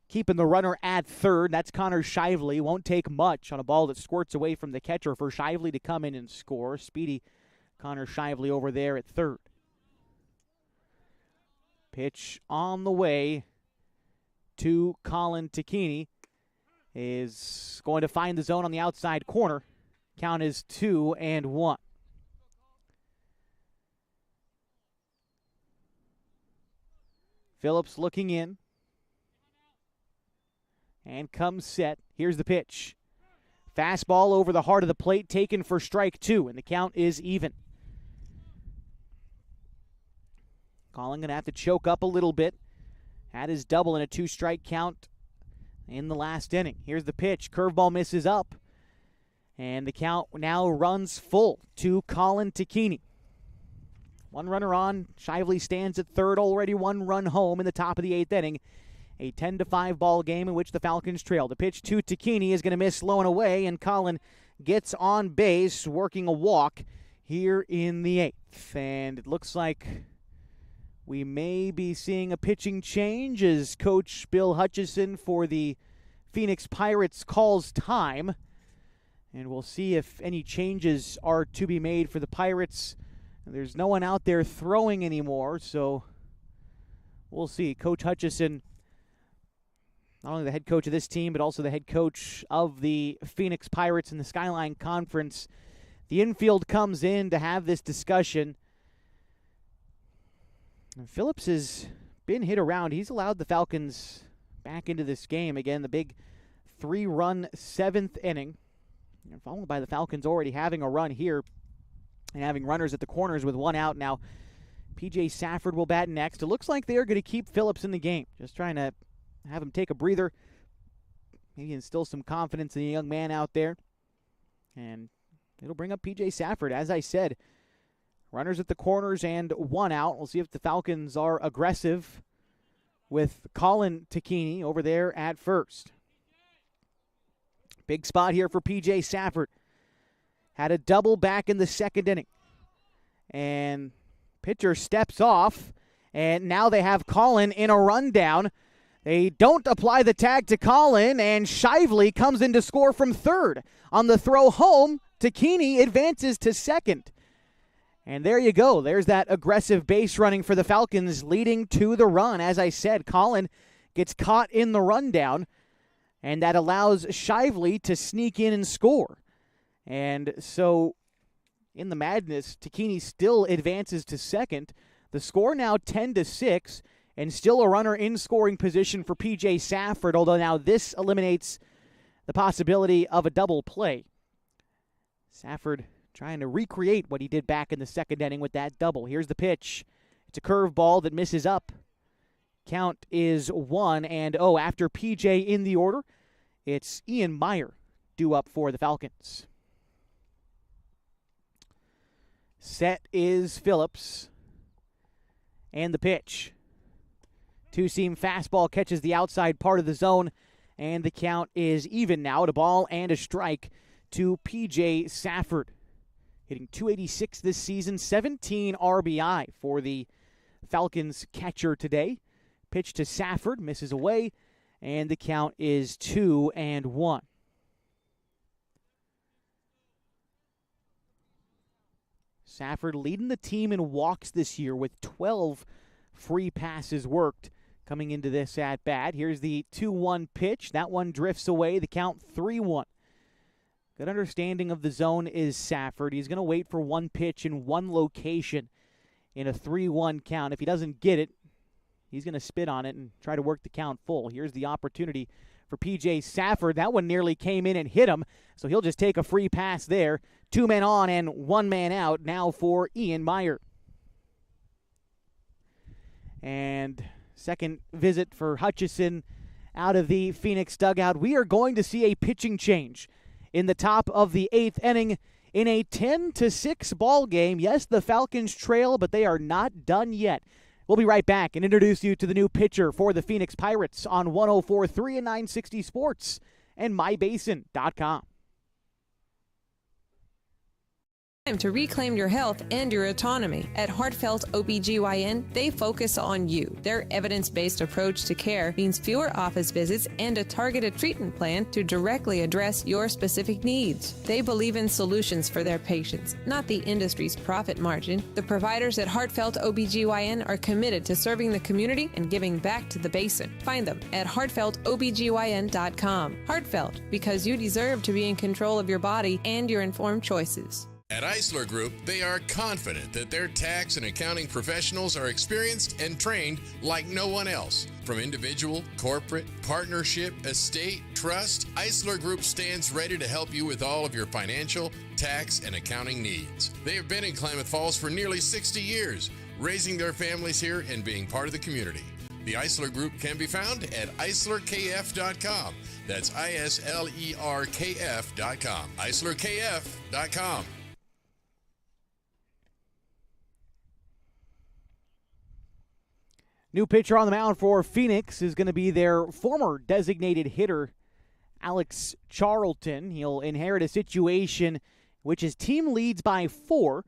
keeping the runner at third. That's Connor Shively. Won't take much on a ball that squirts away from the catcher for Shively to come in and score. Speedy Connor Shively over there at third. Pitch on the way to Colin Takini is going to find the zone on the outside corner. Count is 2-1. Phillips looking in. And comes set. Here's the pitch. Fastball over the heart of the plate, taken for strike 2, and the count is even. Colin going to have to choke up a little bit. Had his double in a 2-strike count in the last inning. Here's the pitch. Curveball misses up. And the count now runs full to Colin Takini. One runner on. Shively stands at third, already one run home in the top of the 8th inning. A 10-5 ball game in which the Falcons trail. The pitch to Takini is going to miss low and away, and Colin gets on base, working a walk here in the 8th. And it looks like we may be seeing a pitching change as Coach Bill Hutchison for the Phoenix Pirates calls time. And we'll see if any changes are to be made for the Pirates. There's no one out there throwing anymore, so we'll see. Coach Hutchison, not only the head coach of this team, but also the head coach of the Phoenix Pirates in the Skyline Conference. The infield comes in to have this discussion. And Phillips has been hit around. He's allowed the Falcons back into this game. Again, the big 3-run 7th inning. Followed by the Falcons already having a run here and having runners at the corners with one out. Now, P.J. Safford will bat next. It looks like they're going to keep Phillips in the game. Just trying to have him take a breather, maybe instill some confidence in the young man out there. And it'll bring up P.J. Safford. As I said, runners at the corners and one out. We'll see if the Falcons are aggressive with Colin Takini over there at first. Big spot here for P.J. Safford. Had a double back in the 2nd inning. And pitcher steps off, and now they have Colin in a rundown. They don't apply the tag to Colin, and Shively comes in to score from third. On the throw home, Takini advances to second. And there you go. There's that aggressive base running for the Falcons leading to the run. As I said, Colin gets caught in the rundown, and that allows Shively to sneak in and score. And so in the madness, Takini still advances to second. The score now 10-6. And still a runner in scoring position for P.J. Safford, although now this eliminates the possibility of a double play. Safford trying to recreate what he did back in the 2nd inning with that double. Here's the pitch. It's a curveball that misses up. Count is 1-0. After P.J. in the order, it's Ian Meyer due up for the Falcons. Set is Phillips. And the pitch. Two-seam fastball catches the outside part of the zone, and the count is even now. A ball and a strike to P.J. Safford. Hitting .286 this season, 17 RBI for the Falcons catcher today. Pitch to Safford, misses away, and the count is 2-1. Safford leading the team in walks this year with 12 free passes worked. Coming into this at-bat, here's the 2-1 pitch. That one drifts away. The count 3-1. Good understanding of the zone is Safford. He's going to wait for one pitch in one location in a 3-1 count. If he doesn't get it, he's going to spit on it and try to work the count full. Here's the opportunity for P.J. Safford. That one nearly came in and hit him, so he'll just take a free pass there. 2 men on and 1 man out now for Ian Meyer. And second visit for Hutchison out of the Phoenix dugout. We are going to see a pitching change in the top of the 8th inning in a 10-6 ball game. Yes, the Falcons trail, but they are not done yet. We'll be right back and introduce you to the new pitcher for the Phoenix Pirates on 104.3 and 960 Sports and mybasin.com. Time to reclaim your health and your autonomy. At Heartfelt OBGYN, they focus on you. Their evidence-based approach to care means fewer office visits and a targeted treatment plan to directly address your specific needs. They believe in solutions for their patients, not the industry's profit margin. The providers at Heartfelt OBGYN are committed to serving the community and giving back to the basin. Find them at heartfeltobgyn.com. Heartfelt, because you deserve to be in control of your body and your informed choices. At Eisler Group, they are confident that their tax and accounting professionals are experienced and trained like no one else. From individual, corporate, partnership, estate, trust, Eisler Group stands ready to help you with all of your financial, tax, and accounting needs. They have been in Klamath Falls for nearly 60 years, raising their families here and being part of the community. The Eisler Group can be found at eislerkf.com. That's ISLERKF.com. eislerkf.com. New pitcher on the mound for Phoenix is going to be their former designated hitter, Alex Charlton. He'll inherit a situation which his team leads by 4,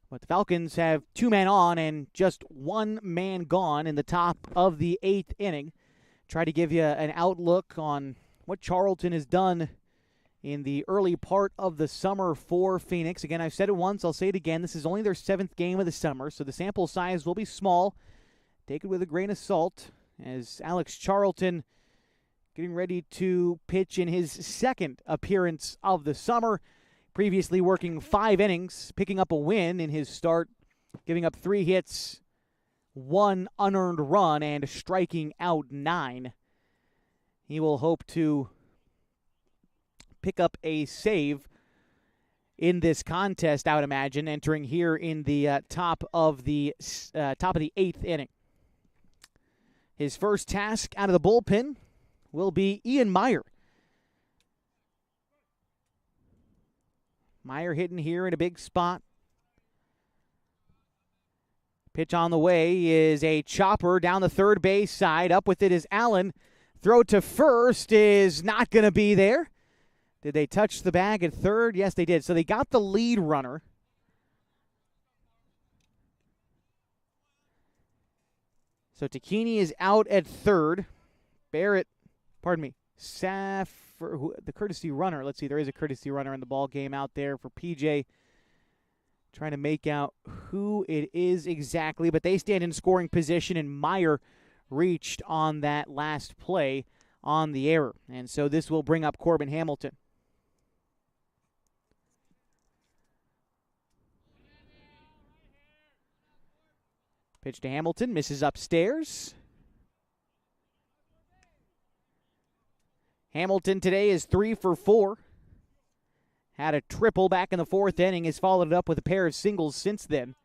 but the Falcons have 2 men on and just 1 man gone in the top of the 8th inning. Try to give you an outlook on what Charlton has done in the early part of the summer for Phoenix. Again, I've said it once, I'll say it again. This is only their 7th game of the summer, so the sample size will be small. Take it with a grain of salt, as Alex Charlton getting ready to pitch in his 2nd appearance of the summer. Previously working 5 innings, picking up a win in his start, giving up 3 hits, 1 unearned run, and striking out 9. He will hope to pick up a save in this contest, I would imagine, entering here in the top of the 8th inning. His first task out of the bullpen will be Ian Meyer. Meyer hitting here in a big spot. Pitch on the way is a chopper down the third base side. Up with it is Allen. Throw to first is not going to be there. Did they touch the bag at third? Yes, they did. So they got the lead runner. So Takini is out at third. Barrett, the courtesy runner. Let's see, there is a courtesy runner in the ball game out there for PJ. Trying to make out who it is exactly, but they stand in scoring position, and Meyer reached on that last play on the error. And so this will bring up Corbin Hamilton. Pitch to Hamilton, misses upstairs. Hamilton today is 3 for 4. Had a triple back in the 4th inning, has followed it up with a pair of singles since then.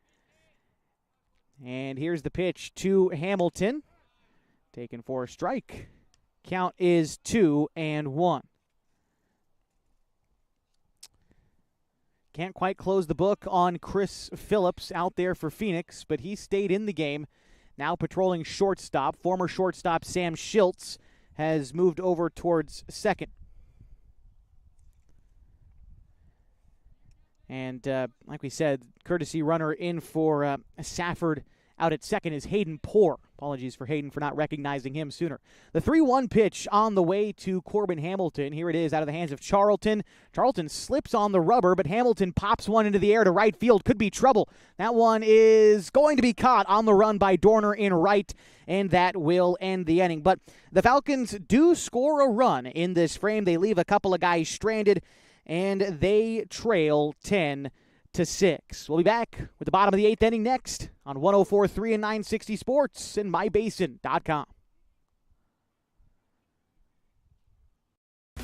And here's the pitch to Hamilton. Taken for a strike. Count is 2-1. Can't quite close the book on Chris Phillips out there for Phoenix, but he stayed in the game. Now patrolling shortstop. Former shortstop Sam Schiltz has moved over towards second. And like we said, courtesy runner in for Safford out at second is Hayden Poor. Apologies for Hayden for not recognizing him sooner. The 3-1 pitch on the way to Corbin Hamilton. Here it is out of the hands of Charlton. Charlton slips on the rubber, but Hamilton pops one into the air to right field. Could be trouble. That one is going to be caught on the run by Dorner in right, and that will end the inning. But the Falcons do score a run in this frame. They leave a couple of guys stranded, and they trail 10-6. We'll be back with the bottom of the 8th inning next on 104.3 and 960 Sports and mybasin.com.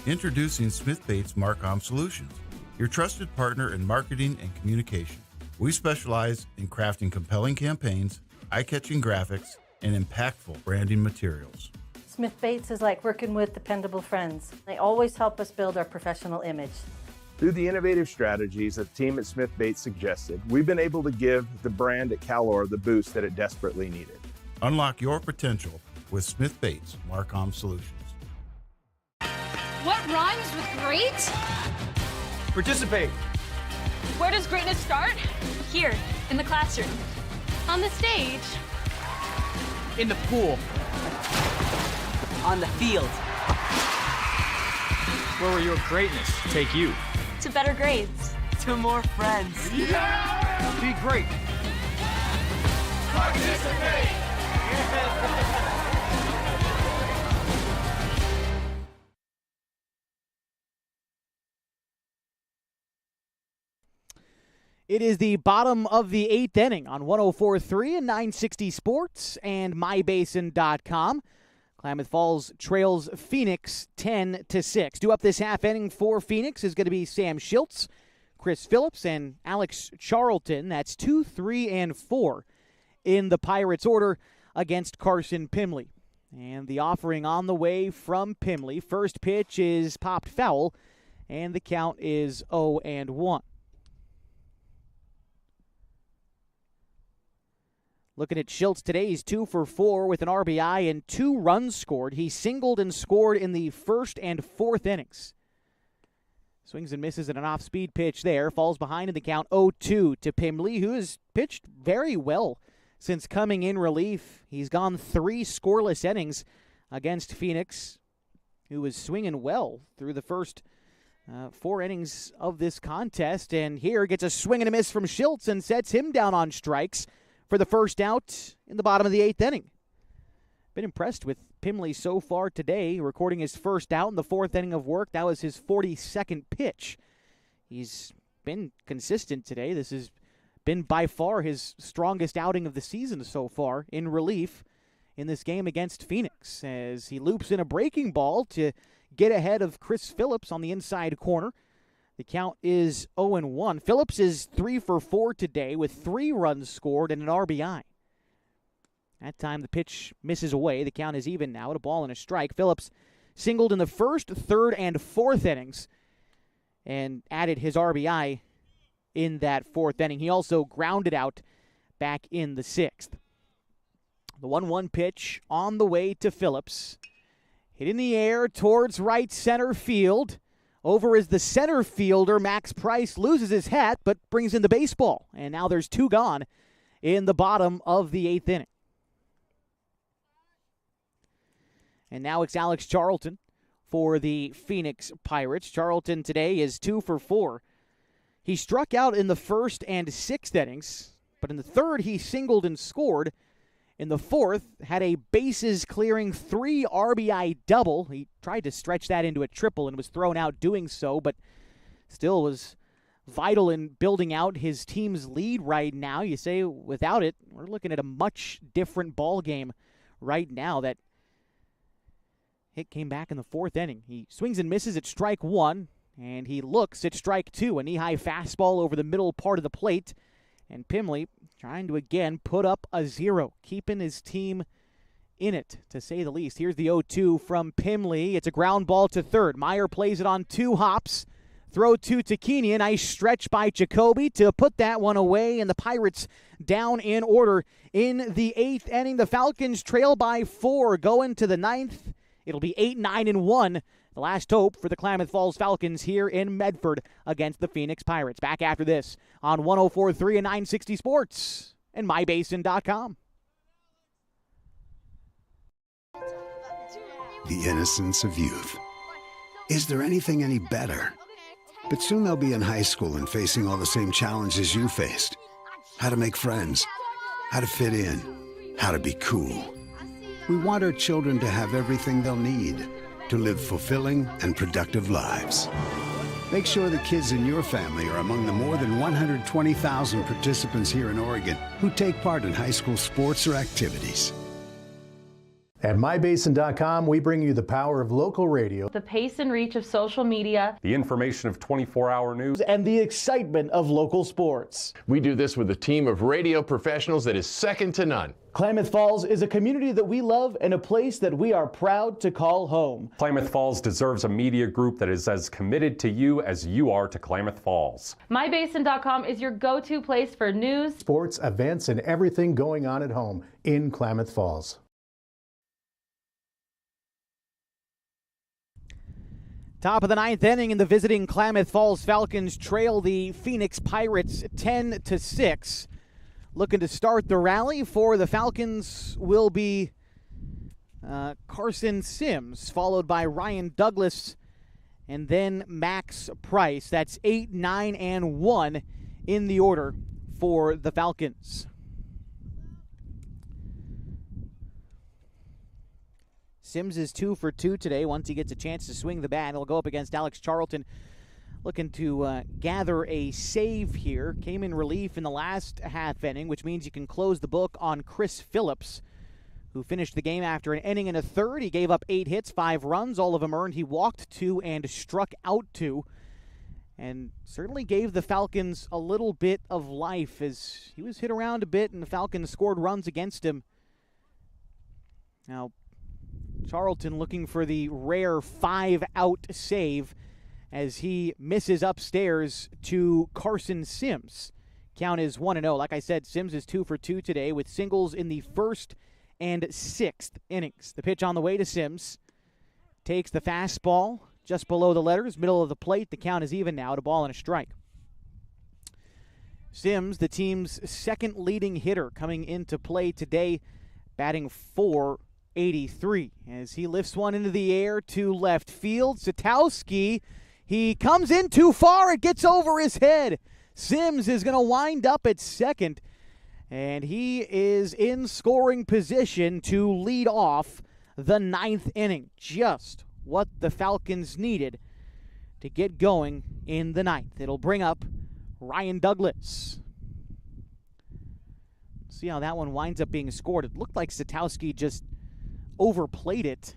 Introducing Smith Bates Marcom Solutions, your trusted partner in marketing and communication. We specialize in crafting compelling campaigns, eye-catching graphics, and impactful branding materials. Smith Bates is like working with dependable friends. They always help us build our professional image. Through the innovative strategies that the team at Smith Bates suggested, we've been able to give the brand at Calor the boost that it desperately needed. Unlock your potential with Smith Bates Marcom Solutions. What rhymes with great? Participate. Where does greatness start? Here, in the classroom. On the stage. In the pool. On the field. Where will your greatness take you? To better grades. To more friends. Yeah! Be great. Participate. It is the bottom of the 8th inning on 104.3 and 960 Sports and mybasin.com. Klamath Falls trails Phoenix 10-6. Due up this half inning for Phoenix is going to be Sam Schiltz, Chris Phillips, and Alex Charlton. That's 2, 3, and 4 in the Pirates' order against Carson Pimley. And the offering on the way from Pimley. First pitch is popped foul, and the count is 0-1. Looking at Schultz today, he's 2 for 4 with an RBI and 2 runs scored. He singled and scored in the first and fourth innings. Swings and misses at an off-speed pitch there. Falls behind in the count 0-2 to Pimley, who has pitched very well since coming in relief. He's gone 3 scoreless innings against Phoenix, who was swinging well through the first 4 innings of this contest. And here gets a swing and a miss from Schultz and sets him down on strikes for the first out in the bottom of the 8th inning. Been impressed with Pimley so far today, recording his first out in the 4th inning of work. That was his 42nd pitch. He's been consistent today. This has been by far his strongest outing of the season so far in relief in this game against Phoenix, as he loops in a breaking ball to get ahead of Chris Phillips on the inside corner. The count is 0-1. Phillips is 3 for 4 today with 3 runs scored and an RBI. That time the pitch misses away. The count is even now at a ball and a strike. Phillips singled in the first, third, and fourth innings and added his RBI in that fourth inning. He also grounded out back in the 6th. The 1-1 pitch on the way to Phillips. Hit in the air towards right center field. Over is the center fielder, Max Price, loses his hat but brings in the baseball. And now there's 2 gone in the bottom of the 8th inning. And now it's Alex Charlton for the Phoenix Pirates. Charlton today is 2 for 4. He struck out in the first and 6th innings, but in the 3rd he singled and scored. In the 4th, had a bases-clearing 3 RBI double. He tried to stretch that into a triple and was thrown out doing so, but still was vital in building out his team's lead right now. You say without it, we're looking at a much different ball game right now. That hit came back in the 4th inning. He swings and misses at strike 1, and he looks at strike 2, a knee-high fastball over the middle part of the plate. And Pimley trying to, again, put up a 0, keeping his team in it, to say the least. Here's the 0-2 from Pimley. It's a ground ball to third. Meyer plays it on 2 hops. Throw 2 to Keeney. A nice stretch by Jacoby to put that one away, and the Pirates down in order in the 8th inning. The Falcons trail by 4 going to the 9th. It'll be 8-9-1. The last hope for the Klamath Falls Falcons here in Medford against the Phoenix Pirates. Back after this on 104.3 and 960 Sports and MyBasin.com. The innocence of youth. Is there anything any better? But soon they'll be in high school and facing all the same challenges you faced. How to make friends, how to fit in, how to be cool. We want our children to have everything they'll need to live fulfilling and productive lives. Make sure the kids in your family are among the more than 120,000 participants here in Oregon who take part in high school sports or activities. At MyBasin.com, we bring you the power of local radio, The pace and reach of social media, the information of 24-hour news, and the excitement of local sports. We do this with a team of radio professionals that is second to none. Klamath Falls is a community that we love and a place that we are proud to call home. Klamath Falls deserves a media group that is as committed to you as you are to Klamath Falls. MyBasin.com is your go-to place for news, Sports, events, and everything going on at home in Klamath Falls. Top of the 9th inning, and the visiting Klamath Falls Falcons trail the Phoenix Pirates 10-6. Looking to start the rally for the Falcons will be Carson Sims, followed by Ryan Douglas, and then Max Price. That's 8, 9, and 1 in the order for the Falcons. Sims is 2 for 2 today. Once he gets a chance to swing the bat, he'll go up against Alex Charlton, looking to gather a save here. Came in relief in the last half inning, which means you can close the book on Chris Phillips, who finished the game after an inning and a third. He gave up 8 hits, 5 runs, all of them earned. He walked 2 and struck out 2, and certainly gave the Falcons a little bit of life as he was hit around a bit and the Falcons scored runs against him. Now, Charlton looking for the rare 5-out save as he misses upstairs to Carson Sims. Count is 1-0. Like I said, Sims is 2 for 2 today with singles in the first and sixth innings. The pitch on the way to Sims. Takes the fastball just below the letters, middle of the plate. The count is even now, to ball and a strike. Sims, the team's second leading hitter, coming into play today, batting .483 as he lifts one into the air to left field. Satowski, he comes in too far. It gets over his head. Sims is going to wind up at second, and he is in scoring position to lead off the ninth inning. Just what the Falcons needed to get going in the ninth. It'll bring up Ryan Douglas. See how that one winds up being scored. It looked like Satowski just overplayed it,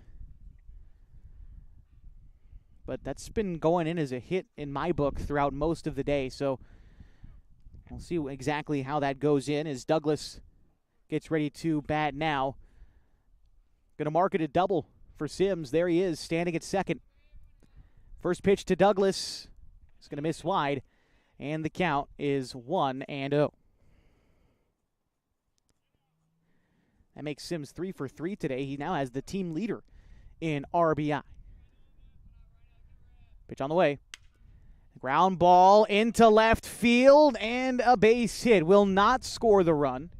but that's been going in as a hit in my book throughout most of the day, so we'll see exactly how that goes in as Douglas gets ready to bat now. Going to mark it a double for Sims. There he is, standing at second. First pitch to Douglas. He's going to miss wide, and the count is 1-0. That makes Sims 3 for 3 today. He now has the team leader in RBI. Pitch on the way. Ground ball into left field, and a base hit. Will not score the run,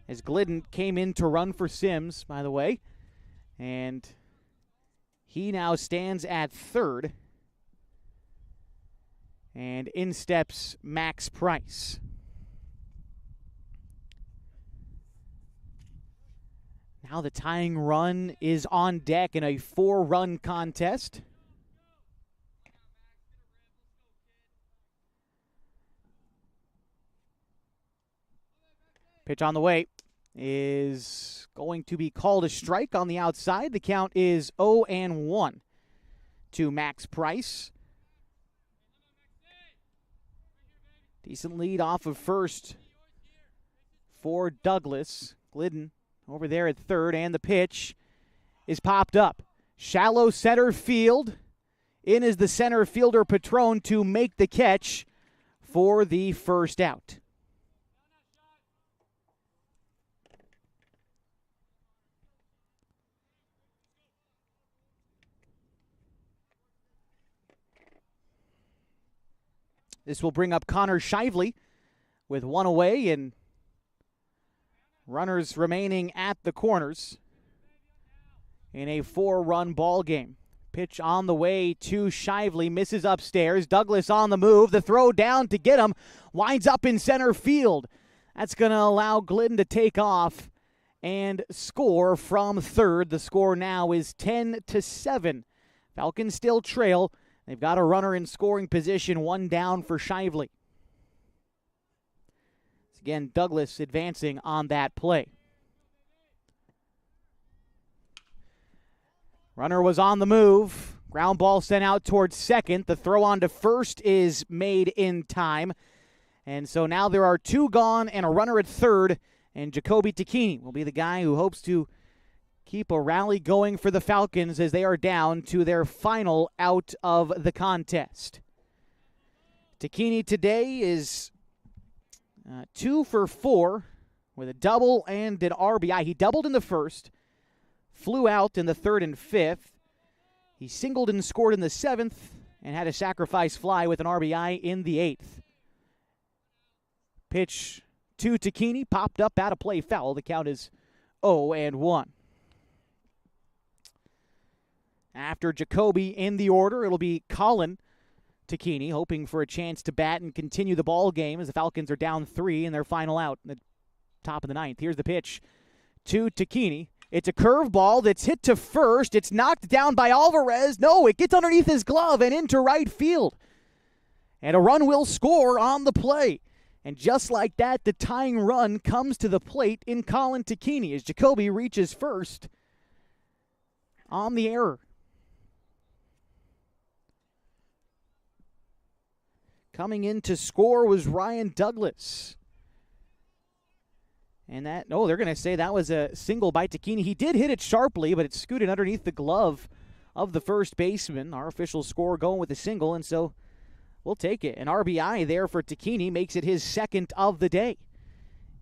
as Glidden came in to run for Sims, by the way. And he now stands at third. And in steps Max Price. Now the tying run is on deck in a 4-run contest. Pitch on the way is going to be called a strike on the outside. The count is 0-1 to Max Price. Decent lead off of first for Douglas. Glidden over there at third, and the pitch is popped up. Shallow center field. In is the center fielder Patron to make the catch for the first out. This will bring up Connor Shively with one away and runners remaining at the corners in a 4-run ball game. Pitch on the way to Shively, misses upstairs. Douglas on the move. The throw down to get him. Winds up in center field. That's going to allow Glidden to take off and score from third. The score now is 10-7. Falcons still trail. They've got a runner in scoring position, one down for Shively. Again, Douglas advancing on that play. Runner was on the move. Ground ball sent out towards second. The throw on to first is made in time. And so now there are 2 gone and a runner at third. And Jacoby Tacchini will be the guy who hopes to keep a rally going for the Falcons as they are down to their final out of the contest. Tacchini today is 2 for 4 with a double and an RBI. He doubled in the first, flew out in the third and fifth. He singled and scored in the seventh and had a sacrifice fly with an RBI in the eighth. Pitch to Tacchini, popped up out of play, foul. The count is 0-1. After Jacoby in the order, it'll be Colin Tacchini, hoping for a chance to bat and continue the ball game as the Falcons are down 3 in their final out in the top of the ninth. Here's the pitch to Tacchini. It's a curveball that's hit to first. It's knocked down by Alvarez. No, it gets underneath his glove and into right field. And a run will score on the play. And just like that, the tying run comes to the plate in Colin Tacchini as Jacoby reaches first on the error. Coming in to score was Ryan Douglas. And they're going to say that was a single by Tacchini. He did hit it sharply, but it scooted underneath the glove of the first baseman. Our official score going with a single, and so We'll take it. An RBI there for Tacchini makes it his second of the day.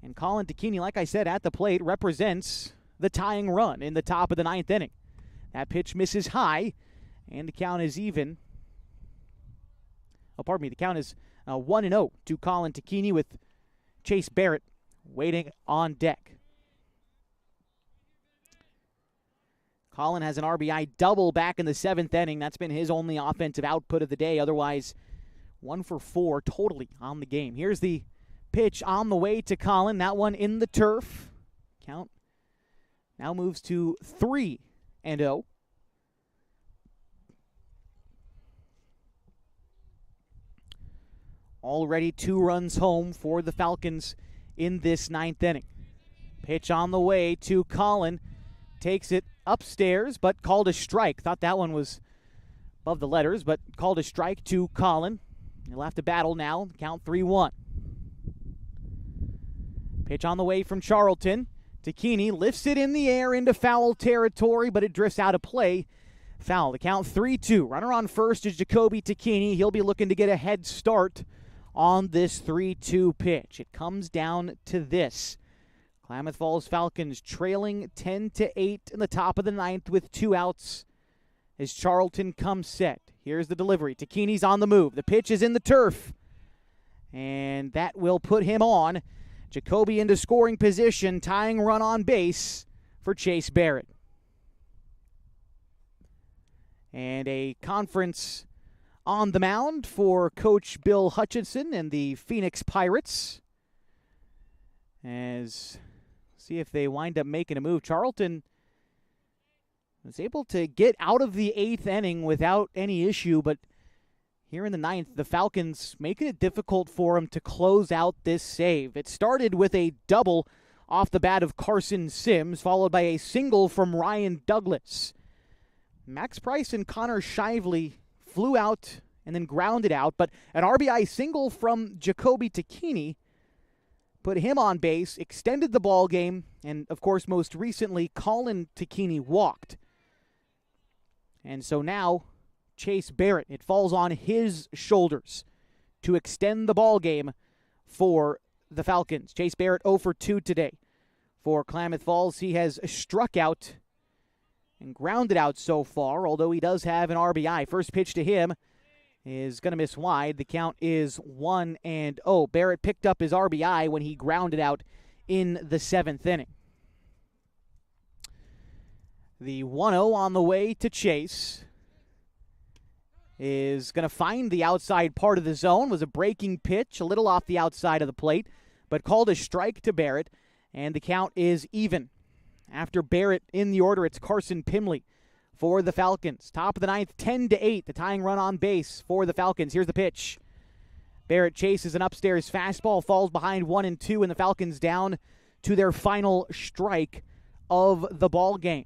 And Colin Tacchini, like I said, at the plate represents the tying run in the top of the ninth inning. That pitch misses high, and the count is even. Oh, pardon me. The count is 1-0 to Colin Tacchini with Chase Barrett waiting on deck. Colin has an RBI double back in the seventh inning. That's been his only offensive output of the day. Otherwise, 1 for 4 totally on the game. Here's the pitch on the way to Colin. That one in the turf. Count now moves to 3-0. Already 2 runs home for the Falcons in this ninth inning. Pitch on the way to Colin. Takes it upstairs, but called a strike. Thought that one was above the letters, but called a strike to Colin. He'll have to battle now. Count 3-1. Pitch on the way from Charlton. Tacchini lifts it in the air into foul territory, but it drifts out of play. Foul. The count 3-2. Runner on first is Jacoby Tacchini. He'll be looking to get a head start on this 3-2 pitch. It comes down to this. Klamath Falls Falcons trailing 10-8 in the top of the ninth with 2 outs as Charlton comes set. Here's the delivery. Tacchini's on the move. The pitch is in the turf, and that will put him on. Jacoby into scoring position, tying run on base for Chase Barrett. And a conference on the mound for Coach Bill Hutchinson and the Phoenix Pirates. As see if they wind up making a move. Charlton was able to get out of the 8th inning without any issue, but here in the 9th, the Falcons making it difficult for him to close out this save. It started with a double off the bat of Carson Sims, followed by a single from Ryan Douglas. Max Price and Connor Shively flew out and then grounded out, but an RBI single from Jacoby Tacchini put him on base, extended the ball game, and of course most recently Colin Tacchini walked. And so now Chase Barrett, it falls on his shoulders to extend the ball game for the Falcons. Chase Barrett 0 for 2 today for Klamath Falls. He has struck out and grounded out so far, although he does have an RBI. First pitch to him is going to miss wide. The count is 1-0. Barrett picked up his RBI when he grounded out in the 7th inning. The 1-0 on the way to Chase is going to find the outside part of the zone. Was a breaking pitch, a little off the outside of the plate, but called a strike to Barrett, and the count is even. After Barrett in the order, it's Carson Pimley for the Falcons. Top of the 9th, 10-8, the tying run on base for the Falcons. Here's the pitch. Barrett chases an upstairs fastball, falls behind 1-2, and the Falcons down to their final strike of the ball game.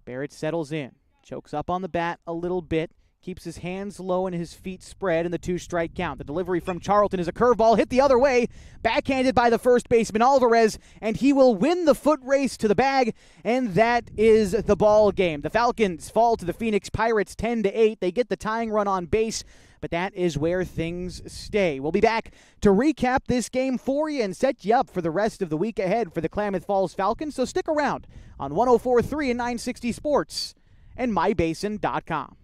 Barrett settles in, chokes up on the bat a little bit, keeps his hands low and his feet spread in the 2-strike count. The delivery from Charlton is a curveball hit the other way, backhanded by the first baseman Alvarez, and he will win the foot race to the bag, and that is the ball game. The Falcons fall to the Phoenix Pirates 10-8. They get the tying run on base, but that is where things stay. We'll be back to recap this game for you and set you up for the rest of the week ahead for the Klamath Falls Falcons, so stick around on 104.3 and 960 Sports and mybasin.com.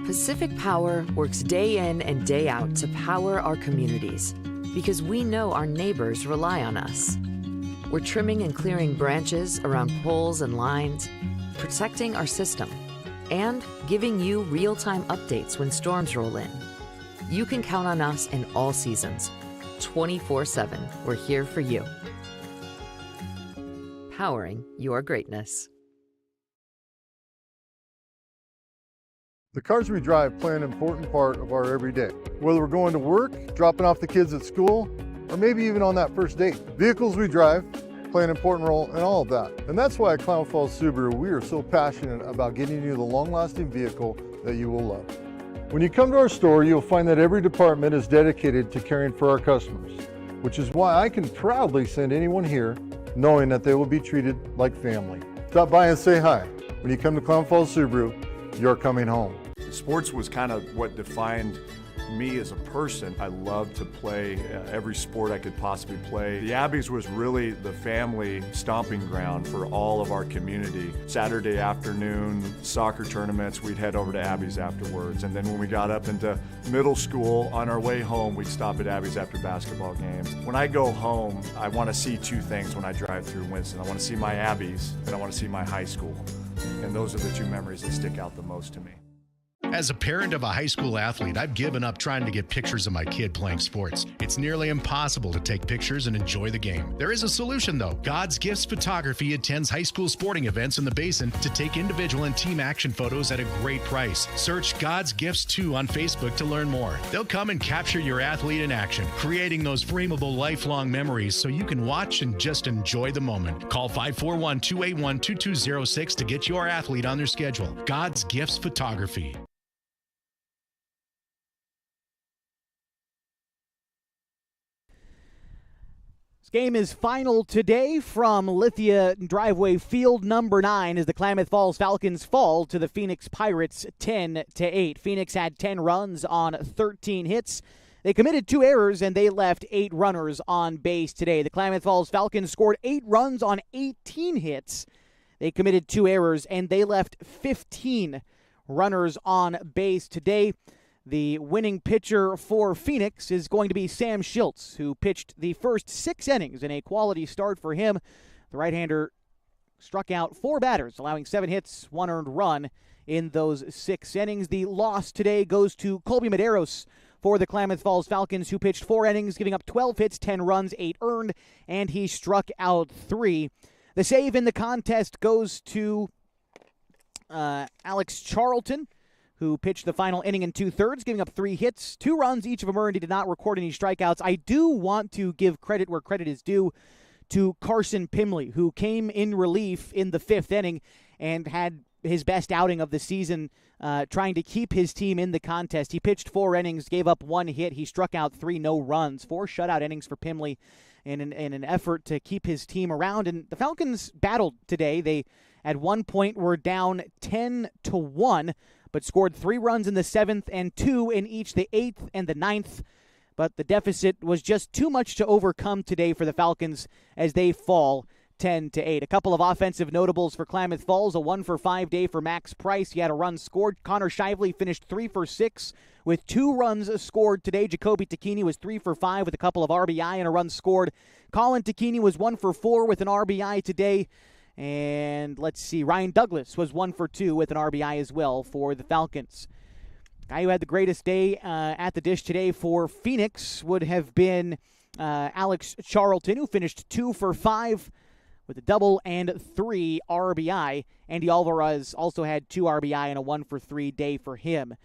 Pacific Power works day in and day out to power our communities because we know our neighbors rely on us. We're trimming and clearing branches around poles and lines, protecting our system, and giving you real-time updates when storms roll in. You can count on us in all seasons. 24/7, we're here for you. Powering your greatness. The cars we drive play an important part of our everyday. Whether we're going to work, dropping off the kids at school, or maybe even on that first date. Vehicles we drive play an important role in all of that. And that's why at Klamath Falls Subaru, we are so passionate about getting you the long-lasting vehicle that you will love. When you come to our store, you'll find that every department is dedicated to caring for our customers, which is why I can proudly send anyone here knowing that they will be treated like family. Stop by and say hi. When you come to Klamath Falls Subaru, you're coming home. Sports was kind of what defined me as a person. I loved to play every sport I could possibly play. The Abbeys was really the family stomping ground for all of our community. Saturday afternoon, soccer tournaments, we'd head over to Abbeys afterwards. And then when we got up into middle school, on our way home, we'd stop at Abbeys after basketball games. When I go home, I want to see two things when I drive through Winston. I want to see my Abbeys, and I want to see my high school. And those are the two memories that stick out the most to me. As a parent of a high school athlete, I've given up trying to get pictures of my kid playing sports. It's nearly impossible to take pictures and enjoy the game. There is a solution, though. God's Gifts Photography attends high school sporting events in the Basin to take individual and team action photos at a great price. Search God's Gifts 2 on Facebook to learn more. They'll come and capture your athlete in action, creating those frameable lifelong memories so you can watch and just enjoy the moment. Call 541-281-2206 to get your athlete on their schedule. God's Gifts Photography. Game is final today from Lithia Driveway Field number 9 as the Klamath Falls Falcons fall to the Phoenix Pirates 10-8. Phoenix had 10 runs on 13 hits. They committed 2 errors and they left 8 runners on base today. The Klamath Falls Falcons scored 8 runs on 18 hits. They committed 2 errors and they left 15 runners on base today. The winning pitcher for Phoenix is going to be Sam Schiltz, who pitched the first 6 innings in a quality start for him. The right-hander struck out 4 batters, allowing 7 hits, 1 earned run in those 6 innings. The loss today goes to Colby Medeiros for the Klamath Falls Falcons, who pitched 4 innings, giving up 12 hits, 10 runs, 8 earned, and he struck out 3. The save in the contest goes to Alex Charlton, who pitched the final inning in 2/3, giving up 3 hits, 2 runs, each of them earned. He did not record any strikeouts. I do want to give credit where credit is due to Carson Pimley, who came in relief in the 5th inning and had his best outing of the season, trying to keep his team in the contest. He pitched 4 innings, gave up 1 hit. He struck out 3, no runs. 4 shutout innings for Pimley in an effort to keep his team around. And the Falcons battled today. They, at one point, were down 10-1, but scored 3 runs in the 7th and 2 in each the 8th and the 9th. But the deficit was just too much to overcome today for the Falcons as they fall 10-8. A couple of offensive notables for Klamath Falls. A 1-for-5 day for Max Price. He had a run scored. Connor Shively finished 3-for-6 with 2 runs scored today. Jacoby Tacchini was 3-for-5 with a couple of RBI and a run scored. Colin Tacchini was 1-for-4 with an RBI today. And let's see, Ryan Douglas was 1-for-2 with an RBI as well for the Falcons. Guy who had the greatest day at the dish today for Phoenix would have been Alex Charlton, who finished 2-for-5 with a double and 3 RBI. Andy Alvarez also had 2 RBI and a 1-for-3 day for him.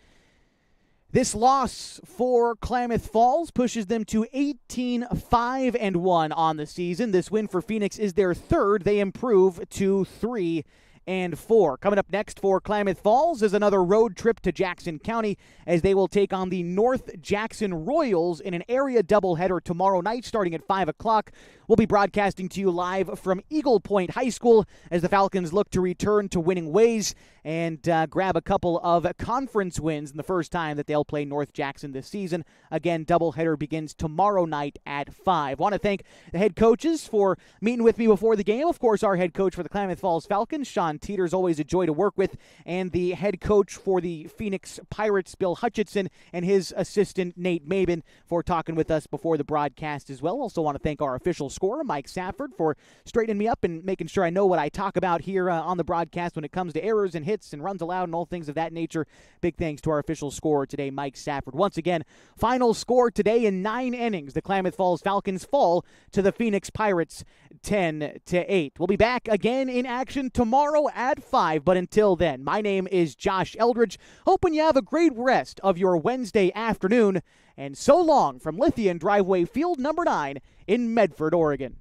This loss for Klamath Falls pushes them to 18-5-1 on the season. This win for Phoenix is their 3rd. They improve to 3-4. Coming up next for Klamath Falls is another road trip to Jackson County as they will take on the North Jackson Royals in an area doubleheader tomorrow night starting at 5 o'clock. We'll be broadcasting to you live from Eagle Point High School as the Falcons look to return to winning ways and grab a couple of conference wins in the first time that they'll play North Jackson this season. Again, doubleheader begins tomorrow night at 5. Want to thank the head coaches for meeting with me before the game. Of course, our head coach for the Klamath Falls Falcons, Sean Teeter's always a joy to work with, and the head coach for the Phoenix Pirates, Bill Hutchinson, and his assistant, Nate Mabin, for talking with us before the broadcast as well. Also want to thank our official scorer, Mike Safford, for straightening me up and making sure I know what I talk about here on the broadcast when it comes to errors and hits and runs allowed and all things of that nature. Big thanks to our official scorer today, Mike Safford. Once again, final score today in 9 innings. The Klamath Falls Falcons fall to the Phoenix Pirates 10-8. We'll be back again in action tomorrow at 5, but until then, my name is Josh Eldridge. Hoping you have a great rest of your Wednesday afternoon, and so long from Lithia Driveway Field number 9 in Medford, Oregon.